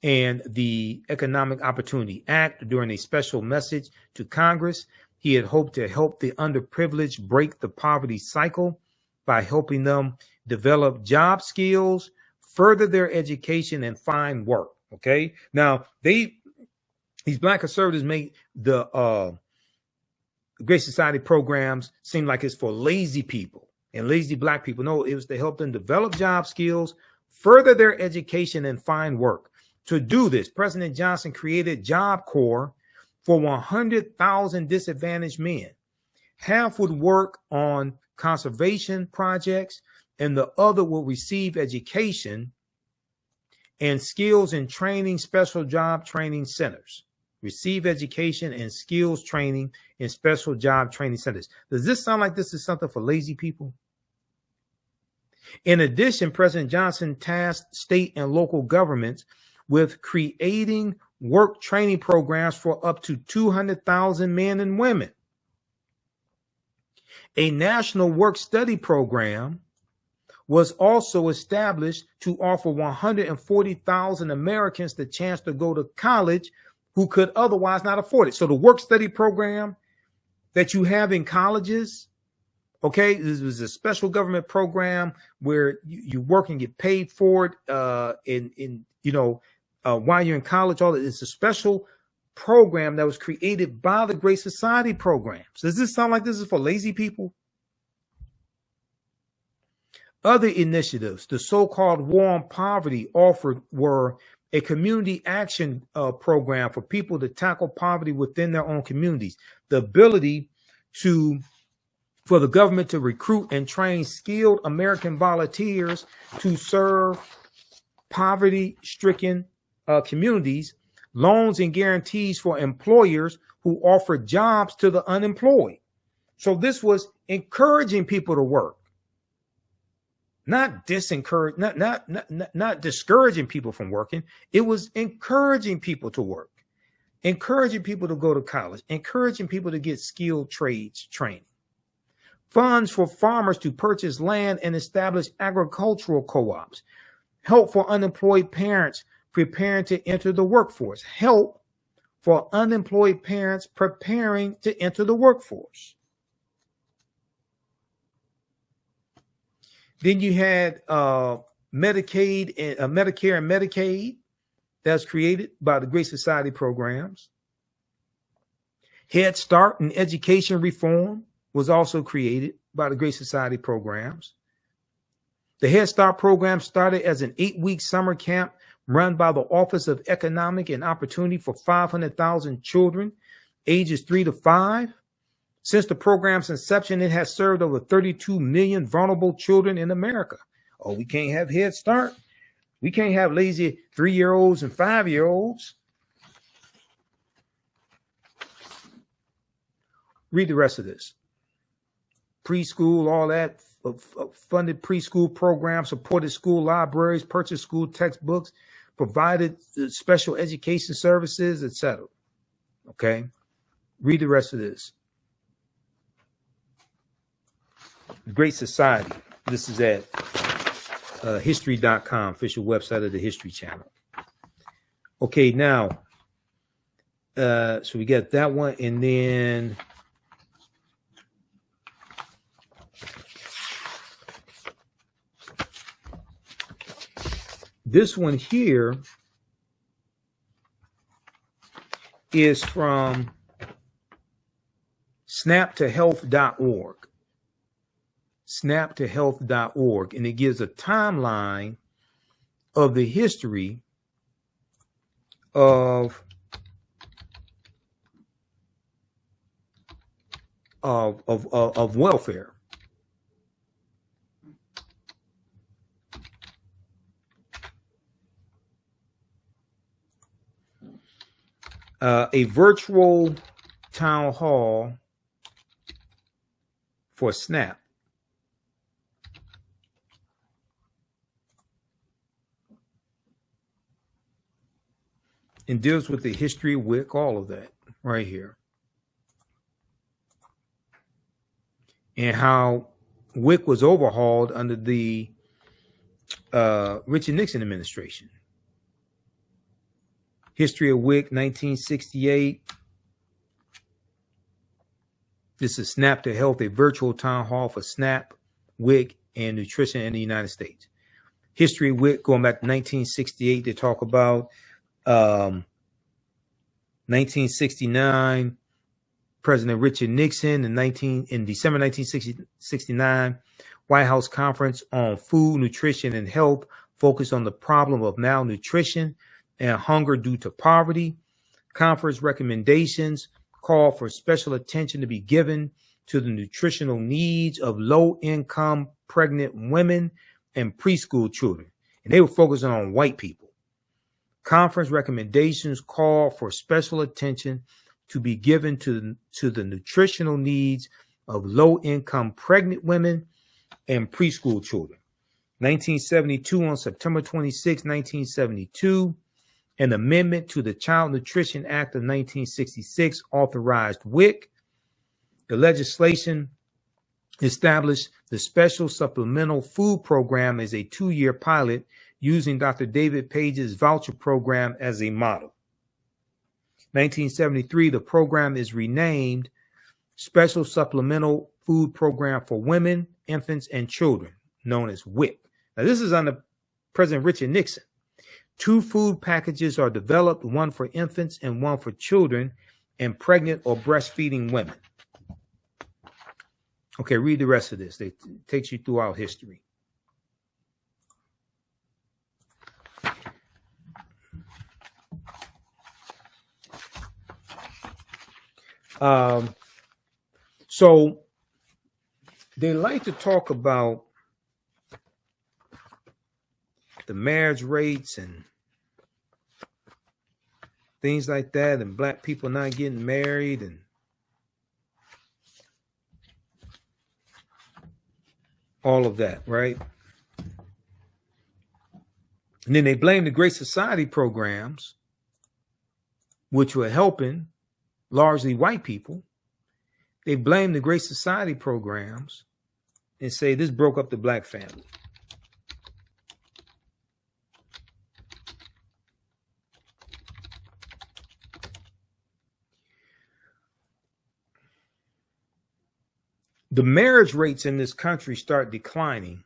and the Economic Opportunity Act. During a special message to Congress, he had hoped to help the underprivileged break the poverty cycle by helping them develop job skills, further their education, and find work. Okay. Now these black conservatives make the Great Society programs seem like it's for lazy people and lazy black people. No, it was to help them develop job skills, further their education, and find work. To do this, President Johnson created Job Corps for 100,000 disadvantaged men. Half would work on conservation projects, and the other will receive education and skills and training, special job training centers. Receive education and skills training in special job training centers. Does this sound like this is something for lazy people? In addition, President Johnson tasked state and local governments with creating work training programs for up to 200,000 men and women. A national work study program was also established to offer 140,000 Americans the chance to go to college who could otherwise not afford it. So the work study program that you have in colleges, okay, this was a special government program where you work and get paid for it while you're in college. All it's a special program that was created by the Great Society programs. Does this sound like this is for lazy people? Other initiatives, the so-called War on Poverty, offered were a community action program for people to tackle poverty within their own communities, the ability for the government to recruit and train skilled American volunteers to serve poverty-stricken communities, loans and guarantees for employers who offer jobs to the unemployed. So this was encouraging people to work. Not discouraging people from working. It was encouraging people to work, encouraging people to go to college, encouraging people to get skilled trades training. funds for farmers to purchase land and establish agricultural co-ops, help for unemployed parents preparing to enter the workforce, help for unemployed parents preparing to enter the workforce. Then you had Medicaid and Medicare and Medicaid that's created by the Great Society programs. Head Start and education reform was also created by the Great Society programs. The Head Start program started as an 8-week summer camp run by the Office of Economic and Opportunity for 500,000 children ages 3 to 5. Since the program's inception, it has served over 32 million vulnerable children in America. Oh, we can't have Head Start. We can't have lazy 3-year-olds and 5-year-olds. Read the rest of this. Preschool, all that, funded preschool programs, supported school libraries, purchased school textbooks, provided special education services, etc. Okay? Read the rest of this. Great Society. This is at history.com, official website of the History Channel. Okay, now, so we got that one, and then this one here is from snaptohealth.org. Snaptohealth.org, and it gives a timeline of the history of welfare. A virtual town hall for SNAP. And deals with the history of WIC, all of that right here. And how WIC was overhauled under the Richard Nixon administration. History of WIC, 1968. This is SNAP to Health, a virtual town hall for SNAP, WIC, and nutrition in the United States. History of WIC, going back to 1968, they talk about 1969, President Richard Nixon in December 1969, White House Conference on Food, Nutrition, and Health focused on the problem of malnutrition and hunger due to poverty. Conference recommendations call for special attention to be given to the nutritional needs of low-income pregnant women and preschool children. And they were focusing on white people. Conference recommendations call for special attention to be given to the nutritional needs of low-income pregnant women and preschool children. 1972, on September 26, 1972, an amendment to the Child Nutrition Act of 1966 authorized WIC. The legislation established the Special Supplemental Food Program as a 2-year pilot using Dr. David Page's voucher program as a model. 1973, the program is renamed Special Supplemental Food Program for Women, Infants, and Children, known as WIC. Now, this is under President Richard Nixon. 2 food packages are developed, one for infants and one for children and pregnant or breastfeeding women. Okay, read the rest of this. It takes you throughout history. So they like to talk about the marriage rates and things like that, and black people not getting married and all of that, right? And then they blame the Great Society programs, which were helping largely white people. They blame the Great Society programs and say this broke up the black family. The marriage rates in this country start declining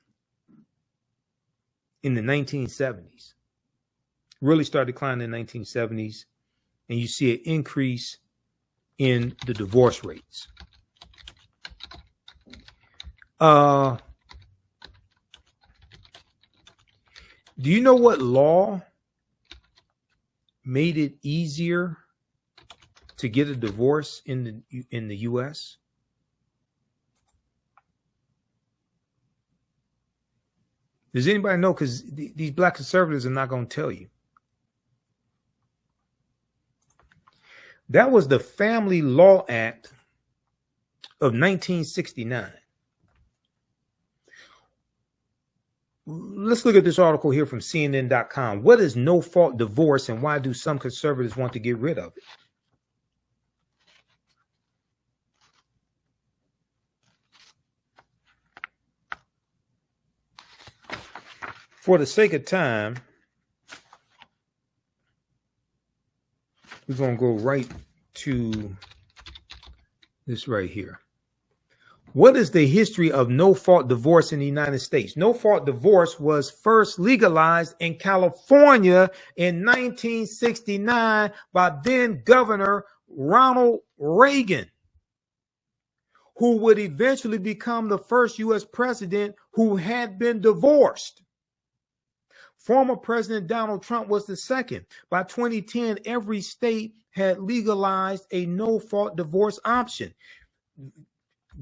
in the 1970s. Really start declining in the 1970s, and you see an increase in the divorce rates. Do you know what law made it easier to get a divorce in the U.S.? Does anybody know? Because these black conservatives are not going to tell you. That was the Family Law Act of 1969. Let's look at this article here from CNN.com. What is no-fault divorce and why do some conservatives want to get rid of it? For the sake of time, we're going to go right to this right here. What is the history of no-fault divorce in the United States? No-fault divorce was first legalized in California in 1969 by then Governor Ronald Reagan, who would eventually become the first U.S. president who had been divorced. Former President Donald Trump was the second. By 2010, every state had legalized a no-fault divorce option.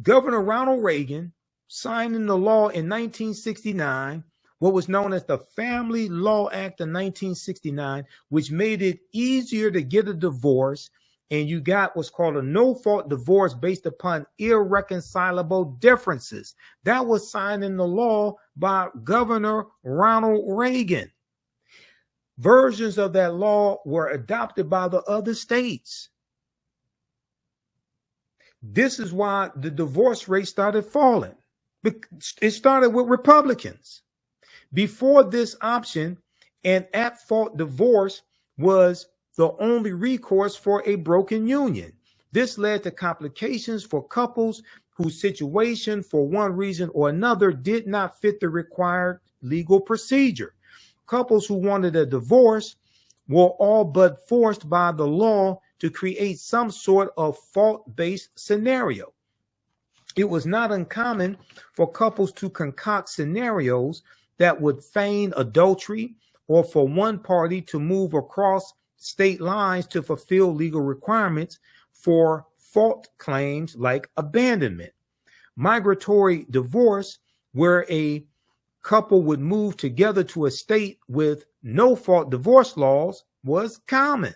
Governor Ronald Reagan signed into law in 1969 what was known as the Family Law Act of 1969, which made it easier to get a divorce, and you got what's called a no-fault divorce based upon irreconcilable differences. That was signed into law by Governor Ronald Reagan. Versions of that law were adopted by the other states. This is why the divorce rate started falling. It started with Republicans. Before this option, an at-fault divorce was the only recourse for a broken union. This led to complications for couples whose situation, for one reason or another, did not fit the required legal procedure. Couples who wanted a divorce were all but forced by the law to create some sort of fault-based scenario. It was not uncommon for couples to concoct scenarios that would feign adultery or for one party to move across state lines to fulfill legal requirements for fault claims like abandonment. Migratory divorce, where a couple would move together to a state with no fault divorce laws, was common.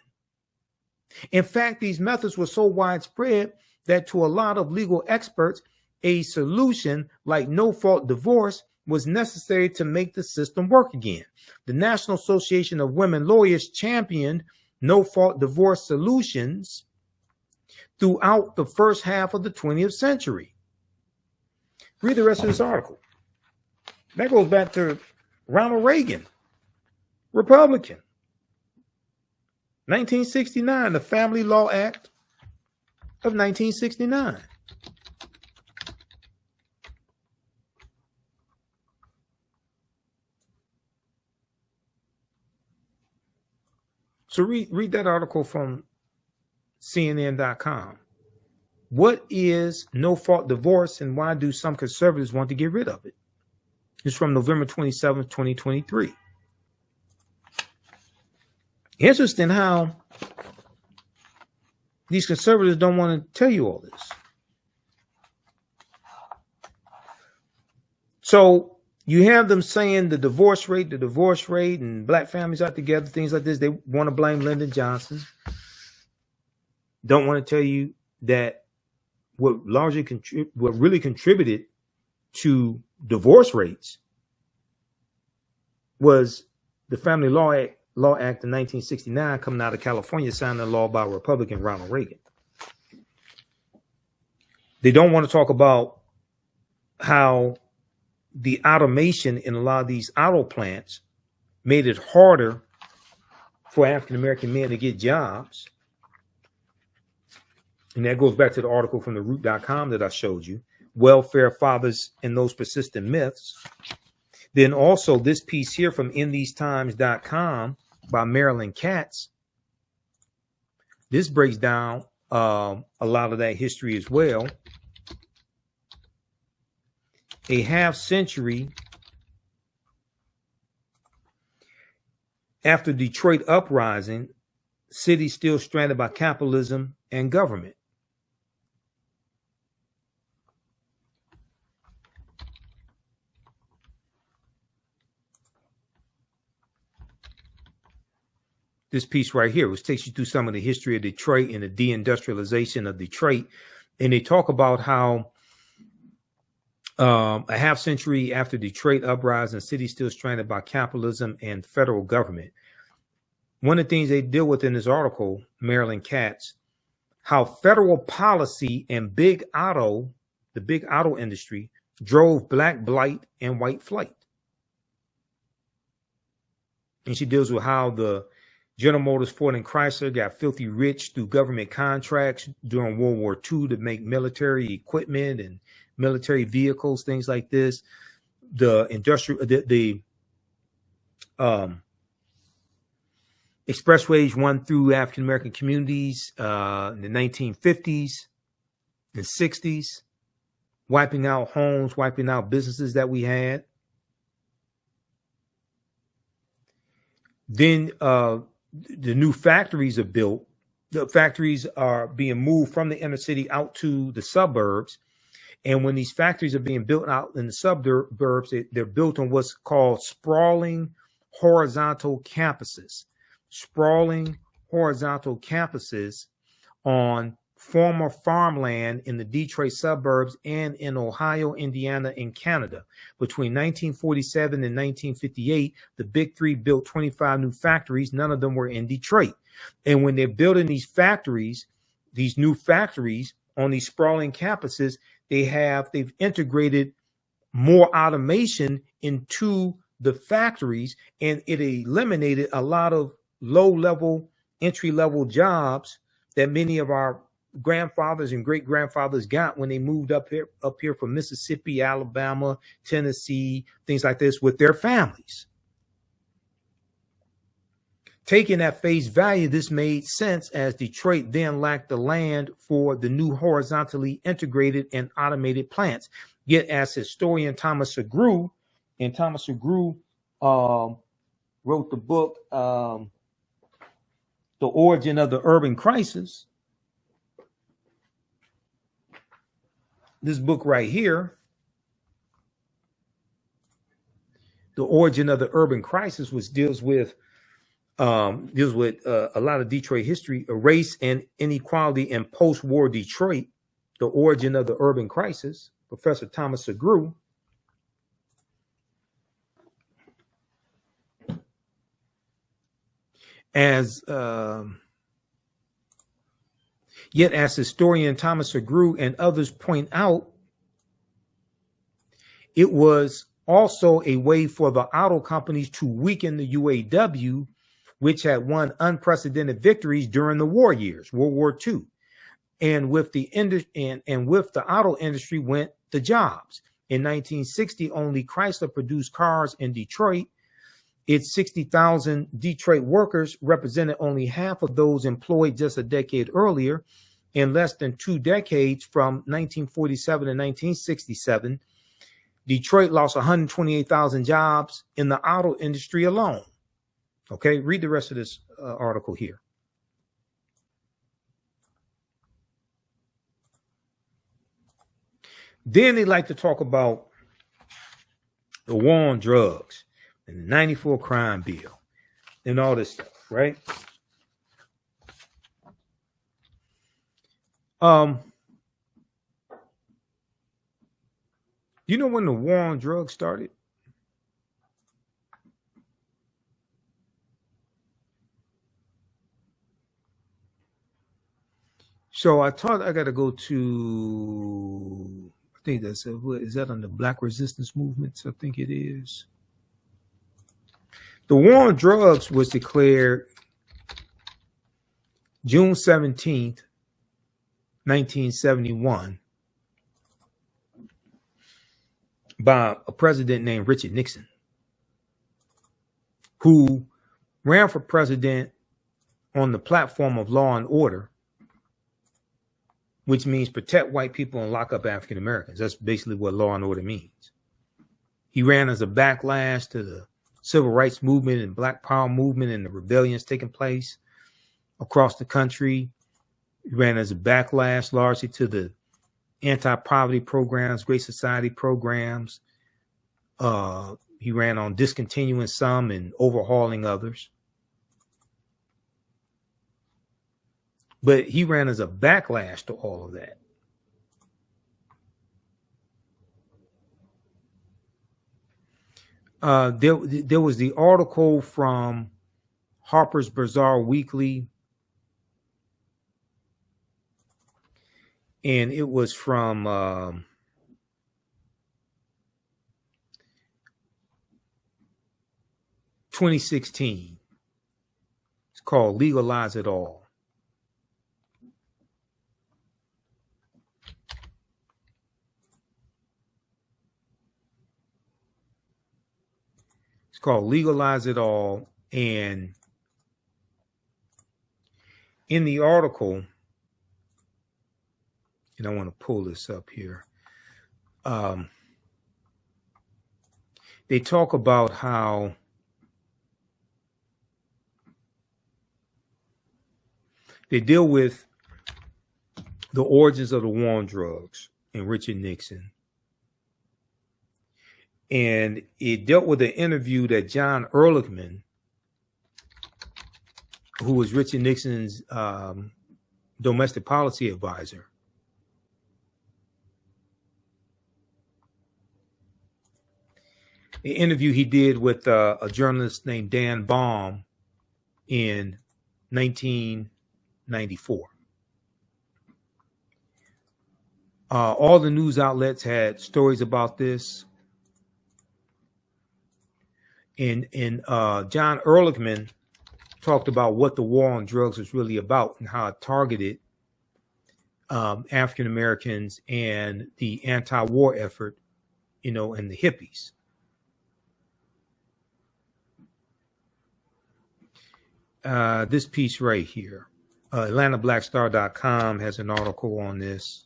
In fact, these methods were so widespread that to a lot of legal experts, a solution like no-fault divorce was necessary to make the system work again. The National Association of Women Lawyers championed no-fault divorce solutions throughout the first half of the 20th century. Read the rest of this article. That goes back to Ronald Reagan, Republican. 1969, the Family Law Act of 1969. So read that article from CNN.com. What is no-fault divorce and why do some conservatives want to get rid of it? It's from November 27th, 2023. Interesting how these conservatives don't want to tell you all this. So you have them saying the divorce rate, and black families are together, things like this. They want to blame Lyndon Johnson. Don't want to tell you that what really contributed to divorce rates was the Family Law Act of 1969 coming out of California, signed a law by Republican Ronald Reagan. They don't want to talk about how the automation in a lot of these auto plants made it harder for African-American men to get jobs. And that goes back to the article from theroot.com that I showed you, welfare fathers and those persistent myths. Then also this piece here from InTheseTimes.com by Marilyn Katz. This breaks down a lot of that history as well. A half century after Detroit uprising, city still stranded by capitalism and government. This piece right here, which takes you through some of the history of Detroit and the deindustrialization of Detroit. And they talk about how a half century after Detroit uprising, the city still stranded by capitalism and federal government. One of the things they deal with in this article, Marilyn Katz, how federal policy and the big auto industry drove black blight and white flight. And she deals with how the General Motors, Ford, and Chrysler got filthy rich through government contracts during World War II to make military equipment and military vehicles, things like this. The expressways run through African-American communities in the 1950s and 60s, wiping out homes, wiping out businesses that we had. Then the new factories are built. The factories are being moved from the inner city out to the suburbs. And when these factories are being built out in the suburbs, they're built on what's called sprawling horizontal campuses. Sprawling horizontal campuses on former farmland in the Detroit suburbs and in Ohio, Indiana, and Canada. Between 1947 and 1958, the Big Three built 25 new factories. None of them were in Detroit. And when they're building these factories, these new factories on these sprawling campuses, they've integrated more automation into the factories, and it eliminated a lot of low-level, entry-level jobs that many of our grandfathers and great-grandfathers got when they moved up here from Mississippi, Alabama, Tennessee, things like this with their families. Taking at face value, this made sense as Detroit then lacked the land for the new horizontally integrated and automated plants. Yet as historian Thomas Segru, and Thomas Segru wrote the book, The Origin of the Urban Crisis. This book right here, The Origin of the Urban Crisis, which deals with a lot of Detroit history, race and inequality in post-war Detroit, The Origin of the Urban Crisis, Professor Thomas Segru. Yet as historian Thomas Segru and others point out, it was also a way for the auto companies to weaken the UAW, which had won unprecedented victories during the war years, World War II. And with the auto industry went the jobs. In 1960, only Chrysler produced cars in Detroit. Its 60,000 Detroit workers represented only half of those employed just a decade earlier. In less than 2 decades, from 1947 to 1967, Detroit lost 128,000 jobs in the auto industry alone. Okay, read the rest of this article here. Then they like to talk about the war on drugs and the 94 crime bill and all this stuff, right? You know when the war on drugs started? So I thought I got to go to, I think that's, is that on the Black resistance movements? I think it is. The war on drugs was declared June 17th, 1971 by a president named Richard Nixon, who ran for president on the platform of law and order, which means protect white people and lock up African Americans. That's basically what law and order means. He ran as a backlash to the civil rights movement and Black Power movement and the rebellions taking place across the country. He ran as a backlash largely to the anti-poverty programs, Great Society programs. He ran on discontinuing some and overhauling others. But he ran as a backlash to all of that. There was the article from Harper's Bazaar Weekly, and it was from 2016. It's called Legalize It All. It's called Legalize It All. And in the article, and I want to pull this up here, they talk about how they deal with the origins of the war on drugs and Richard Nixon. And it dealt with an interview that John Ehrlichman, who was Richard Nixon's domestic policy advisor, an interview he did with a journalist named Dan Baum in 1994. All the news outlets had stories about this. And John Ehrlichman talked about what the war on drugs was really about and how it targeted African Americans and the anti-war effort, and the hippies. This piece right here, AtlantaBlackStar.com has an article on this.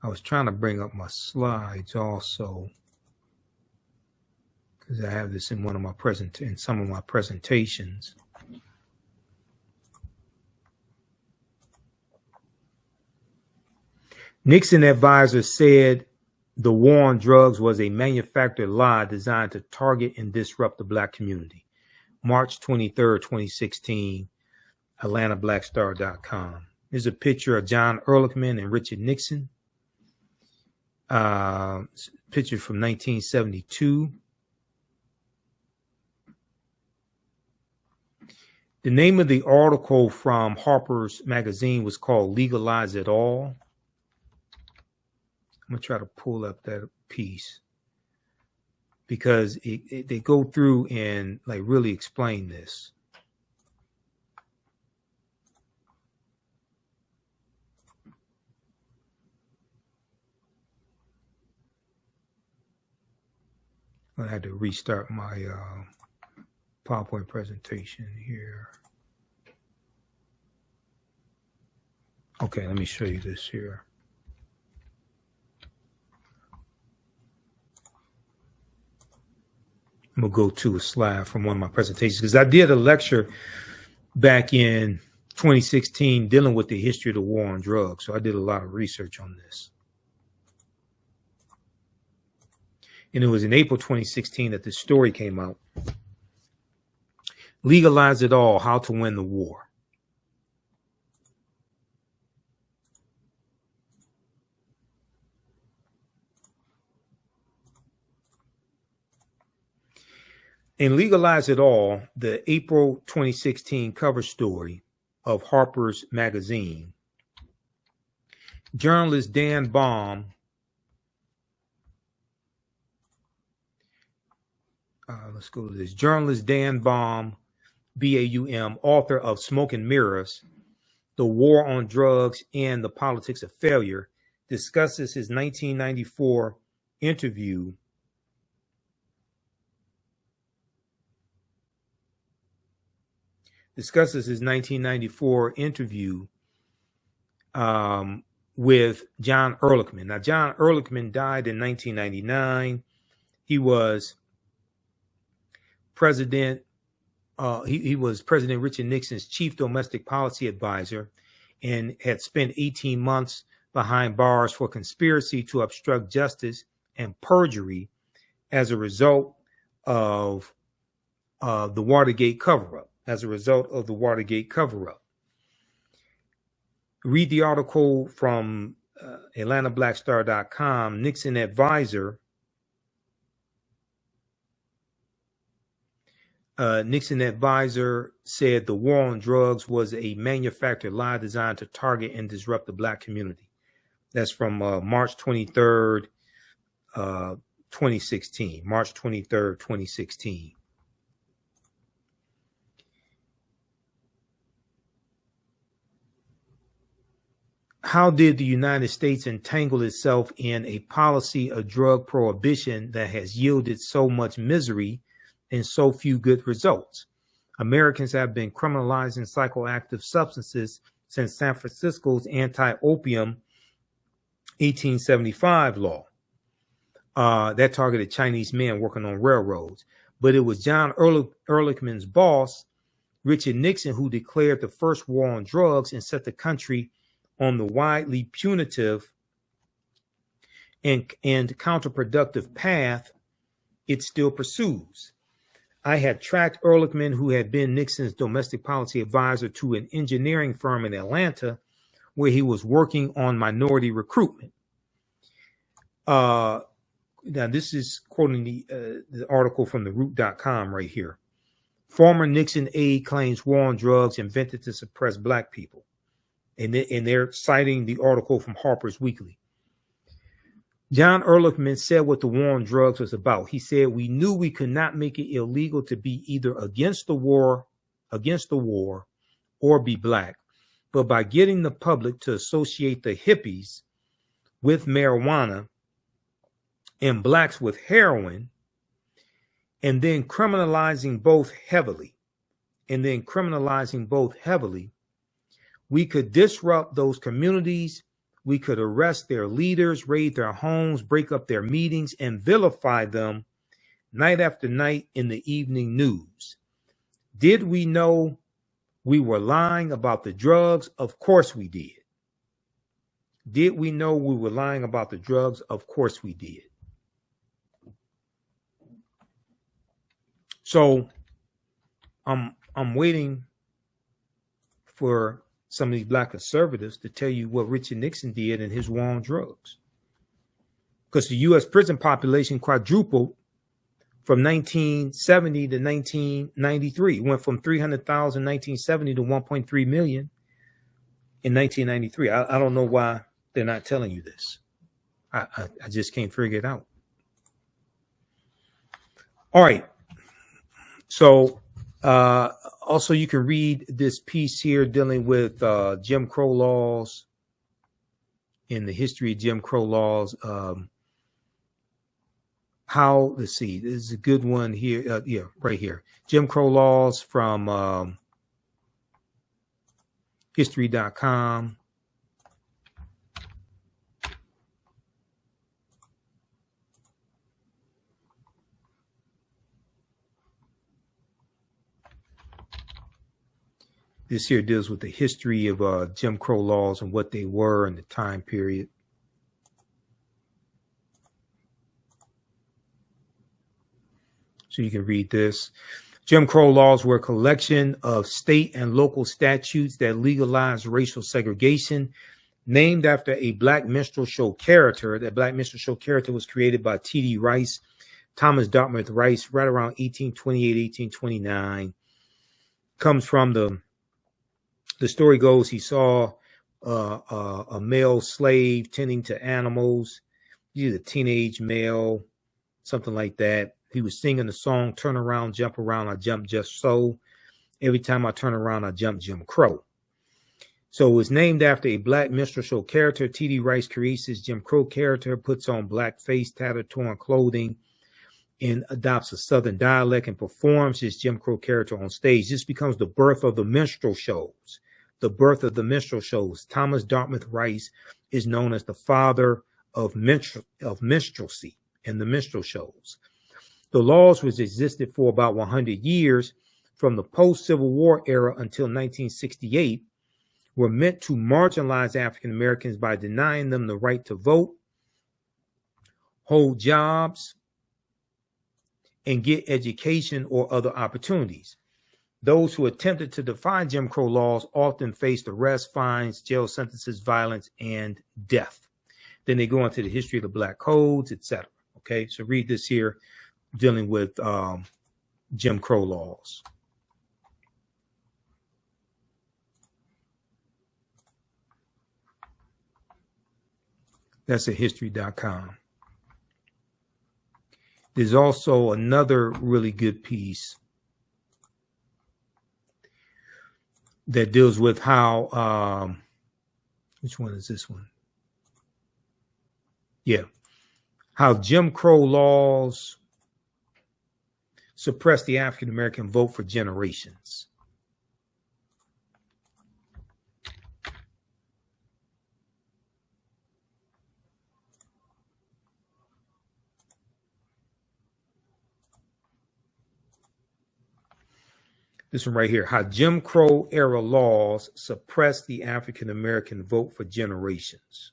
I was trying to bring up my slides also, because I have this in some of my presentations. Nixon advisors said the war on drugs was a manufactured lie designed to target and disrupt the Black community. March 23rd, 2016, AtlantaBlackStar.com. Here's a picture of John Ehrlichman and Richard Nixon. Picture from 1972. The name of the article from Harper's Magazine was called Legalize It All. I'm going to try to pull up that piece because they go through and really explain this. I had to restart my PowerPoint presentation here. Okay, let me show you this here. I'm going to go to a slide from one of my presentations because I did a lecture back in 2016 dealing with the history of the war on drugs. So I did a lot of research on this. And it was in April 2016 that this story came out. Legalize It All, How to Win the War. In Legalize It All, the April 2016 cover story of Harper's Magazine, journalist Dan Baum let's go to this. Journalist Dan Baum, B-A-U-M, author of Smoke and Mirrors, The War on Drugs and the Politics of Failure, discusses his 1994 interview with John Ehrlichman. Now, John Ehrlichman died in 1999. He was President Richard Nixon's chief domestic policy advisor and had spent 18 months behind bars for conspiracy to obstruct justice and perjury as a result of the Watergate cover-up. Read the article from AtlantaBlackStar.com. Nixon advisor said the war on drugs was a manufactured lie designed to target and disrupt the Black community. That's from March 23rd, 2016. March 23rd, 2016. How did the United States entangle itself in a policy of drug prohibition that has yielded so much misery and so few good results? Americans have been criminalizing psychoactive substances since San Francisco's anti-opium 1875 law that targeted Chinese men working on railroads. But it was John Ehrlichman's boss, Richard Nixon, who declared the first war on drugs and set the country on the widely punitive and counterproductive path it still pursues. I had tracked Ehrlichman, who had been Nixon's domestic policy advisor, to an engineering firm in Atlanta where he was working on minority recruitment. Now, this is quoting the article from theroot.com right here. Former Nixon aide claims war on drugs invented to suppress Black people. And they're citing the article from Harper's Weekly. John Ehrlichman said what the war on drugs was about. He said, "We knew we could not make it illegal to be either against the war, or be Black. But by getting the public to associate the hippies with marijuana and Blacks with heroin, and then criminalizing both heavily, we could disrupt those communities. We could arrest their leaders, raid their homes, break up their meetings, and vilify them night after night in the evening news. Did we know we were lying about the drugs? Of course we did. Did we know we were lying about the drugs? Of course we did." So I'm waiting for some of these Black conservatives to tell you what Richard Nixon did in his war on drugs. Because the U.S. prison population quadrupled from 1970 to 1993. It went from 300,000 in 1970 to 1.3 million in 1993. I don't know why they're not telling you this. I just can't figure it out. All right. So, also, you can read this piece here dealing with Jim Crow laws, in the history of Jim Crow laws. Let's see, this is a good one here. Yeah, right here. Jim Crow laws from history.com. This here deals with the history of Jim Crow laws and what they were in the time period. So you can read this. Jim Crow laws were a collection of state and local statutes that legalized racial segregation, named after a Black minstrel show character. That Black minstrel show character was created by T.D. Rice Thomas Dartmouth Rice, right around 1828, 1829. Comes from the story goes, he saw a male slave tending to animals. He's a teenage male, something like that. He was singing the song, "Turn around, jump around, I jump just so. Every time I turn around, I jump Jim Crow." So it was named after a black minstrel character. T.D. Rice creates his Jim Crow character, puts on black face, tattered, torn clothing, and adopts a Southern dialect and performs his Jim Crow character on stage. This becomes the birth of the minstrel shows. The birth of the minstrel shows. Thomas Dartmouth Rice is known as the father of minstrelsy and the minstrel shows. The laws, which existed for about 100 years from the post-Civil War era until 1968, were meant to marginalize African Americans by denying them the right to vote, hold jobs, and get education or other opportunities. Those who attempted to defy Jim Crow laws often faced arrest, fines, jail sentences, violence, and death. Then they go into the history of the black codes, etc. Okay, so read this here, dealing with Jim Crow laws. That's at history.com. There's also another really good piece that deals with how, which one is this one? Yeah. How Jim Crow laws suppressed the African American vote for generations. This one right here, how Jim Crow era laws suppressed the African American vote for generations.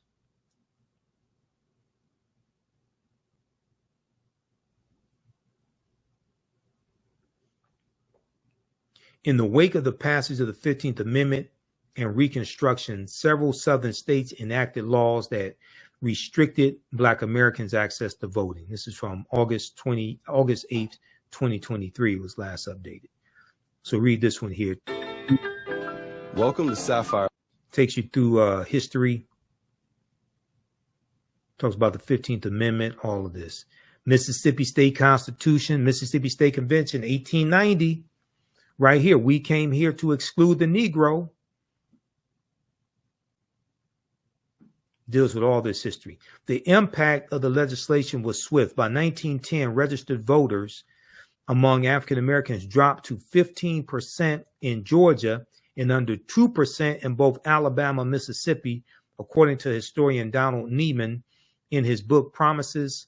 In the wake of the passage of the 15th Amendment and Reconstruction, several Southern states enacted laws that restricted Black Americans' access to voting. This is from August 8th, 2023, was last updated. So read this one here. Welcome to Sapphire. Takes you through history. Talks about the 15th Amendment, all of this. Mississippi State Constitution, Mississippi State Convention, 1890. Right here, we came here to exclude the Negro. Deals with all this history. The impact of the legislation was swift. By 1910, registered voters among African Americans dropped to 15% in Georgia and under 2% in both Alabama and Mississippi, according to historian Donald Neiman in his book Promises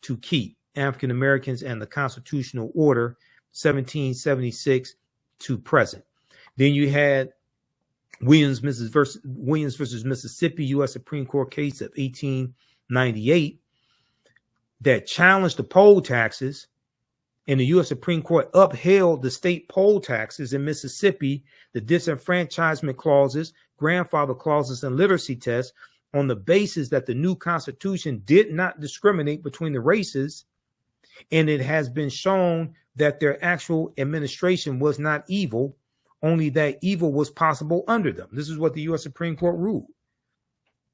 to Keep, African Americans and the Constitutional Order, 1776 to present. Then you had Williams versus Mississippi, U.S. Supreme Court case of 1898 that challenged the poll taxes. And the U.S. Supreme Court upheld the state poll taxes in Mississippi, the disenfranchisement clauses, grandfather clauses, and literacy tests on the basis that the new Constitution did not discriminate between the races. And it has been shown that their actual administration was not evil, only that evil was possible under them. This is what the U.S. Supreme Court ruled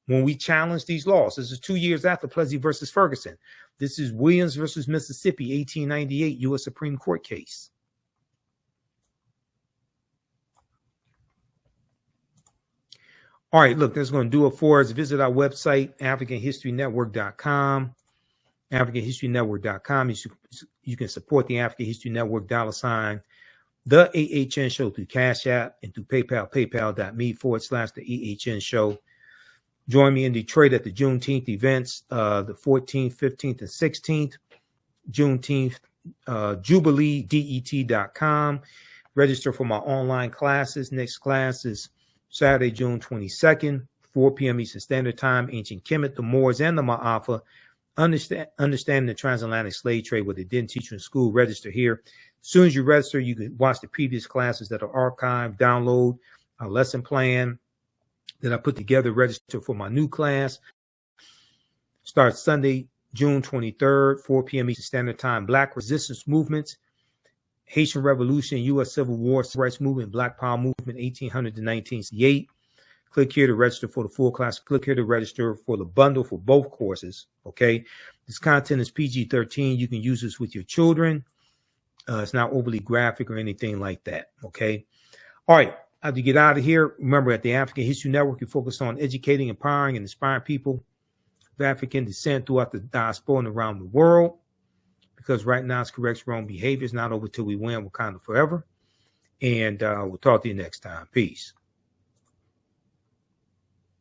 when we challenged these laws. This is 2 years after Plessy versus Ferguson. This is Williams versus Mississippi, 1898 U.S. Supreme Court case. All right, look, that's going to do it for us. Visit our website, AfricanHistoryNetwork.com. AfricanHistoryNetwork.com. You can support the African History Network $, the AHN Show through Cash App and through PayPal, paypal.me/the Join me in Detroit at the Juneteenth events, the 14th, 15th, and 16th. Juneteenth, JubileeDET.com. Register for my online classes. Next class is Saturday, June 22nd, 4 p.m. Eastern Standard Time. Ancient Kemet, the Moors, and the Ma'afa. Understanding the transatlantic slave trade, what they didn't teach you in school. Register here. As soon as you register, you can watch the previous classes that are archived, download a lesson plan that I put together, register for my new class. Starts Sunday, June 23rd, 4 p.m. Eastern Standard Time. Black resistance movements, Haitian Revolution, U.S. Civil War, Civil Rights Movement, Black Power Movement, 1800 to 1968. Click here to register for the full class. Click here to register for the bundle for both courses. Okay. This content is PG-13. You can use this with your children. It's not overly graphic or anything like that. Okay. All right. As you get out of here, remember at the African History Network, you focus on educating, empowering, and inspiring people of African descent throughout the diaspora and around the world. Because right now it's correct wrong behavior. It's not over till we win Wakanda forever. And we'll talk to you next time. Peace.